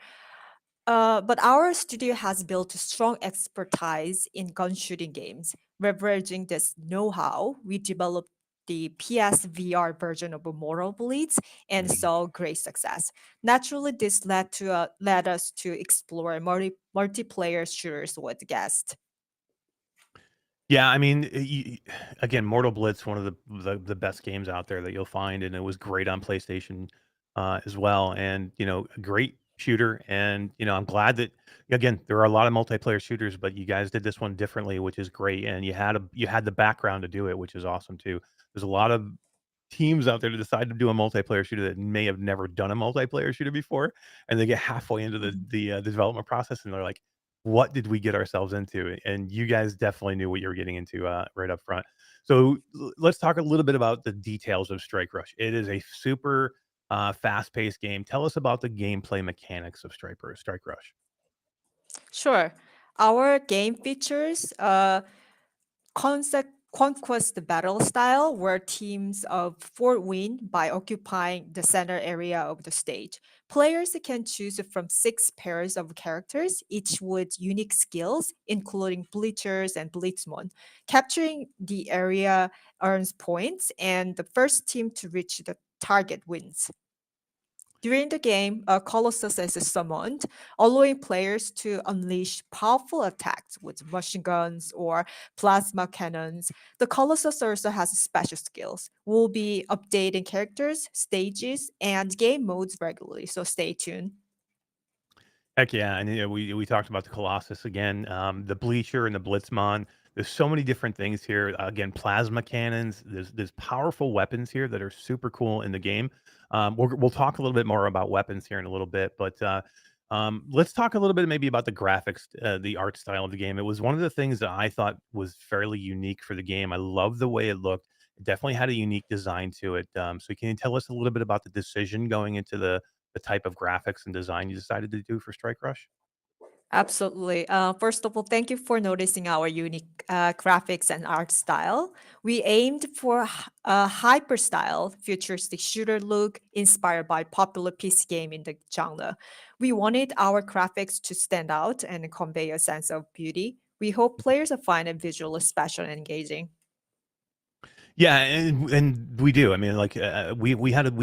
But our studio has built a strong expertise in gun shooting games. Leveraging this know-how, we developed the PS VR version of Mortal Blades and saw great success. Naturally, this led us to explore multiplayer shooters with guests. Yeah, I mean, again, Mortal Blitz, one of the best games out there that you'll find, and it was great on PlayStation as well. And a great shooter. And I'm glad that again there are a lot of multiplayer shooters, but you guys did this one differently, which is great. And you had the background to do it, which is awesome too. There's a lot of teams out there to decide to do a multiplayer shooter that may have never done a multiplayer shooter before, and they get halfway into the development process, and they're like, "What did we get ourselves into?" And you guys definitely knew what you were getting into right up front. So let's talk a little bit about the details of Strike Rush. It is a super fast-paced game. Tell us about the gameplay mechanics of Strike Rush. Sure. Our game features conquest battle style where teams of four win by occupying the center area of the stage. Players can choose from 6 pairs of characters, each with unique skills, including Bleachers and Blitzmon. Capturing the area earns points, and the first team to reach the target wins. During the game, a Colossus is summoned, allowing players to unleash powerful attacks with machine guns or plasma cannons. The Colossus also has special skills. We'll be updating characters, stages, and game modes regularly, so stay tuned. Heck yeah, and we talked about the Colossus again, the Bleacher and the Blitzmon. There's so many different things here. Again, plasma cannons. There's powerful weapons here that are super cool in the game. We'll talk a little bit more about weapons here in a little bit, but let's talk a little bit maybe about the graphics, the art style of the game. It was one of the things that I thought was fairly unique for the game. I love the way it looked. It definitely had a unique design to it. So can you tell us a little bit about the decision going into the type of graphics and design you decided to do for Strike Rush? Absolutely. First of all, thank you for noticing our unique graphics and art style. We aimed for a hyper style, futuristic shooter look inspired by popular PC game in the genre. We wanted our graphics to stand out and convey a sense of beauty. We hope players will find it visually special and engaging. Yeah, and we do. I mean, like we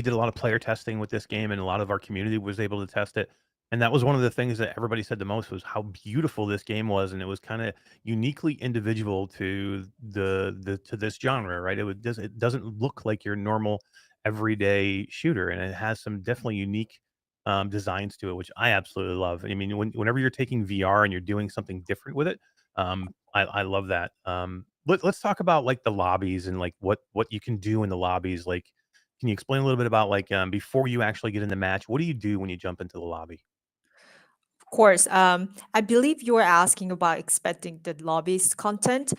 did a lot of player testing with this game, and a lot of our community was able to test it. And that was one of the things that everybody said the most was how beautiful this game was, and it was kind of uniquely individual to the to this genre, right? It doesn't look like your normal everyday shooter, and it has some definitely unique designs to it, which I absolutely love. I mean, whenever you're taking VR and you're doing something different with it, I love that. Let's talk about like the lobbies and like what you can do in the lobbies. Like, can you explain a little bit about like before you actually get in the match? What do you do when you jump into the lobby? Of course, I believe you are asking about expecting the lobby's content.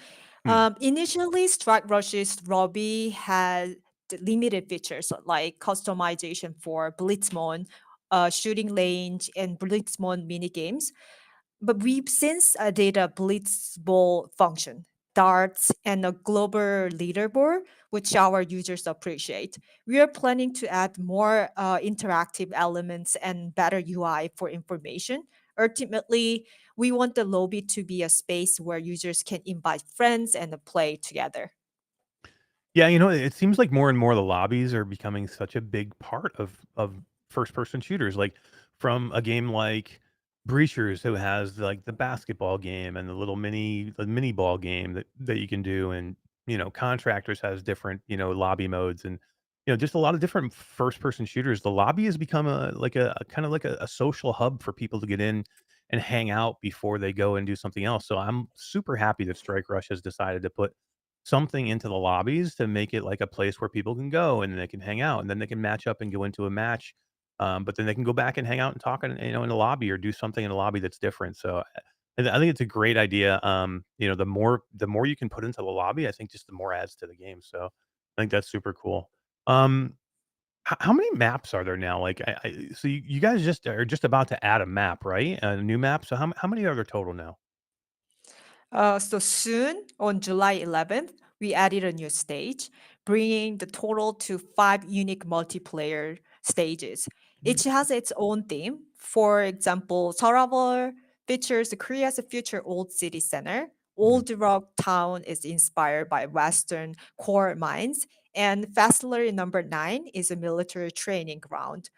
Hmm. Initially, Strike Rush's lobby had the limited features like customization for Blitzmon, shooting range, and Blitzmon mini games. But we've since added a Blitzball function, darts, and a global leaderboard, which our users appreciate. We are planning to add more interactive elements and better UI for information. Ultimately, we want the lobby to be a space where users can invite friends and play together. Yeah, it seems like more and more the lobbies are becoming such a big part of first person shooters. Like from a game like Breachers, who has like the basketball game and the mini ball game that you can do, and Contractors has different lobby modes, and just a lot of different first person shooters. The lobby has become a kind of like a social hub for people to get in and hang out before they go and do something else. So I'm super happy that Strike Rush has decided to put something into the lobbies to make it like a place where people can go and they can hang out, and then they can match up and go into a match. But then they can go back and hang out and talk in the lobby or do something in the lobby that's different. So I think it's a great idea. The more you can put into the lobby, I think just the more adds to the game. So I think that's super cool. Um, how many maps are there now? Like, so you guys just are just about to add a map, right? A new map. So how many are there total now? So soon, on July 11th, we added a new stage, bringing the total to 5 unique multiplayer stages. Each has its own theme. For example, Sarabor features Korea's future old city center. Old Rock Town is inspired by Western core mines, and Fastlery number 9 is a military training ground.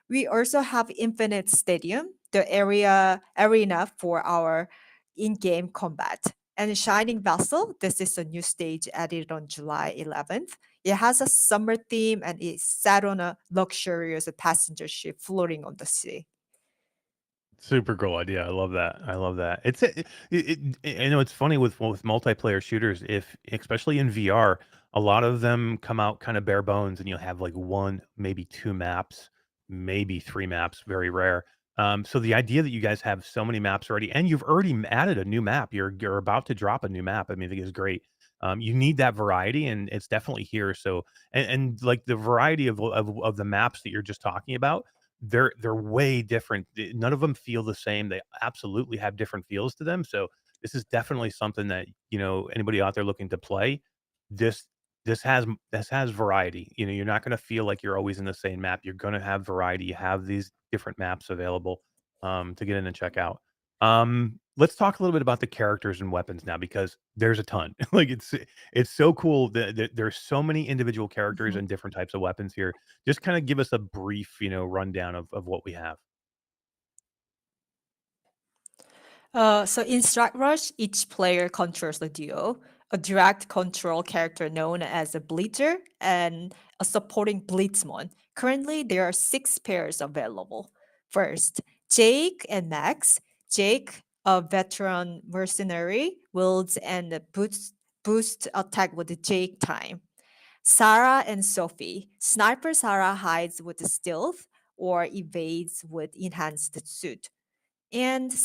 We also have Infinite Stadium, the arena for our in-game combat. And Shining Vessel, this is a new stage added on July 11th. It has a summer theme and is set on a luxurious passenger ship floating on the sea. Super cool idea. I love that. I love that. I know it's funny with multiplayer shooters, if especially in VR, a lot of them come out kind of bare bones, and you'll have like one, maybe two maps, maybe three maps, very rare. So the idea that you guys have so many maps already, and you've already added a new map, you're about to drop a new map. I mean, I think is great. You need that variety, and it's definitely here. So, and like the variety of the maps that you're just talking about, they're way different. None of them feel the same. They absolutely have different feels to them. So this is definitely something that, anybody out there looking to play, this this has variety. You're not going to feel like you're always in the same map. You're going to have variety. You have these different maps available to get in and check out. Let's talk a little bit about the characters and weapons now, because there's a ton. Like it's so cool that there's so many individual characters Mhm. and different types of weapons here. Just kind of give us a brief, rundown of what we have. So in Strike Rush, each player controls a duo, a direct control character known as a Blitzer, and a supporting Blitzmon. Currently, there are 6 pairs available. First, Jake and Max. Jake, a veteran mercenary, wields and boost attack with the Jake time. Sarah and Sophie. Sniper Sarah hides with stealth or evades with enhanced suit. And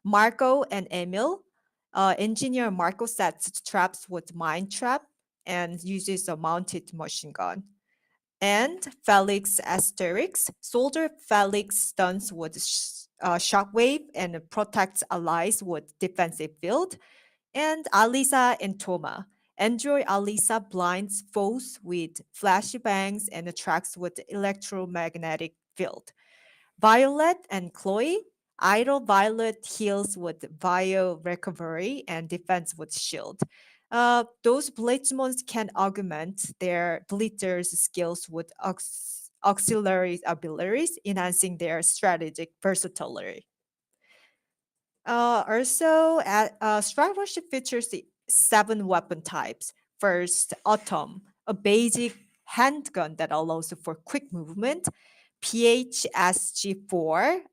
Marco and Emil. Engineer Marco sets traps with mine trap and uses a mounted machine gun. And Felix Asterix. Soldier Felix stuns with shockwave and protects allies with defensive field. And Alisa and Toma. Android Alisa blinds foes with flashbangs and attracts with electromagnetic field. Violet and Chloe. Idol Violet heals with Bio Recovery and defends with Shield. Those Blitzmons can augment their Blitzer's skills with auxiliary abilities, enhancing their strategic versatility. Also, Strike Rush features the 7 weapon types. First, Atom, a basic handgun that allows for quick movement. PHSG4,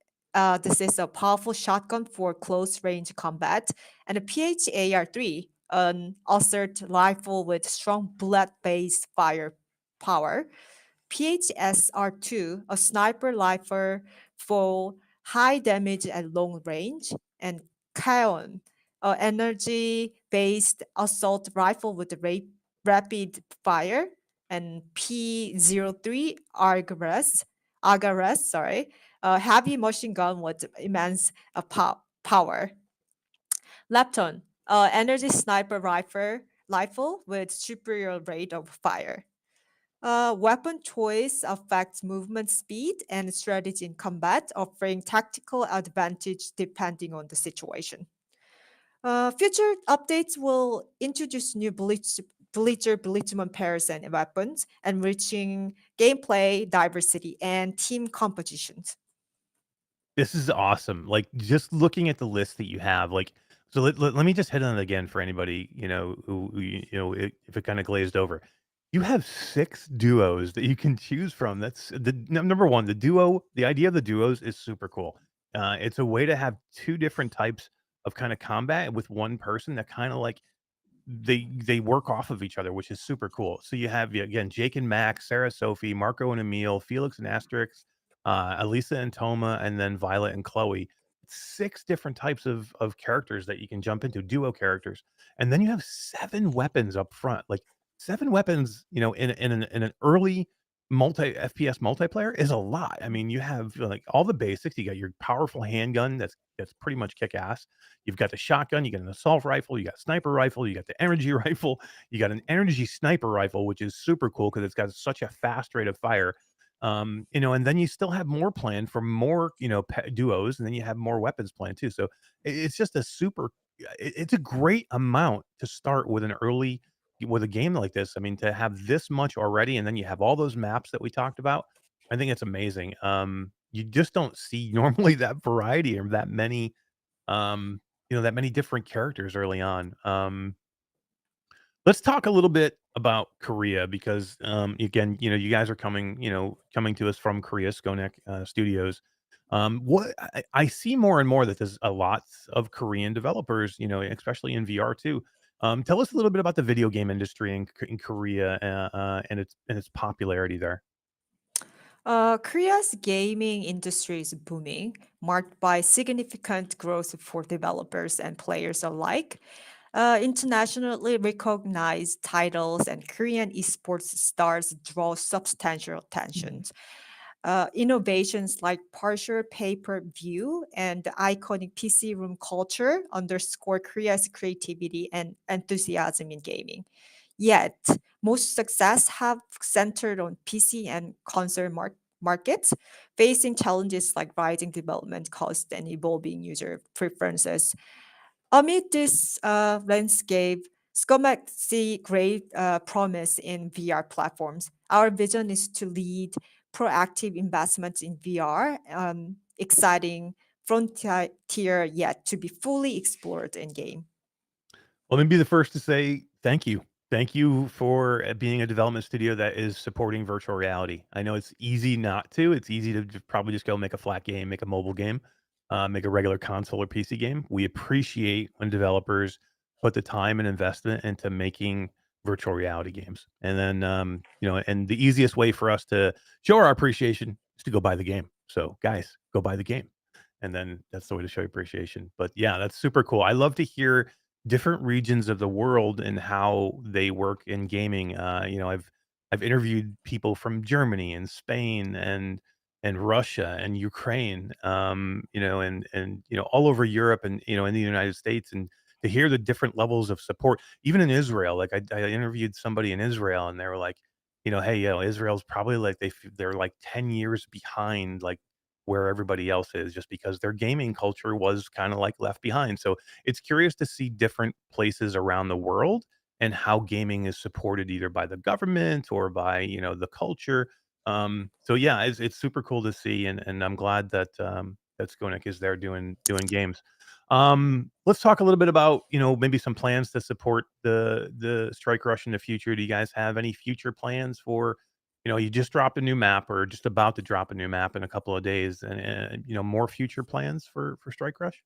this is a powerful shotgun for close range combat. And a PHAR3, an assault rifle with strong bullet-based fire power. PHSR2, a sniper rifle for high damage at long range. And Kion, an energy-based assault rifle with rapid fire. And P03, Agares, sorry, a heavy machine gun with immense power. Lepton, energy sniper rifle with superior rate of fire. Weapon choice affects movement speed and strategy in combat, offering tactical advantage depending on the situation. Future updates will introduce new Blitzman pairs and weapons, enriching gameplay, diversity, and team competitions. This is awesome. Like, just looking at the list that you have, like, so let me just hit on it again for anybody, if it kind of glazed over. You have 6 duos that you can choose from. That's number one. The idea of the duos is super cool. It's a way to have 2 different types of kind of combat with one person that kind of like they work off of each other, which is super cool. So you have, again, Jake and Max, Sarah, Sophie, Marco and Emil, Felix and Asterix, Elisa and Toma, and then Violet and Chloe. 6 different types of characters that you can jump into, duo characters, and then you have 7 weapons up front. Like 7 weapons, in an early FPS multiplayer is a lot. I mean, you have like all the basics. You got your powerful handgun that's pretty much kick ass. You've got the shotgun, you got an assault rifle, you got a sniper rifle, you got the energy rifle, you got an energy sniper rifle, which is super cool because it's got such a fast rate of fire. And then you still have more planned for more, duos, and then you have more weapons planned too. So it's just a super, it's a great amount to start with with a game like this. I mean, to have this much already, and then you have all those maps that we talked about, I think it's amazing. You just don't see normally that variety or that many different characters early on. Let's talk a little bit about Korea because, again, you guys are coming to us from Korea, Skonec Studios. What I see more and more that there's a lot of Korean developers, especially in VR too. Tell us a little bit about the video game industry in Korea and its popularity there. Korea's gaming industry is booming, marked by significant growth for developers and players alike. Internationally recognized titles and Korean esports stars draw substantial attention. Innovations like partial pay-per-view and the iconic PC room culture underscore Korea's creativity and enthusiasm in gaming. Yet, most success have centered on PC and console markets, facing challenges like rising development costs and evolving user preferences. Amid this landscape, Skonec see great promise in VR platforms. Our vision is to lead proactive investments in VR, exciting frontier yet to be fully explored in game. Well, let me be the first to say thank you. Thank you for being a development studio that is supporting virtual reality. I know it's easy not to. It's easy to probably just go make a flat game, make a mobile game, make a regular console or PC game. We appreciate when developers put the time and investment into making virtual reality games. And then, and the easiest way for us to show our appreciation is to go buy the game. So, guys, go buy the game. And then that's the way to show appreciation. But yeah, that's super cool. I love to hear different regions of the world and how they work in gaming. I've interviewed people from Germany and Spain and Russia and Ukraine, and all over Europe and in the United States, and to hear the different levels of support, even in Israel. Like I interviewed somebody in Israel, and they were like, hey, Israel's probably like they're like 10 years behind, like where everybody else is, just because their gaming culture was kind of like left behind. So it's curious to see different places around the world and how gaming is supported either by the government or by the culture. So yeah, it's super cool to see, and I'm glad that that Skonec is there doing games. Let's talk a little bit about maybe some plans to support the Strike Rush in the future. Do you guys have any future plans for you just dropped a new map or just about to drop a new map in a couple of days, and more future plans for Strike Rush?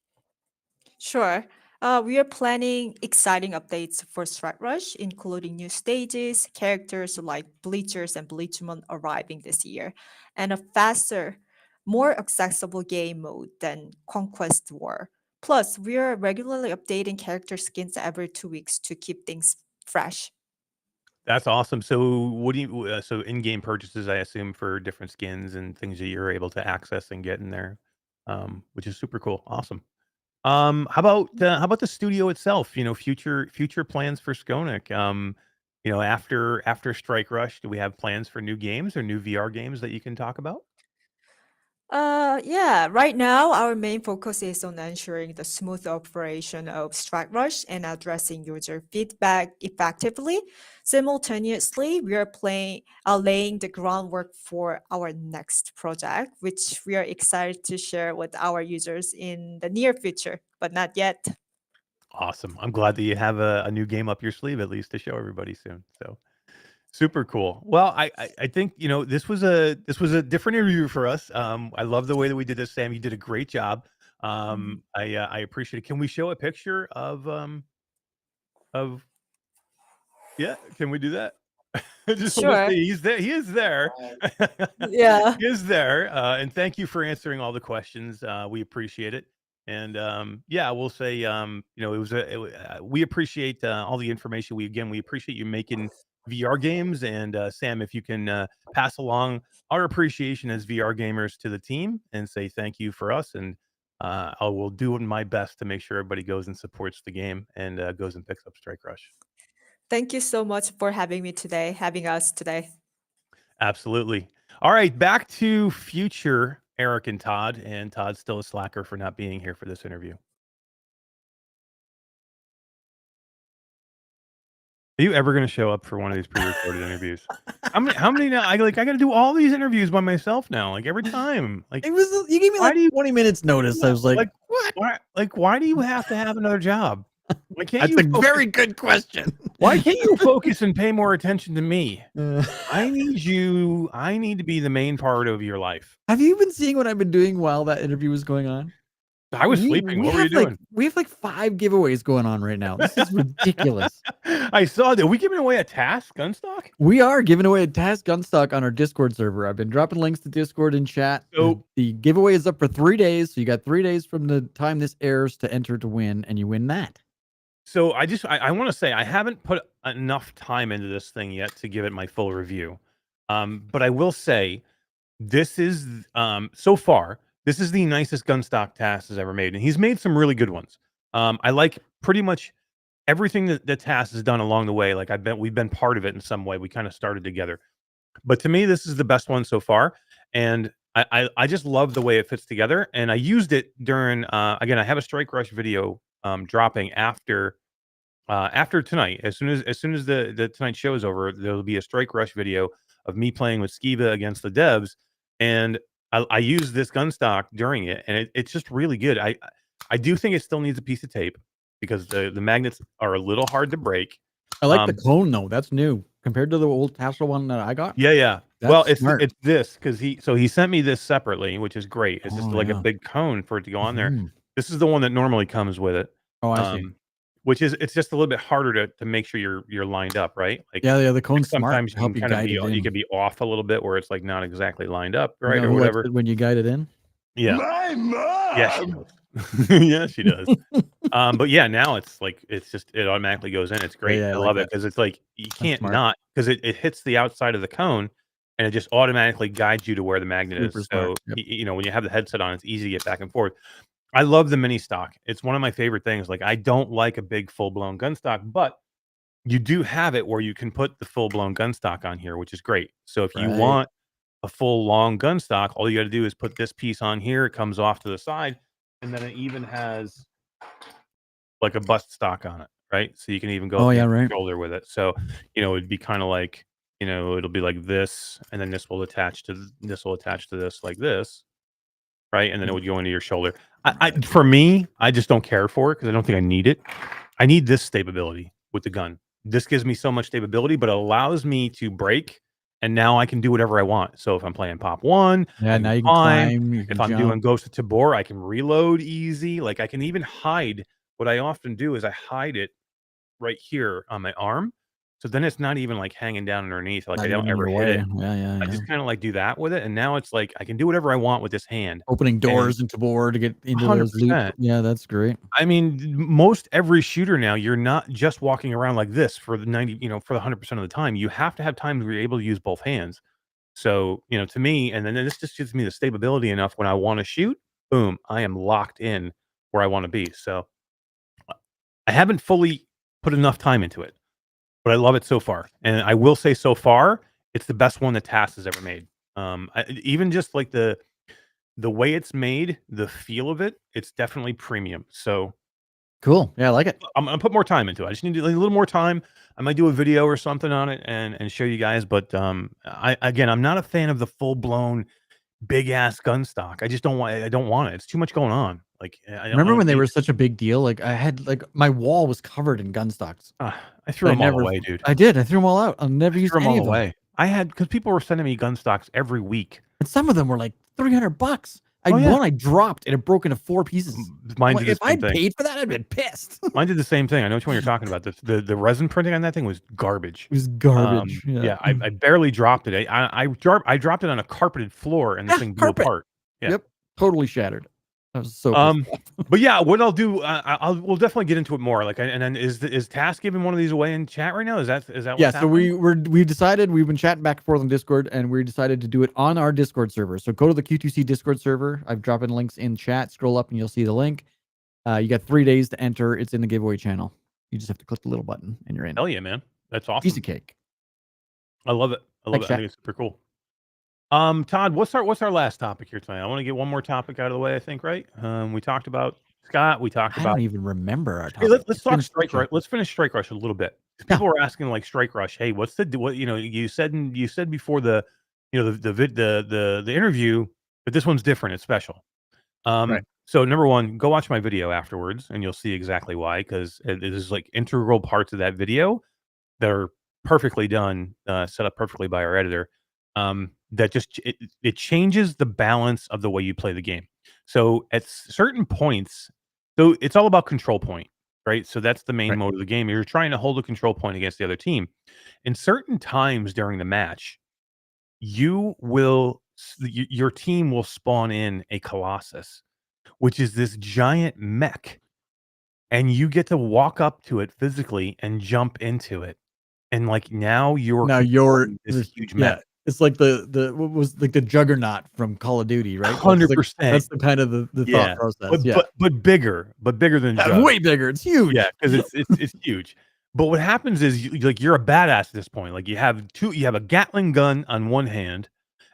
Sure. We are planning exciting updates for Strike Rush, including new stages, characters like Bleachers and Bleachmon arriving this year, and a faster, more accessible game mode than Conquest War. Plus, we are regularly updating character skins every 2 weeks to keep things fresh. That's awesome. So what do you so in-game purchases, I assume, for different skins and things that you're able to access and get in there, which is super cool. Awesome. How about the studio itself? Future plans for Skonec. After Strike Rush, do we have plans for new games or new VR games that you can talk about? Yeah, right now our main focus is on ensuring the smooth operation of Strike Rush and addressing user feedback effectively. Simultaneously, we are laying the groundwork for our next project, which we are excited to share with our users in the near future, but not yet. Awesome. I'm glad that you have a new game up your sleeve at least to show everybody soon. So super cool. Well, I think this was a different interview for us. I love the way that we did this, Sam. You did a great job. Mhm. I appreciate it. Can we show a picture of yeah? Can we do that? I just want to Sure. say he's there. He is there. Yeah. He is there. And thank you for answering all the questions. We appreciate it. And yeah, we'll say it was we appreciate all the information. We appreciate you making VR games. And Sam, if you can pass along our appreciation as VR gamers to the team and say thank you for us, and I will do my best to make sure everybody goes and supports the game and goes and picks up Strike Rush. Thank you so much for having us today. Absolutely. All right, back to future Eric and Todd, and Todd's still a slacker for not being here for this interview. Are you ever going to show up for one of these pre-recorded interviews? How many now? I got to do all these interviews by myself now. Like every time. Like it was you gave me like 20 minutes notice. I was like what? Why do you have to have another job? Why can't That's a very good question. Why can't you focus and pay more attention to me? I need to be the main part of your life. Have you been seeing what I've been doing while that interview was going on? I was sleeping. What were you doing? We have like 5 giveaways going on right now. This is ridiculous. I saw that. Are we giving away a task gunstock? We are giving away a task gunstock on our Discord server. I've been dropping links to Discord and chat. So the giveaway is up for 3 days. So you got 3 days from the time this airs to enter to win, and you win that. So I want to say I haven't put enough time into this thing yet to give it my full review. But I will say this is so far. This is the nicest gunstock Tass has ever made, and he's made some really good ones. I like pretty much everything that Tass has done along the way. Like we've been part of it in some way. We kind of started together, but to me, this is the best one so far, and I just love the way it fits together. And I used it during again. I have a Strike Rush video dropping after tonight. As soon as the tonight show is over, there'll be a Strike Rush video of me playing with Skiva against the devs, and I use this gunstock during it, and it's just really good. I do think it still needs a piece of tape because the magnets are a little hard to break. I like the cone though. That's new compared to the old Tassel one that I got. Yeah. That's well, smart. it's this because he sent me this separately, which is great. It's just like a big cone for it to go on there. This is the one that normally comes with it. Oh, I see. Which is it's just a little bit harder to make sure you're lined up, right? Like the cone's like smart. sometimes you can you can be off a little bit where it's like not exactly lined up, right, or whatever. When you guide it in. Yeah. My mom. Yeah, she does. Yeah, she does. But yeah, now it automatically goes in. It's great. I love it because it's like you can't not because it hits the outside of the cone and it just automatically guides you to where the magnet is. So you know when you have the headset on, it's easy to get back and forth. I love the mini stock. It's one of my favorite things. Like I don't like a big full blown gun stock, but you do have it where you can put the full blown gun stock on here, which is great. So if you want a full long gun stock, all you got to do is put this piece on here. It comes off to the side, and then it even has like a bust stock on it, right? So you can even go shoulder with it. So it'd be kind of like it'll be like this, and then this will attach to this like this, right? And then it would go into your shoulder. For me, I just don't care for it because I don't think I need it. I need this stability with the gun. This gives me so much stability, but it allows me to break, and now I can do whatever I want. So if I'm playing Pop 1, now you can climb. If I'm doing Ghost of Tabor, I can reload easy. Like I can even hide. What I often do is I hide it right here on my arm. So then it's not even like hanging down underneath. Like I don't ever hit it. I just kind of like do that with it. And now it's like I can do whatever I want with this hand. Opening doors into Tabor to get into those loops. Yeah, that's great. I mean, most every shooter now, you're not just walking around like this for the 100% of the time. You have to have times where you're able to use both hands. So, to me, and then this just gives me the stability enough when I want to shoot, boom, I am locked in where I want to be. So I haven't fully put enough time into it, but I love it so far. And I will say so far, it's the best one that Tass has ever made. Even just like the way it's made, the feel of it, it's definitely premium. So cool. Yeah, I like it. I'm gonna put more time into it. I just need a little more time. I might do a video or something on it and show you guys. But I'm not a fan of the full blown big ass gun stock. I don't want it. It's too much going on. Like I remember when they were such a big deal. Like I had my wall was covered in gun stocks. I threw them all away, dude. I did. I threw them all out. I'll never use any of them away. I had because people were sending me gun stocks every week, and some of them were like $300. One I dropped and it broke into 4 pieces. Mine did the if same I'd thing. paid for that, I'd been pissed. Mine did the same thing. I know which one you're talking about. The resin printing on that thing was garbage. It was garbage. I barely dropped it. I dropped it on a carpeted floor and the thing blew apart. Yeah. Yep. Totally shattered. I was so but yeah, what I'll do, we'll definitely get into it more. Like, and then is Task giving one of these away in chat right now? Is that what's yeah? So happening? we decided, we've been chatting back and forth on Discord, and we decided to do it on our Discord server. So go to the Q2C Discord server. I've dropped in links in chat. Scroll up and you'll see the link. You got 3 days to enter. It's in the giveaway channel. You just have to click the little button and you're in. Hell yeah, man! That's awesome. Piece of cake. I love it. I love Thanks, it. I think it's super cool. Todd, what's our last topic here tonight? I want to get one more topic out of the way. I think, right? We talked about Scott. We talked I about. don't even remember our Hey, topic. let's talk Strike Rush. Let's finish Strike Rush a little bit. People are asking like Strike Rush. Hey, what's what you said before the the interview, but this one's different. It's special. Right. So number one, go watch my video afterwards, and you'll see exactly why. Because it is like integral parts of that video that are perfectly done, set up perfectly by our editor. That just it changes the balance of the way you play the game. So at certain points, so it's all about control point, right? So that's the main mode of the game. You're trying to hold a control point against the other team. In certain times during the match, your team will spawn in a Colossus, which is this giant mech, and you get to walk up to it physically and jump into it. And like now you're this huge mech. Yeah, it's like the what was like the Juggernaut from Call of Duty, right? 100%. That's the kind of the thought process. But bigger than way bigger. It's huge. Yeah, because it's huge. But what happens is you're a badass at this point. Like you have a Gatling gun on one hand,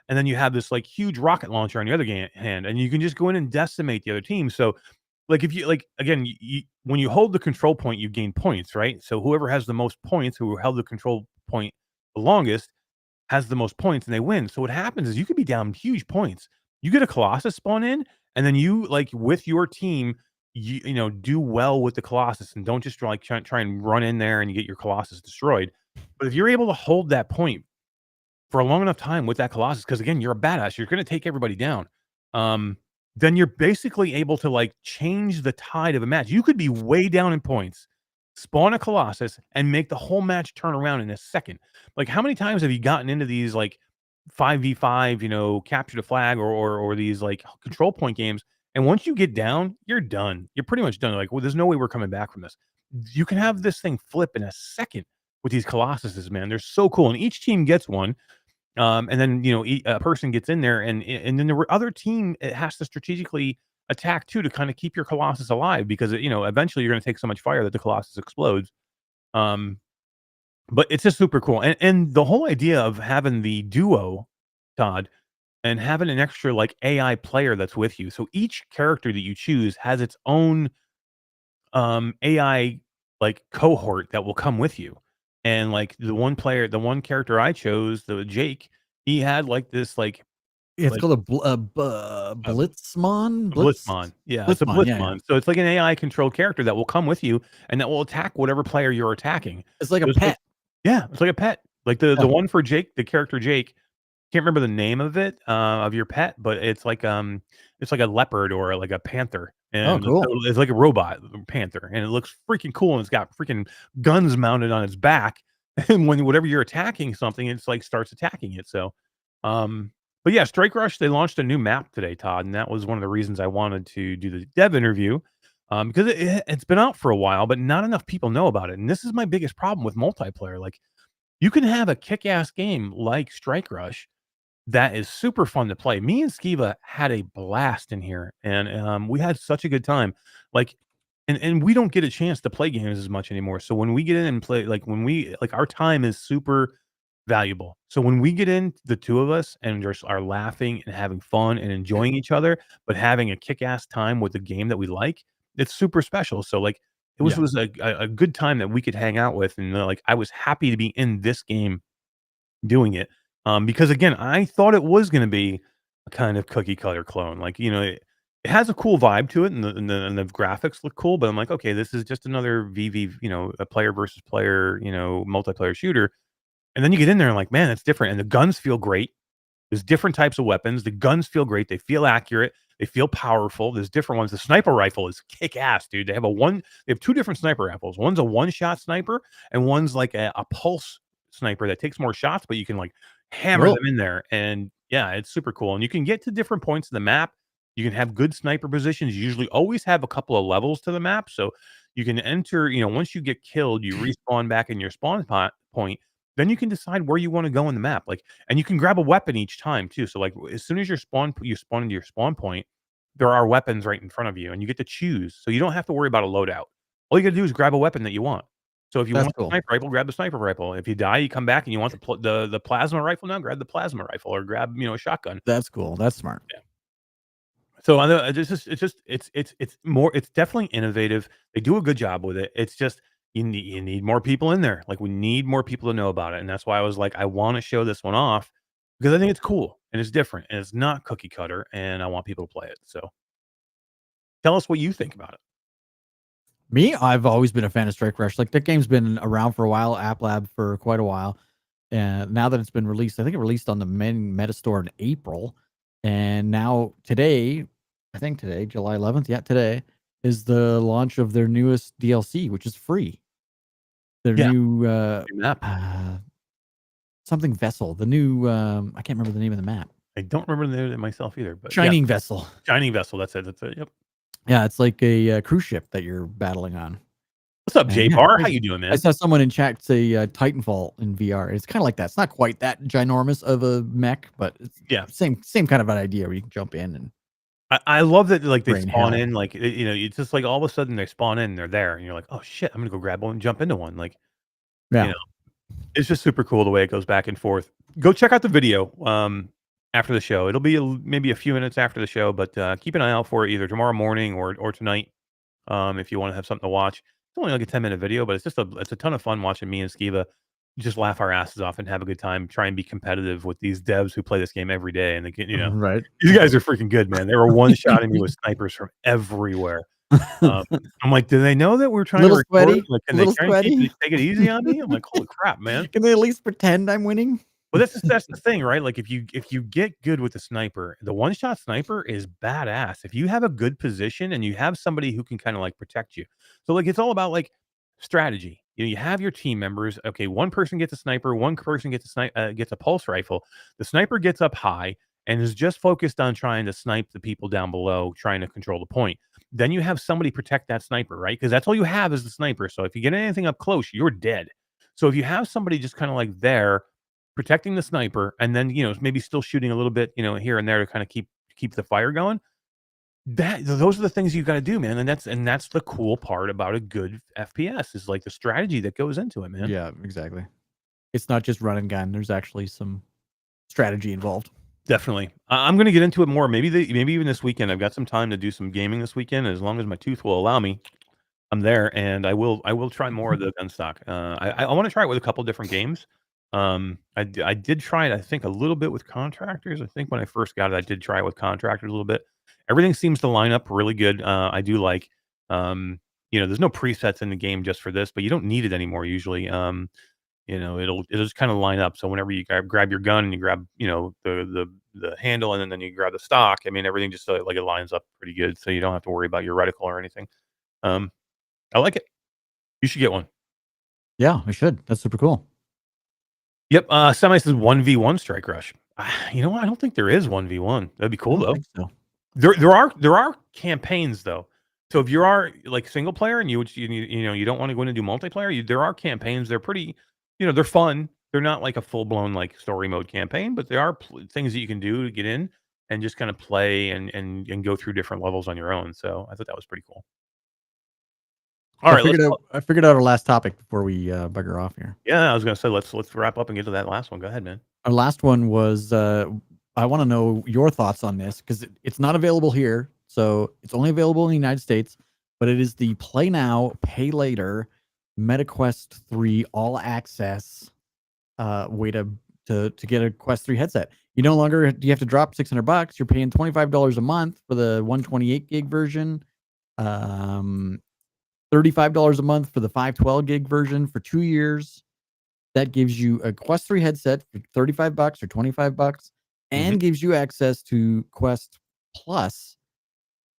and then you have this like huge rocket launcher on the other hand, and you can just go in and decimate the other team. So like if you again, when you hold the control point, you gain points, right? So whoever has the most points, who held the control point the longest, has the most points, and they win. So what happens is you could be down huge points. You get a Colossus spawn in, and then you like with your team, you do well with the Colossus, and don't just like try and run in there and you get your Colossus destroyed. But if you're able to hold that point for a long enough time with that Colossus, because again, you're a badass, you're going to take everybody down. Then you're basically able to like change the tide of a match. You could be way down in points, spawn a Colossus, and make the whole match turn around in a second. Like how many times have you gotten into these like 5v5, capture the flag or these like control point games? And once you get down, you're done. You're pretty much done. Like, well, there's no way we're coming back from this. You can have this thing flip in a second with these Colossuses, man. They're so cool. And each team gets one. And then a person gets in there, and then the other team, it has to strategically attack too to kind of keep your Colossus alive, because eventually you're going to take so much fire that the Colossus explodes. But it's just super cool, and the whole idea of having the duo, Todd, and having an extra like AI player that's with you. So each character that you choose has its own AI like cohort that will come with you. And like the one character I chose, the Jake, he had like this like it's called a Blitzmon. Blitzmon. Yeah, it's a Blitzmon. Yeah. So it's like an AI controlled character that will come with you and that will attack whatever player you're attacking. It's like a pet. It's like a pet. Like the one for Jake, the character Jake. Can't remember the name of it of your pet, but it's like a leopard or like a panther. And cool. It's like a robot panther, and it looks freaking cool. And it's got freaking guns mounted on its back. And whenever you're attacking something, it's like starts attacking it. So, but yeah, Strike Rush, they launched a new map today, Todd, and that was one of the reasons I wanted to do the dev interview, because it's been out for a while, but not enough people know about it. And this is my biggest problem with multiplayer. Like, you can have a kick-ass game like Strike Rush that is super fun to play. Me and Skiva had a blast in here, and we had such a good time. Like, and we don't get a chance to play games as much anymore. So when we get in and play, like our time is super valuable. So when we get in, the two of us, and just are laughing and having fun and enjoying each other, but having a kick-ass time with the game that we like, it's super special. So like it was a good time that we could hang out with, and like I was happy to be in this game doing it. Because again, I thought it was going to be a kind of cookie cutter clone. Like, it has a cool vibe to it, and the graphics look cool. But I'm like, okay, this is just another VV, a player versus player, multiplayer shooter. And then you get in there and like, man, it's different. And the guns feel great. There's different types of weapons. The guns feel great. They feel accurate. They feel powerful. There's different ones. The sniper rifle is kick ass, dude. They have two different sniper rifles. One's a one-shot sniper, and one's like a pulse sniper that takes more shots, but you can like hammer them in there. And yeah, it's super cool. And you can get to different points of the map You can have good sniper positions. You usually always have a couple of levels to the map, so you can enter. Once you get killed, you respawn back in your spawn point. Then you can decide where you want to go in the map, and you can grab a weapon each time too. So, as soon as you spawn into your spawn point, there are weapons right in front of you, and you get to choose. So you don't have to worry about a loadout. All you got to do is grab a weapon that you want. So if you want the sniper rifle, grab the sniper rifle. If you die, you come back and you want the plasma rifle now, grab the plasma rifle or grab a shotgun. That's cool. That's smart. Yeah. So I know it's definitely innovative. They do a good job with it. It's just you need more people in there. We need more people to know about it, and that's why I was like, I want to show this one off because I think it's cool and it's different and it's not cookie cutter, and I want people to play it. So tell us what you think about it. Me, I've always been a fan of Strike Rush. That game's been around for a while, AppLab for quite a while. And now that it's been released, I think it released on the main Meta Store in April. And now today, July 11th, today is the launch of their newest DLC, which is free. Their new map. Something vessel. The new I can't remember the name of the map. I don't remember the name of it myself either, but Shining Vessel. Shining Vessel, that's it. Yep. Yeah, it's like a cruise ship that you're battling on. What's up, J-Bar? How you doing, man? I saw someone in chat say Titanfall in VR. It's kind of like that. It's not quite that ginormous of a mech, but it's same kind of an idea where you can jump in. And I love that they spawn in, it's just all of a sudden they spawn in and they're there and you're like, oh shit, I'm gonna go grab one and jump into one. It's just super cool the way it goes back and forth. Go check out the video after the show. It'll be maybe a few minutes after the show, but keep an eye out for it either tomorrow morning or tonight if you want to have something to watch. It's only a 10-minute video, but it's a ton of fun watching me and Skiva just laugh our asses off and have a good time, try and be competitive with these devs who play this game every day. And they get, right. These guys are freaking good, man. They were one-shotting me with snipers from everywhere. I'm like, do they know that we're trying to record? Sweaty. Can they try and take it easy on me? I'm like, holy crap, man. Can they at least pretend I'm winning? Well, that's the thing, right? If you get good with the sniper, the one-shot sniper is badass. If you have a good position and you have somebody who can kind of protect you. So it's all about strategy. You have your team members. Okay, one person gets a sniper, one person gets a pulse rifle. The sniper gets up high and is just focused on trying to snipe the people down below, trying to control the point. Then you have somebody protect that sniper, right? Because that's all you have is the sniper. So if you get anything up close, you're dead. So if you have somebody just kind of there protecting the sniper, and then maybe still shooting a little bit here and there to kind of keep the fire going, those are the things you got to do, man. And that's the cool part about a good FPS is the strategy that goes into it, man. Yeah, exactly. It's not just run and gun. There's actually some strategy involved. Definitely. I'm going to get into it more. Maybe even this weekend. I've got some time to do some gaming this weekend. As long as my tooth will allow me, I'm there, and I will try more of the gun stock. I want to try it with a couple different games. I did try it, I think, a little bit with contractors. I think when I first got it, I did try it with contractors a little bit. Everything seems to line up really good. I do there's no presets in the game just for this, but you don't need it anymore usually. It'll just kind of line up. So whenever you grab your gun and you grab, the handle and then you grab the stock, I mean, everything just it lines up pretty good. So you don't have to worry about your reticle or anything. I like it. You should get one. Yeah, I should. That's super cool. Yep. Semi says 1v1 Strike Rush. You know what? I don't think there is 1v1. That'd be cool though. So. There are campaigns though. So if you are single player and you don't want to go in and do multiplayer, there are campaigns. They're pretty, they're fun. They're not a full blown story mode campaign, but there are things that you can do to get in and just kind of play and go through different levels on your own. So I thought that was pretty cool. All right, I figured out our last topic before we bugger off here. Yeah, I was gonna say let's wrap up and get to that last one. Go ahead, man. Our last one was I want to know your thoughts on this because it's not available here, so it's only available in the United States. But it is the Play Now, Pay Later MetaQuest 3 All Access way to get a Quest 3 headset. You no longer do you have to drop $600. You're paying $25 a month for the 128 gig version. $35 a month for the 512 gig version for 2 years. That gives you a Quest 3 headset for $35 or $25 and gives you access to Quest Plus,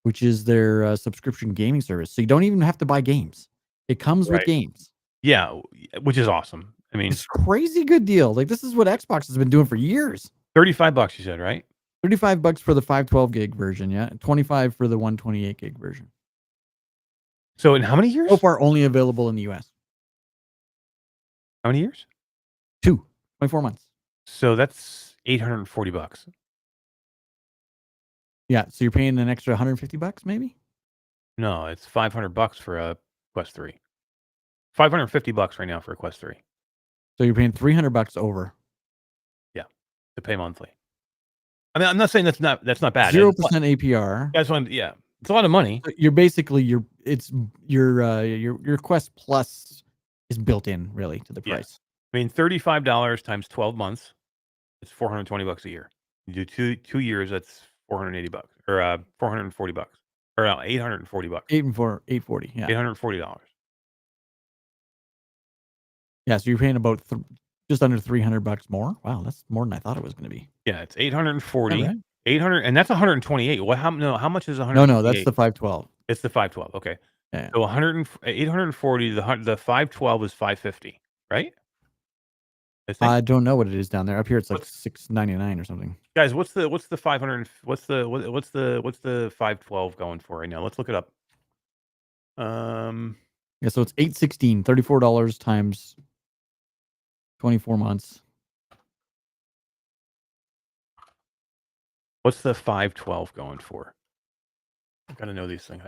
which is their subscription gaming service. So you don't even have to buy games. It comes with games. Yeah, which is awesome. I mean, it's a crazy good deal. This is what Xbox has been doing for years. $35 you said, right? $35 for the 512 gig version, yeah. 25 for the 128 gig version. So in how many years? So far, only available in the US. How many years? 24 months. So that's $840. Yeah, so you're paying an extra $150 maybe? No, it's $500 for a Quest 3. $550 right now for a Quest 3. So you're paying $300 over. Yeah, to pay monthly. I mean, I'm not saying that's not bad. 0% APR. That's one. Yeah, it's a lot of money. You're basically your Quest Plus is built in really to the price. I mean, $35 times 12 months, it's $420 a year. You do two years, that's $480 or $440 or no, $840. $840. Yeah, $840. Yeah, so you're paying about just under $300 more. Wow, that's more than I thought it was going to be. Yeah, it's 840. Right? 800, and that's 128. What? How much is 100? No, that's the 512. It's the 512. Okay. Yeah. So 840. The 512 is 550, right? I don't know what it is down there. Up here, it's like $699 or something. Guys, what's the 500? What's the 512 going for right now? Let's look it up. Yeah, so it's $816, $34 times 24 months. What's the 512 going for? I gotta know these things.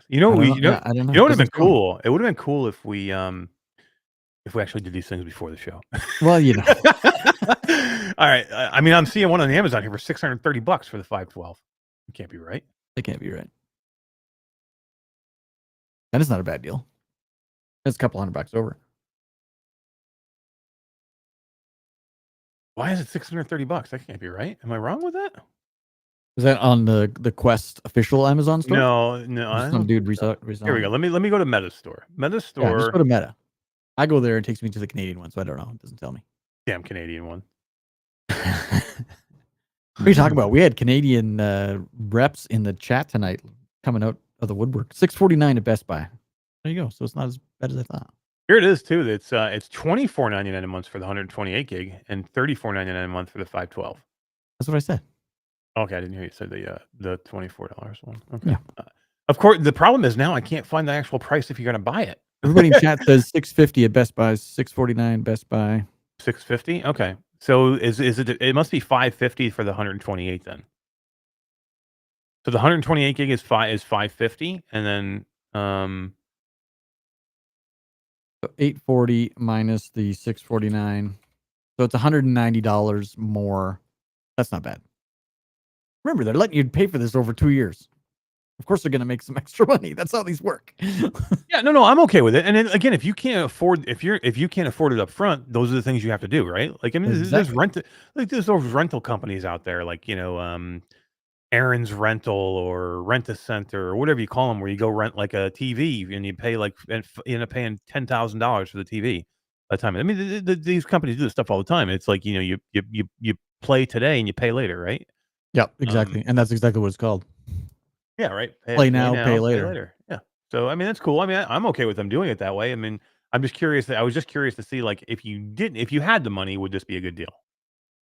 You know, I don't know. it would have been cool. It would have been cool if we actually did these things before the show. Well, you know. All right. I mean, I'm seeing one on Amazon here for $630 for the 512. It can't be right. It can't be right. That is not a bad deal. It's a couple $100 over. Why is it $630? That can't be right. Am I wrong with that? Is that on the Quest official Amazon store? No. Some dude reselling. Here we go. Let me go to Meta Store. Yeah, just go to Meta. I go there, it takes me to the Canadian one, so I don't know. It doesn't tell me. Damn Canadian one. What are you talking about? We had Canadian reps in the chat tonight coming out of the woodwork. $649 at Best Buy. There you go. So it's not as bad as I thought. Here it is too. It's $24.99 a month for the 128 gig and $34.99 a month for the 512. That's what I said. Okay, I didn't hear you say the $24 one. Okay. Yeah. Of course, the problem is now I can't find the actual price if you're going to buy it. Everybody in chat says $650 at Best Buy, $649 Best Buy. $650. Okay, so is it? It must be $550 for the 128 then. So the 128 gig is $550, and then So $840 minus the $649, so it's $190 more. That's not bad. Remember, they're letting you pay for this over 2 years. Of course, they're going to make some extra money. That's how these work. Yeah, no, I'm okay with it. And then again, if you can't afford it up front, those are the things you have to do, right? Like, I mean, Exactly. there's those rental companies out there, like, you know, Aaron's Rental or Rent a Center or whatever you call them, where you go rent like a TV and you pay like, and you end up paying $10,000 for the TV by the time. I mean, these companies do this stuff all the time. It's like, you know, you play today and you pay later, right? Yep, exactly. And that's exactly what it's called. Yeah, right. Play now, pay later. Yeah. So I mean, that's cool. I mean, I'm okay with them doing it that way. I mean, I was just curious to see, like, if you had the money, would this be a good deal?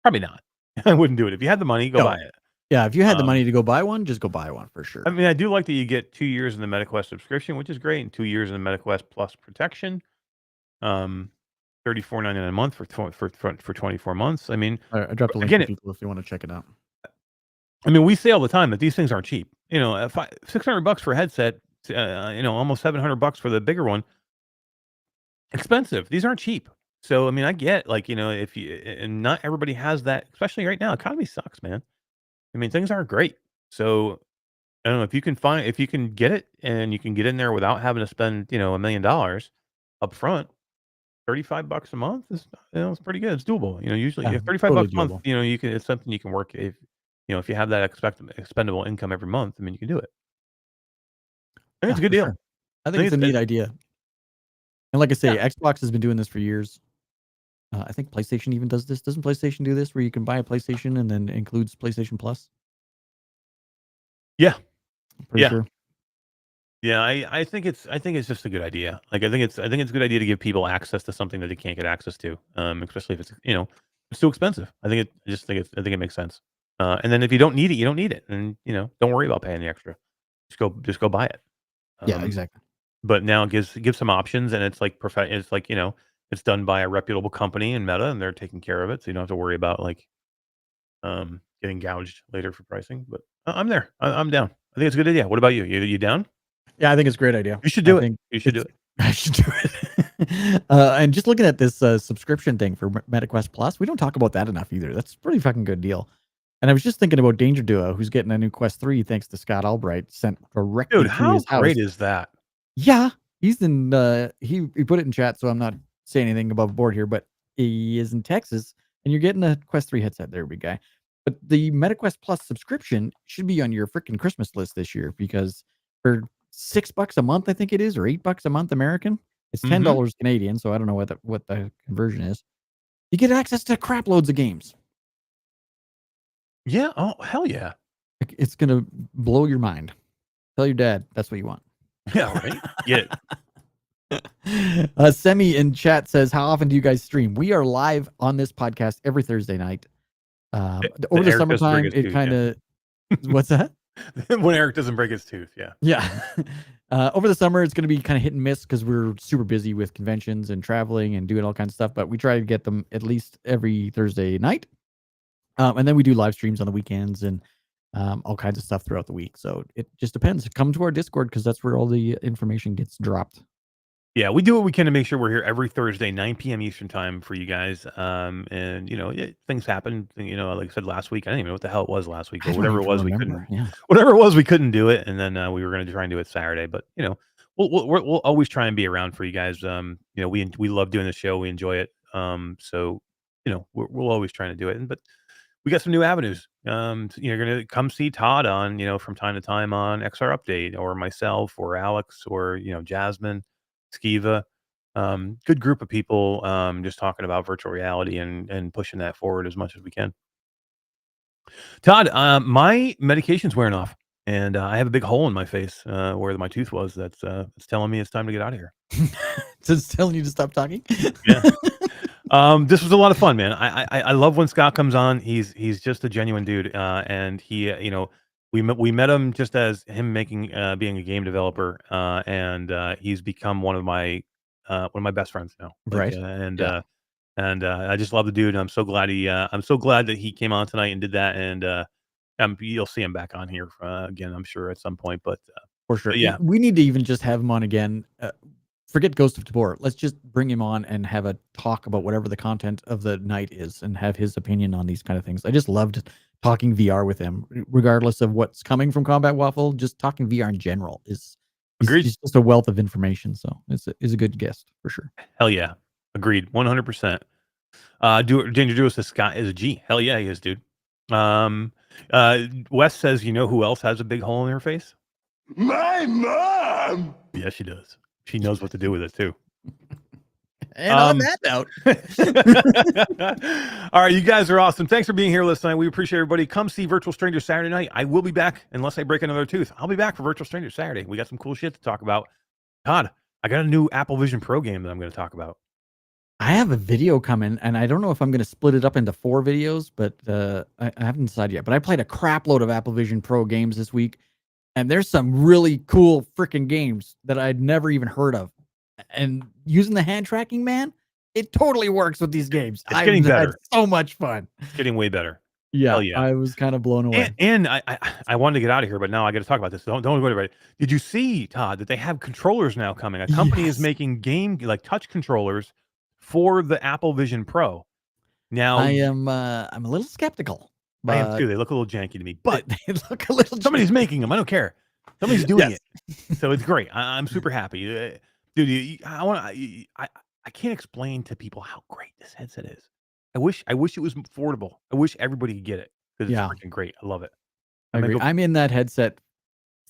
Probably not. I wouldn't do it. If you had the money, go buy it. Yeah, if you had the money to go buy one, just go buy one for sure. I mean, I do like that you get 2 years in the MetaQuest subscription, which is great, and 2 years in the MetaQuest Plus protection. $34.99 a month for 24 months. I mean, I dropped a link for people if you want to check it out. I mean, we say all the time that these things aren't cheap. You know, $600 for a headset, you know, almost $700 for the bigger one. Expensive. These aren't cheap. So, I mean, I get, like, you know, and not everybody has that, especially right now. Economy sucks, man. I mean, things aren't great. So, I don't know if you can get it and you can get in there without having to spend, you know, $1 million up front. $35 a month is, you know, it's pretty good. It's doable. You know, usually $35 totally a month, doable. you know, it's something you can work if, you know, if you have that expendable income every month. I mean, you can do it. I think it's a good deal. Sure. I think it's a neat idea. And like I say, Xbox has been doing this for years. I think PlayStation even does this. Doesn't PlayStation do this, where you can buy a PlayStation and then includes PlayStation Plus? Yeah. I'm pretty sure. Yeah, I think it's just a good idea. Like, I think it's a good idea to give people access to something that they can't get access to, especially if it's, you know, it's too expensive. I think it makes sense. And then if you don't need it, you don't need it, and don't worry about paying the extra. Just go buy it. Yeah, exactly. But now it gives some options, and it's like it's like it's done by a reputable company in Meta, and they're taking care of it, so you don't have to worry about like getting gouged later for pricing. But I'm there. I'm down. I think it's a good idea. What about you? You down? Yeah, I think it's a great idea. You should do it. You should do it. I should do it. And just looking at this subscription thing for MetaQuest Plus, we don't talk about that enough either. That's a pretty fucking good deal. And I was just thinking about Danger Duo, who's getting a new Quest 3 thanks to Scott Albright, sent directly to his house. Great is that? Yeah, he's in. He put it in chat, so I'm not saying anything above board here, but he is in Texas, and you're getting a Quest 3 headset. There we go. But the MetaQuest Plus subscription should be on your freaking Christmas list this year, because for $6 a month, I think it is, or $8 a month American, it's $10 Canadian. So I don't know what the conversion is. You get access to crap loads of games. Yeah. Oh, hell yeah. It's gonna blow your mind. Tell your dad that's what you want. Yeah, right. Get it. Semi in chat says, "How often do you guys stream?" We are live on this podcast every Thursday night. Over the summertime, it kind of. What's that? When Eric doesn't break his tooth, yeah. Yeah. Over the summer, it's going to be kind of hit and miss because we're super busy with conventions and traveling and doing all kinds of stuff. But we try to get them at least every Thursday night. And then we do live streams on the weekends and all kinds of stuff throughout the week. So it just depends. Come to our Discord because that's where all the information gets dropped. Yeah, we do what we can to make sure we're here every Thursday, 9 p.m. Eastern time for you guys. And things happen. Like I said last week, I didn't even know what the hell it was last week, but whatever it was, we couldn't. Yeah. Whatever it was, we couldn't do it, and then we were going to try and do it Saturday. But we'll always try and be around for you guys. We love doing the show. We enjoy it. So we'll always trying to do it. But we got some new avenues. You're going to come see Todd on from time to time on XR Update, or myself, or Alex, or Jasmine. Skiva, good group of people, just talking about virtual reality and pushing that forward as much as we can. Todd, my medication's wearing off, and I have a big hole in my face where my tooth was. It's telling me it's time to get out of here. So it's telling you to stop talking. Yeah. This was a lot of fun, man. I love when Scott comes on. He's just a genuine dude, and he we met him just as him being a game developer, and he's become one of my best friends now. Right. And I just love the dude. I'm so glad that he came on tonight and did that. And you'll see him back on here again, I'm sure, at some point. But for sure, yeah, we need to even just have him on again. Forget Ghost of Tabor. Let's just bring him on and have a talk about whatever the content of the night is, and have his opinion on these kind of things. I just loved talking VR with him, regardless of what's coming from Combat Waffle. Just talking VR in general is he's just a wealth of information. So it's a good guest for sure. Hell yeah, agreed, 100%. Danger Duo says Scott is a G. Hell yeah, he is, dude. Wes says, who else has a big hole in her face? My mom. Yeah, she does. She knows what to do with it too. And on that note, all right, you guys are awesome. Thanks for being here listening. We appreciate everybody. Come see Virtual Strangers Saturday night. I will be back unless I break another tooth. I'll be back for Virtual Strangers Saturday. We got some cool shit to talk about. Todd, I got a new Apple Vision Pro game that I'm going to talk about. I have a video coming, and I don't know if I'm going to split it up into 4 videos, but I haven't decided yet. But I played a crap load of Apple Vision Pro games this week, and there's some really cool freaking games that I'd never even heard of. And using the hand tracking, man, it totally works with these games. It's getting better. Had so much fun. It's getting way better. Yeah, I was kind of blown away. And I wanted to get out of here, but now I got to talk about this. Don't go anybody. Did you see, Todd, that they have controllers now coming? A company is making touch controllers for the Apple Vision Pro. Now I'm a little skeptical. I am too. They look a little janky to me, but they look a little. Somebody's making them. I don't care. Somebody's doing it, so it's great. I'm super happy, dude. I can't explain to people how great this headset is. I wish it was affordable. I wish everybody could get it because it's freaking great. I love it. I agree. I'm in that headset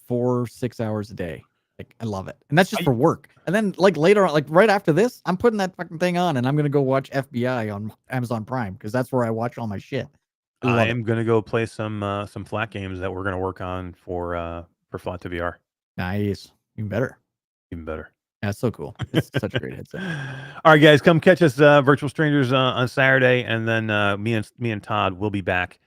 4-6 hours a day. Like, I love it. And that's just for work. And then later on, right after this, I'm putting that fucking thing on and I'm going to go watch FBI on Amazon Prime because that's where I watch all my shit. I am going to go play some flat games that we're going to work on for Flat to VR. Nice. Even better. That's so cool. It's such a great headset. All right, guys, come catch us Virtual Strangers on Saturday, and then me and Todd will be back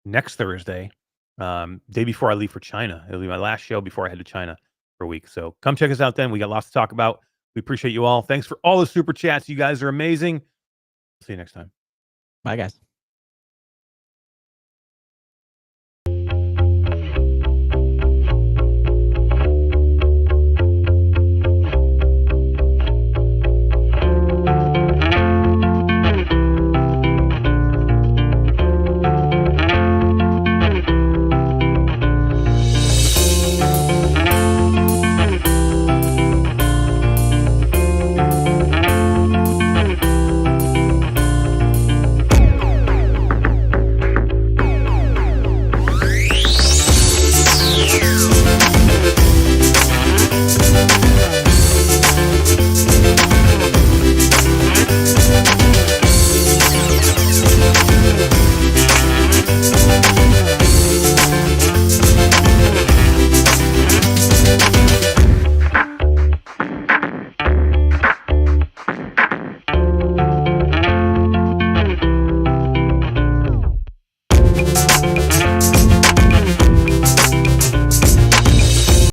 next Thursday, day before I leave for China. It'll be my last show before I head to China for a week. So come check us out then. We got lots to talk about. We appreciate you all. Thanks for all the super chats. You guys are amazing. See you next time. Bye, guys.